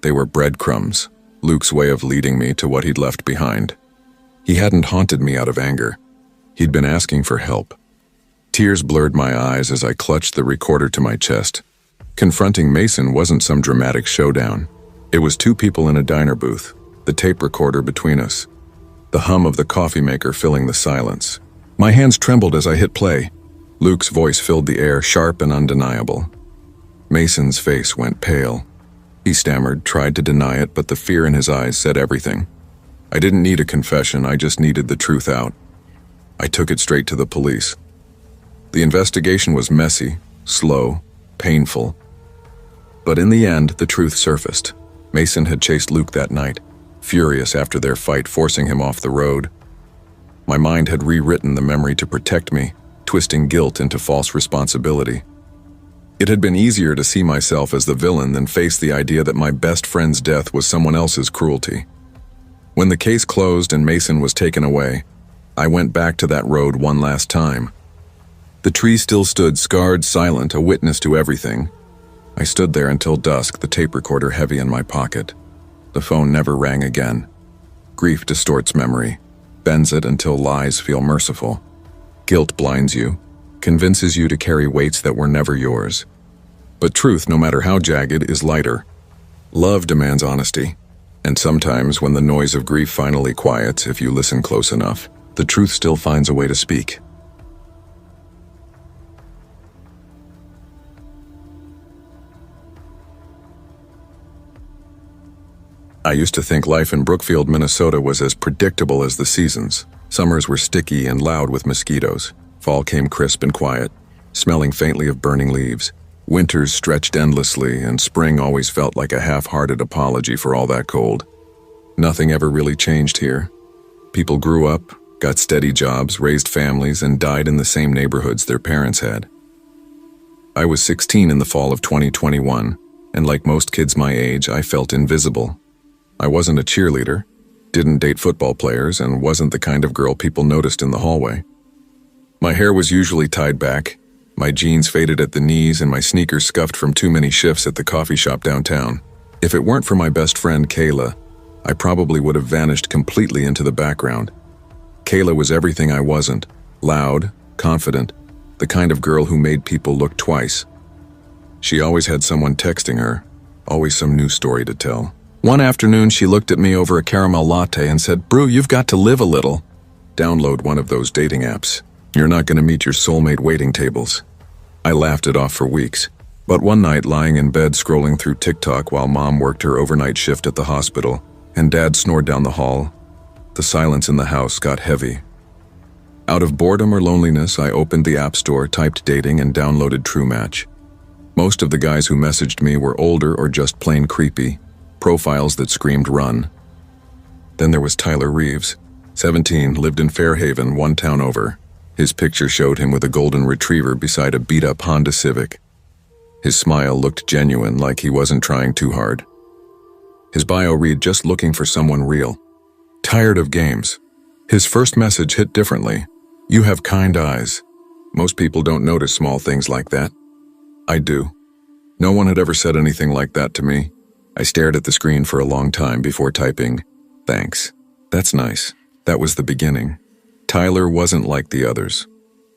They were breadcrumbs, Luke's way of leading me to what he'd left behind. He hadn't haunted me out of anger. He'd been asking for help. Tears blurred my eyes as I clutched the recorder to my chest. Confronting Mason wasn't some dramatic showdown. It was two people in a diner booth, the tape recorder between us, the hum of the coffee maker filling the silence. My hands trembled as I hit play. Luke's voice filled the air, sharp and undeniable. Mason's face went pale. He stammered, tried to deny it, but the fear in his eyes said everything. I didn't need a confession, I just needed the truth out. I took it straight to the police. The investigation was messy, slow, painful. But in the end, the truth surfaced. Mason had chased Luke that night, furious after their fight, forcing him off the road. My mind had rewritten the memory to protect me, twisting guilt into false responsibility. It had been easier to see myself as the villain than face the idea that my best friend's death was someone else's cruelty. When the case closed and Mason was taken away, I went back to that road one last time. The tree still stood scarred, silent, a witness to everything. I stood there until dusk, the tape recorder heavy in my pocket. The phone never rang again. Grief distorts memory, bends it until lies feel merciful. Guilt blinds you, convinces you to carry weights that were never yours. But truth, no matter how jagged, is lighter. Love demands honesty. And sometimes, when the noise of grief finally quiets, if you listen close enough, the truth still finds a way to speak. I used to think life in Brookfield, Minnesota was as predictable as the seasons. Summers were sticky and loud with mosquitoes. Fall came crisp and quiet, smelling faintly of burning leaves. Winters stretched endlessly, and spring always felt like a half-hearted apology for all that cold. Nothing ever really changed here. People grew up, got steady jobs, raised families, and died in the same neighborhoods their parents had. I was 16 in the fall of 2021, and like most kids my age, I felt invisible. I wasn't a cheerleader, didn't date football players, and wasn't the kind of girl people noticed in the hallway. My hair was usually tied back, my jeans faded at the knees, and my sneakers scuffed from too many shifts at the coffee shop downtown. If it weren't for my best friend, Kayla, I probably would have vanished completely into the background. Kayla was everything I wasn't: loud, confident, the kind of girl who made people look twice. She always had someone texting her, always some new story to tell. One afternoon, she looked at me over a caramel latte and said, "Bru, you've got to live a little. Download one of those dating apps. You're not going to meet your soulmate waiting tables." I laughed it off for weeks. But one night, lying in bed scrolling through TikTok while Mom worked her overnight shift at the hospital and Dad snored down the hall, the silence in the house got heavy. Out of boredom or loneliness, I opened the App Store, typed dating, and downloaded True Match. Most of the guys who messaged me were older or just plain creepy, profiles that screamed run. Then there was Tyler Reeves, 17, lived in Fairhaven, one town over. His picture showed him with a golden retriever beside a beat-up Honda Civic. His smile looked genuine, like he wasn't trying too hard. His bio read, "Just looking for someone real. Tired of games." His first message hit differently. "You have kind eyes." Most people don't notice small things like that. I do. No one had ever said anything like that to me. I stared at the screen for a long time before typing, "Thanks. That's nice." That was the beginning. Tyler wasn't like the others.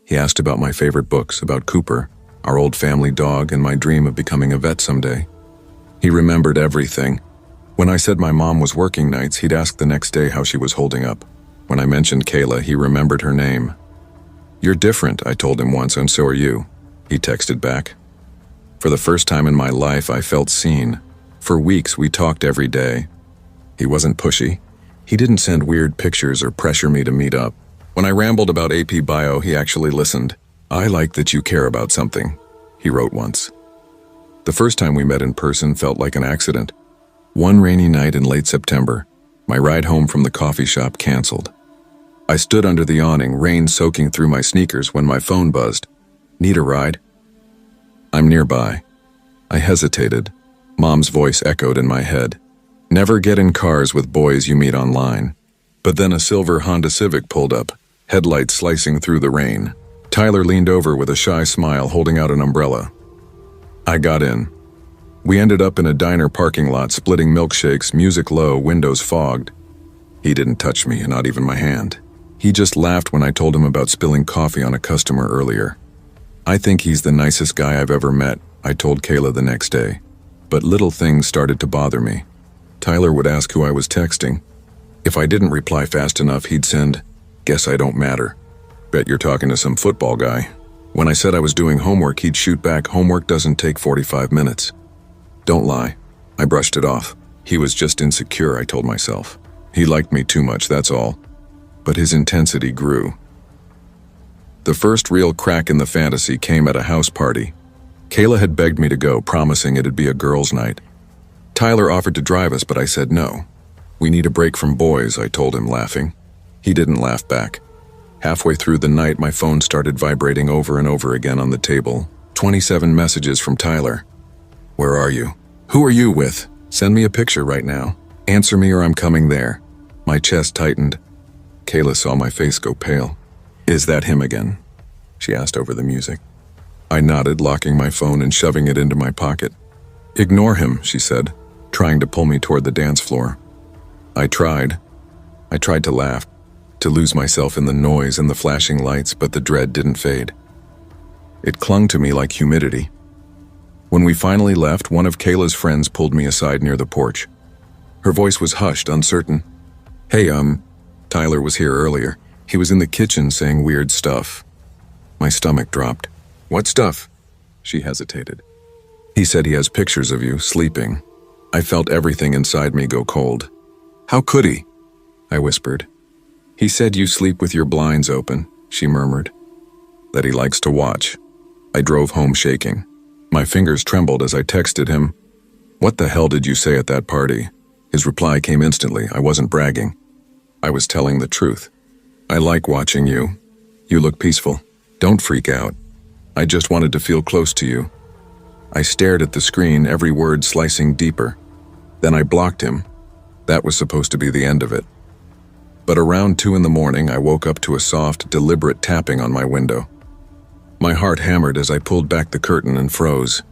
He asked about my favorite books, about Cooper, our old family dog, and my dream of becoming a vet someday. He remembered everything. When I said my mom was working nights, he'd ask the next day how she was holding up. When I mentioned Kayla, he remembered her name. "You're different," I told him once, "and so are you," he texted back. For the first time in my life, I felt seen. For weeks, we talked every day. He wasn't pushy. He didn't send weird pictures or pressure me to meet up. When I rambled about AP Bio, he actually listened. "I like that you care about something," he wrote once. The first time we met in person felt like an accident. One rainy night in late September, my ride home from the coffee shop canceled. I stood under the awning, rain soaking through my sneakers, when my phone buzzed. "Need a ride?" "I'm nearby." I hesitated. Mom's voice echoed in my head. "Never get in cars with boys you meet online." But then a silver Honda Civic pulled up, headlights slicing through the rain. Tyler leaned over with a shy smile, holding out an umbrella. I got in. We ended up in a diner parking lot, splitting milkshakes, music low, windows fogged. He didn't touch me, not even my hand. He just laughed when I told him about spilling coffee on a customer earlier. "I think he's the nicest guy I've ever met," I told Kayla the next day. But little things started to bother me. Tyler would ask who I was texting. If I didn't reply fast enough, he'd send, "Guess I don't matter. Bet you're talking to some football guy." When I said I was doing homework, he'd shoot back, "Homework doesn't take 45 minutes. Don't lie." I brushed it off. He was just insecure, I told myself. He liked me too much, that's all. But his intensity grew. The first real crack in the fantasy came at a house party. Kayla had begged me to go, promising it'd be a girls' night. Tyler offered to drive us, but I said no. "We need a break from boys," I told him, laughing. He didn't laugh back. Halfway through the night, my phone started vibrating over and over again on the table. 27 messages from Tyler. "Where are you? Who are you with? Send me a picture right now. Answer me or I'm coming there." My chest tightened. Kayla saw my face go pale. "Is that him again?" she asked over the music. I nodded, locking my phone and shoving it into my pocket. "Ignore him," she said, trying to pull me toward the dance floor. I tried. I tried to laugh, to lose myself in the noise and the flashing lights, but the dread didn't fade. It clung to me like humidity. When we finally left, one of Kayla's friends pulled me aside near the porch. Her voice was hushed, uncertain. "Hey, Tyler was here earlier. He was in the kitchen saying weird stuff." My stomach dropped. "What stuff?" She hesitated. "He said he has pictures of you, sleeping." I felt everything inside me go cold. "How could he?" I whispered. "He said you sleep with your blinds open," she murmured. "That he likes to watch." I drove home shaking. My fingers trembled as I texted him, "What the hell did you say at that party?" His reply came instantly. I wasn't bragging. I was telling the truth. "I like watching you. You look peaceful. Don't freak out. I just wanted to feel close to you." I stared at the screen, every word slicing deeper. Then I blocked him. That was supposed to be the end of it. But around 2 in the morning, I woke up to a soft, deliberate tapping on my window. My heart hammered as I pulled back the curtain and froze.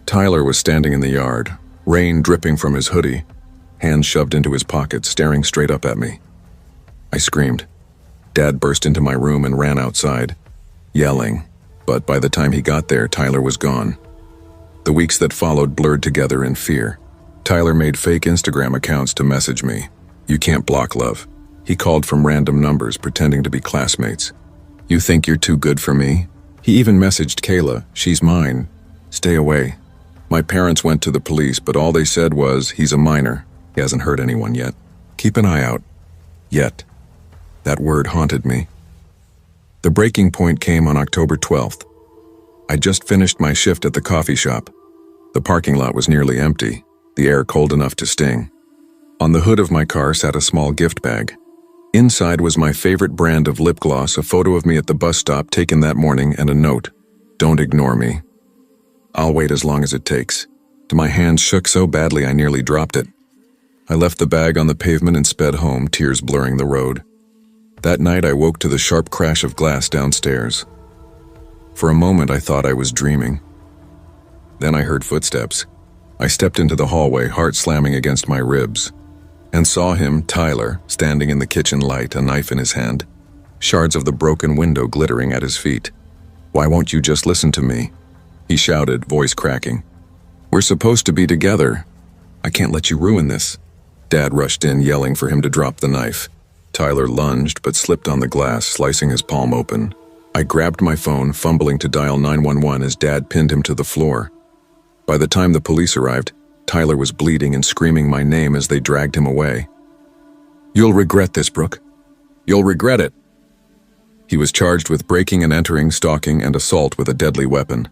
Tyler was standing in the yard, rain dripping from his hoodie, hands shoved into his pockets, staring straight up at me. I screamed. Dad burst into my room and ran outside, yelling, but by the time he got there, Tyler was gone. The weeks that followed blurred together in fear. Tyler made fake Instagram accounts to message me. "You can't block love." He called from random numbers, pretending to be classmates. "You think you're too good for me?" He even messaged Kayla, "She's mine. Stay away." My parents went to the police, but all they said was, "He's a minor. He hasn't hurt anyone yet. Keep an eye out." Yet. That word haunted me. The breaking point came on October 12th. I just finished my shift at the coffee shop. The parking lot was nearly empty, the air cold enough to sting. On the hood of my car sat a small gift bag. Inside was my favorite brand of lip gloss, a photo of me at the bus stop taken that morning, and a note, "Don't ignore me. I'll wait as long as it takes." My hands shook so badly I nearly dropped it. I left the bag on the pavement and sped home, tears blurring the road. That night I woke to the sharp crash of glass downstairs. For a moment I thought I was dreaming. Then I heard footsteps. I stepped into the hallway, heart slamming against my ribs, and saw him, Tyler, standing in the kitchen light, a knife in his hand, shards of the broken window glittering at his feet. "Why won't you just listen to me?" he shouted, voice cracking. "We're supposed to be together. I can't let you ruin this." Dad rushed in, yelling for him to drop the knife. Tyler lunged but slipped on the glass, slicing his palm open. I grabbed my phone, fumbling to dial 911 as Dad pinned him to the floor. By the time the police arrived, Tyler was bleeding and screaming my name as they dragged him away. "You'll regret this, Brooke. You'll regret it." He was charged with breaking and entering, stalking, and assault with a deadly weapon.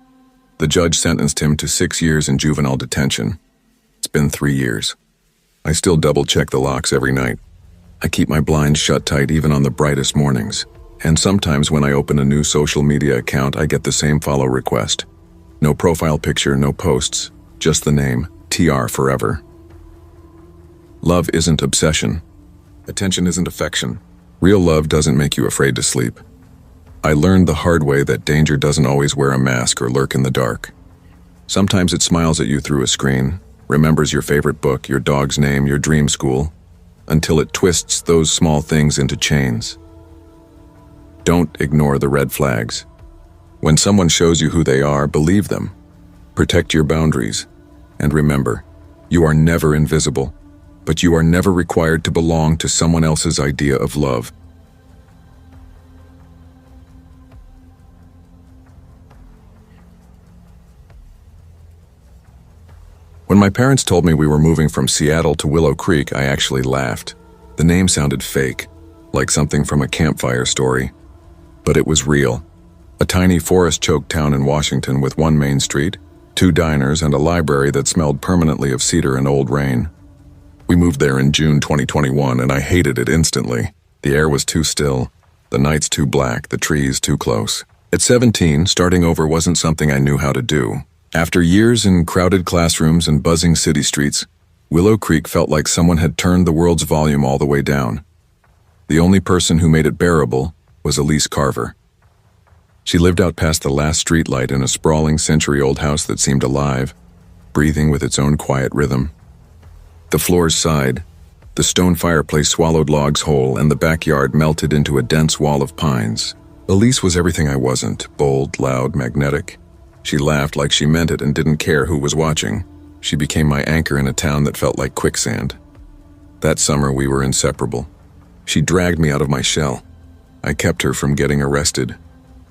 The judge sentenced him to 6 years in juvenile detention. It's been 3 years. I still double-check the locks every night. I keep my blinds shut tight even on the brightest mornings. And sometimes when I open a new social media account, I get the same follow request. No profile picture, no posts, just the name, TR forever. Love isn't obsession. Attention isn't affection. Real love doesn't make you afraid to sleep. I learned the hard way that danger doesn't always wear a mask or lurk in the dark. Sometimes it smiles at you through a screen, remembers your favorite book, your dog's name, your dream school, until it twists those small things into chains. Don't ignore the red flags. When someone shows you who they are, believe them. Protect your boundaries. And remember, you are never invisible, but you are never required to belong to someone else's idea of love. When my parents told me we were moving from Seattle to Willow Creek, I actually laughed. The name sounded fake, like something from a campfire story. But it was real. A tiny forest-choked town in Washington with one main street, 2 diners, and a library that smelled permanently of cedar and old rain. We moved there in June 2021, and I hated it instantly. The air was too still, the nights too black, the trees too close. At 17, starting over wasn't something I knew how to do. After years in crowded classrooms and buzzing city streets, Willow Creek felt like someone had turned the world's volume all the way down. The only person who made it bearable was Elise Carver. She lived out past the last streetlight in a sprawling century-old house that seemed alive, breathing with its own quiet rhythm. The floors sighed, the stone fireplace swallowed logs whole, and the backyard melted into a dense wall of pines. Elise was everything I wasn't, bold, loud, magnetic. She laughed like she meant it and didn't care who was watching. She became my anchor in a town that felt like quicksand. That summer we were inseparable. She dragged me out of my shell. I kept her from getting arrested.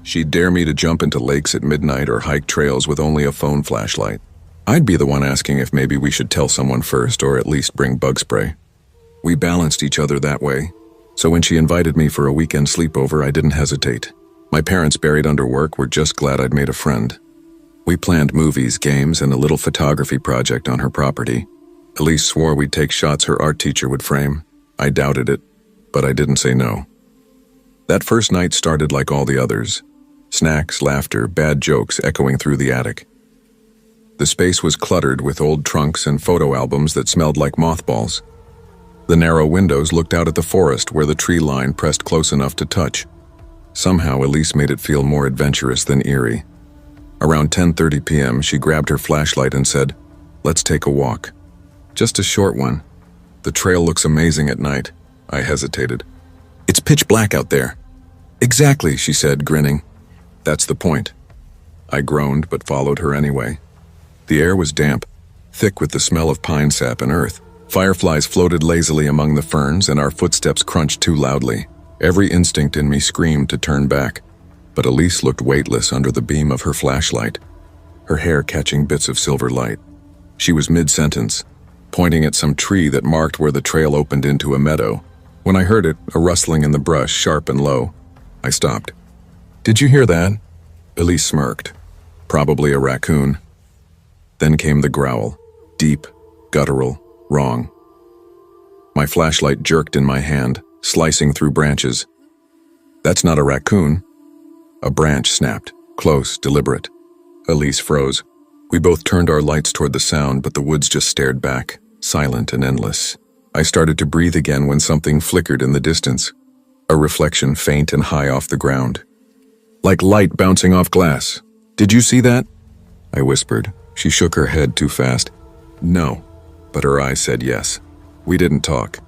She'd dare me to jump into lakes at midnight or hike trails with only a phone flashlight. I'd be the one asking if maybe we should tell someone first or at least bring bug spray. We balanced each other that way, so when she invited me for a weekend sleepover, I didn't hesitate. My parents, buried under work, were just glad I'd made a friend. We planned movies, games, and a little photography project on her property. Elise swore we'd take shots her art teacher would frame. I doubted it, but I didn't say no. That first night started like all the others. Snacks, laughter, bad jokes echoing through the attic. The space was cluttered with old trunks and photo albums that smelled like mothballs. The narrow windows looked out at the forest where the tree line pressed close enough to touch. Somehow, Elise made it feel more adventurous than eerie. Around 10:30 p.m., she grabbed her flashlight and said, "Let's take a walk." Just a short one. "The trail looks amazing at night." I hesitated. "It's pitch black out there." "Exactly," she said, grinning. "That's the point." I groaned, but followed her anyway. The air was damp, thick with the smell of pine sap and earth. Fireflies floated lazily among the ferns, and our footsteps crunched too loudly. Every instinct in me screamed to turn back, but Elise looked weightless under the beam of her flashlight, her hair catching bits of silver light. She was mid-sentence, pointing at some tree that marked where the trail opened into a meadow. When I heard it, a rustling in the brush, sharp and low, I stopped. "Did you hear that?" Elise smirked. "Probably a raccoon." Then came the growl, deep, guttural, wrong. My flashlight jerked in my hand, slicing through branches. "That's not a raccoon." A branch snapped, close, deliberate. Elise froze. We both turned our lights toward the sound, but the woods just stared back, silent and endless. I started to breathe again when something flickered in the distance, a reflection faint and high off the ground. "Like light bouncing off glass. Did you see that?" I whispered. She shook her head too fast. "No," but her eyes said yes. We didn't talk.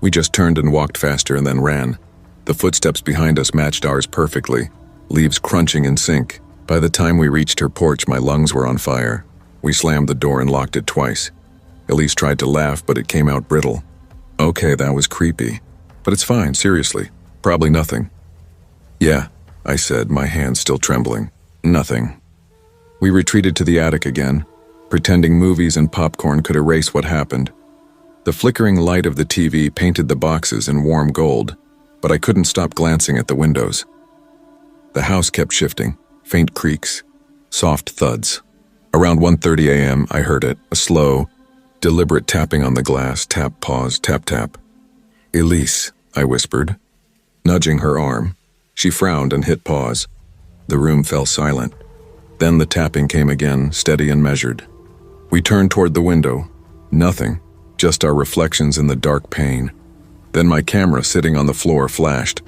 We just turned and walked faster and then ran. The footsteps behind us matched ours perfectly, leaves crunching in sync. By the time we reached her porch, my lungs were on fire. We slammed the door and locked it twice. Elise tried to laugh, but it came out brittle. "Okay, that was creepy. But it's fine, seriously. Probably nothing." "Yeah," I said, my hands still trembling. "Nothing." We retreated to the attic again, pretending movies and popcorn could erase what happened. The flickering light of the TV painted the boxes in warm gold, but I couldn't stop glancing at the windows. The house kept shifting, faint creaks, soft thuds. Around 1:30 a.m., I heard it, a slow, deliberate tapping on the glass, tap, pause, tap, tap. "Elise," I whispered, nudging her arm. She frowned and hit pause. The room fell silent. Then the tapping came again, steady and measured. We turned toward the window. Nothing, just our reflections in the dark pane. Then my camera sitting on the floor flashed.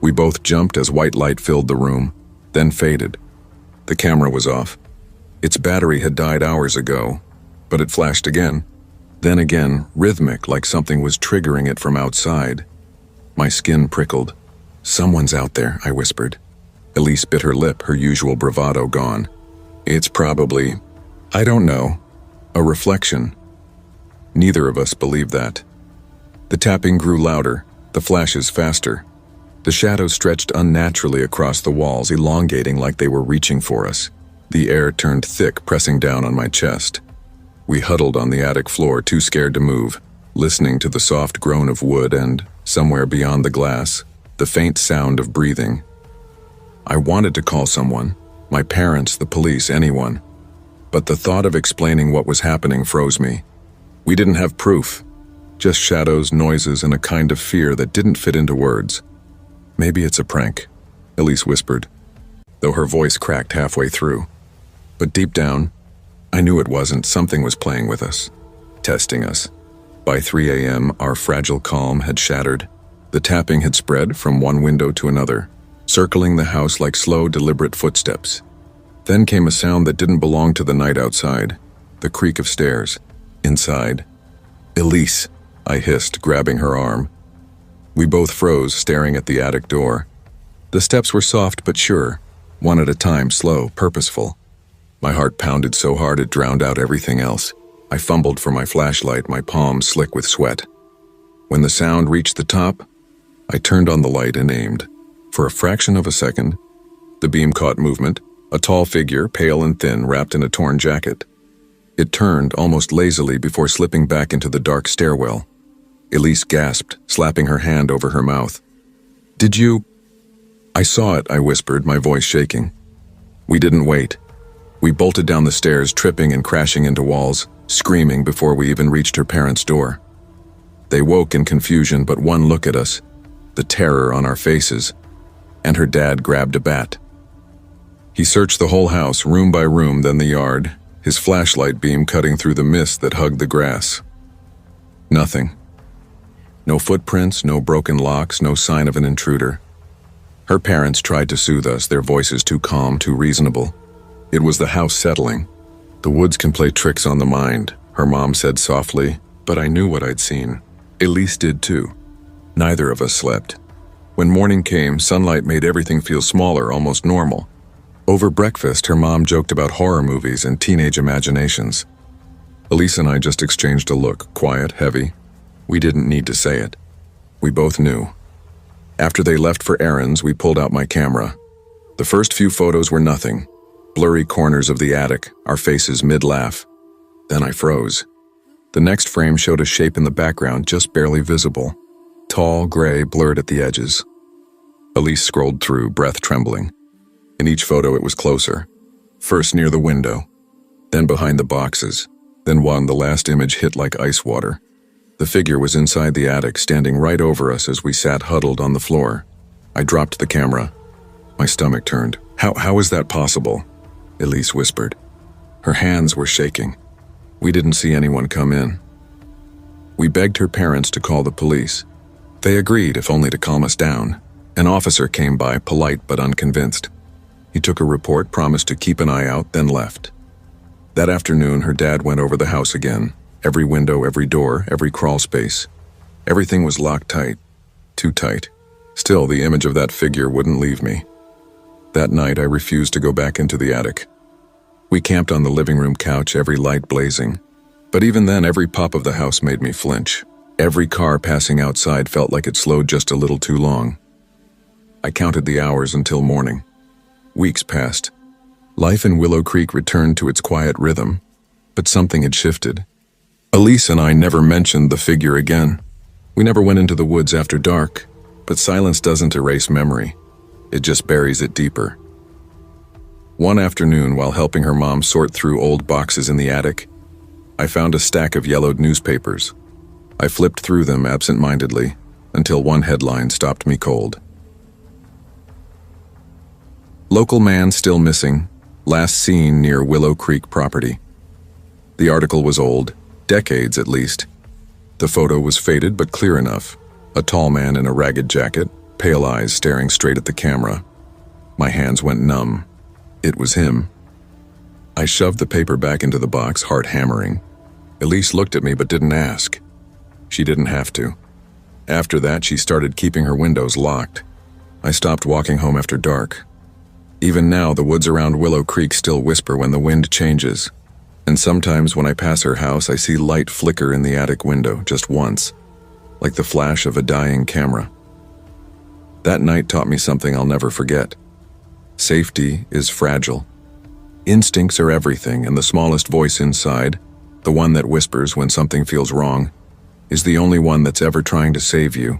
We both jumped as white light filled the room, then faded. The camera was off. Its battery had died hours ago, but it flashed again. Then again, rhythmic, like something was triggering it from outside. My skin prickled. "Someone's out there," I whispered. Elise bit her lip, her usual bravado gone. "It's probably, I don't know, a reflection." Neither of us believed that. The tapping grew louder, the flashes faster. The shadows stretched unnaturally across the walls, elongating like they were reaching for us. The air turned thick, pressing down on my chest. We huddled on the attic floor, too scared to move, listening to the soft groan of wood and, somewhere beyond the glass, the faint sound of breathing. I wanted to call someone, my parents, the police, anyone. But the thought of explaining what was happening froze me. We didn't have proof, just shadows, noises, and a kind of fear that didn't fit into words. "Maybe it's a prank," Elise whispered, though her voice cracked halfway through. But deep down, I knew it wasn't. Something was playing with us, testing us. By 3 a.m., our fragile calm had shattered. The tapping had spread from one window to another, circling the house like slow, deliberate footsteps. Then came a sound that didn't belong to the night outside, the creak of stairs. Inside. "Elise," I hissed, grabbing her arm. We both froze, staring at the attic door. The steps were soft but sure, one at a time, slow, purposeful. My heart pounded so hard it drowned out everything else. I fumbled for my flashlight, my palms slick with sweat. When the sound reached the top, I turned on the light and aimed. For a fraction of a second, the beam caught movement, a tall figure, pale and thin, wrapped in a torn jacket. It turned almost lazily before slipping back into the dark stairwell. Elise gasped, slapping her hand over her mouth. "Did you—" "I saw it," I whispered, my voice shaking. We didn't wait. We bolted down the stairs, tripping and crashing into walls, screaming before we even reached her parents' door. They woke in confusion, but one look at us, the terror on our faces, and her dad grabbed a bat. He searched the whole house, room by room, then the yard, his flashlight beam cutting through the mist that hugged the grass. Nothing. No footprints, no broken locks, no sign of an intruder. Her parents tried to soothe us, their voices too calm, too reasonable. It was the house settling. The woods can play tricks on the mind, her mom said softly, but I knew what I'd seen. Elise did too. Neither of us slept. When morning came, sunlight made everything feel smaller, almost normal. Over breakfast, her mom joked about horror movies and teenage imaginations. Elise and I just exchanged a look, quiet, heavy. We didn't need to say it. We both knew. After they left for errands, we pulled out my camera. The first few photos were nothing. Blurry corners of the attic, our faces mid-laugh. Then I froze. The next frame showed a shape in the background, just barely visible. Tall, gray, blurred at the edges. Elise scrolled through, breath trembling. In each photo it was closer. First near the window, then behind the boxes, then one, the last image, hit like ice water. The figure was inside the attic, standing right over us as we sat huddled on the floor. I dropped the camera. My stomach turned. How is that possible? Elise whispered. Her hands were shaking. We didn't see anyone come in. We begged her parents to call the police. They agreed, if only to calm us down. An officer came by, polite but unconvinced. He took a report, promised to keep an eye out, then left. That afternoon, her dad went over the house again. Every window, every door, every crawl space. Everything was locked tight. Too tight. Still, the image of that figure wouldn't leave me. That night, I refused to go back into the attic. We camped on the living room couch, every light blazing. But even then, every pop of the house made me flinch. Every car passing outside felt like it slowed just a little too long. I counted the hours until morning. Weeks passed. Life in Willow Creek returned to its quiet rhythm, but something had shifted. Elise and I never mentioned the figure again. We never went into the woods after dark, but silence doesn't erase memory. It just buries it deeper. One afternoon, while helping her mom sort through old boxes in the attic, I found a stack of yellowed newspapers. I flipped through them absent-mindedly until one headline stopped me cold. Local man still missing, last seen near Willow Creek property. The article was old, decades at least. The photo was faded but clear enough. A tall man in a ragged jacket, pale eyes staring straight at the camera. My hands went numb. It was him. I shoved the paper back into the box, heart hammering. Elise looked at me but didn't ask. She didn't have to. After that, she started keeping her windows locked. I stopped walking home after dark. Even now, the woods around Willow Creek still whisper when the wind changes. And sometimes when I pass her house, I see light flicker in the attic window, just once, like the flash of a dying camera. That night taught me something I'll never forget. Safety is fragile. Instincts are everything, and the smallest voice inside, the one that whispers when something feels wrong, is the only one that's ever trying to save you.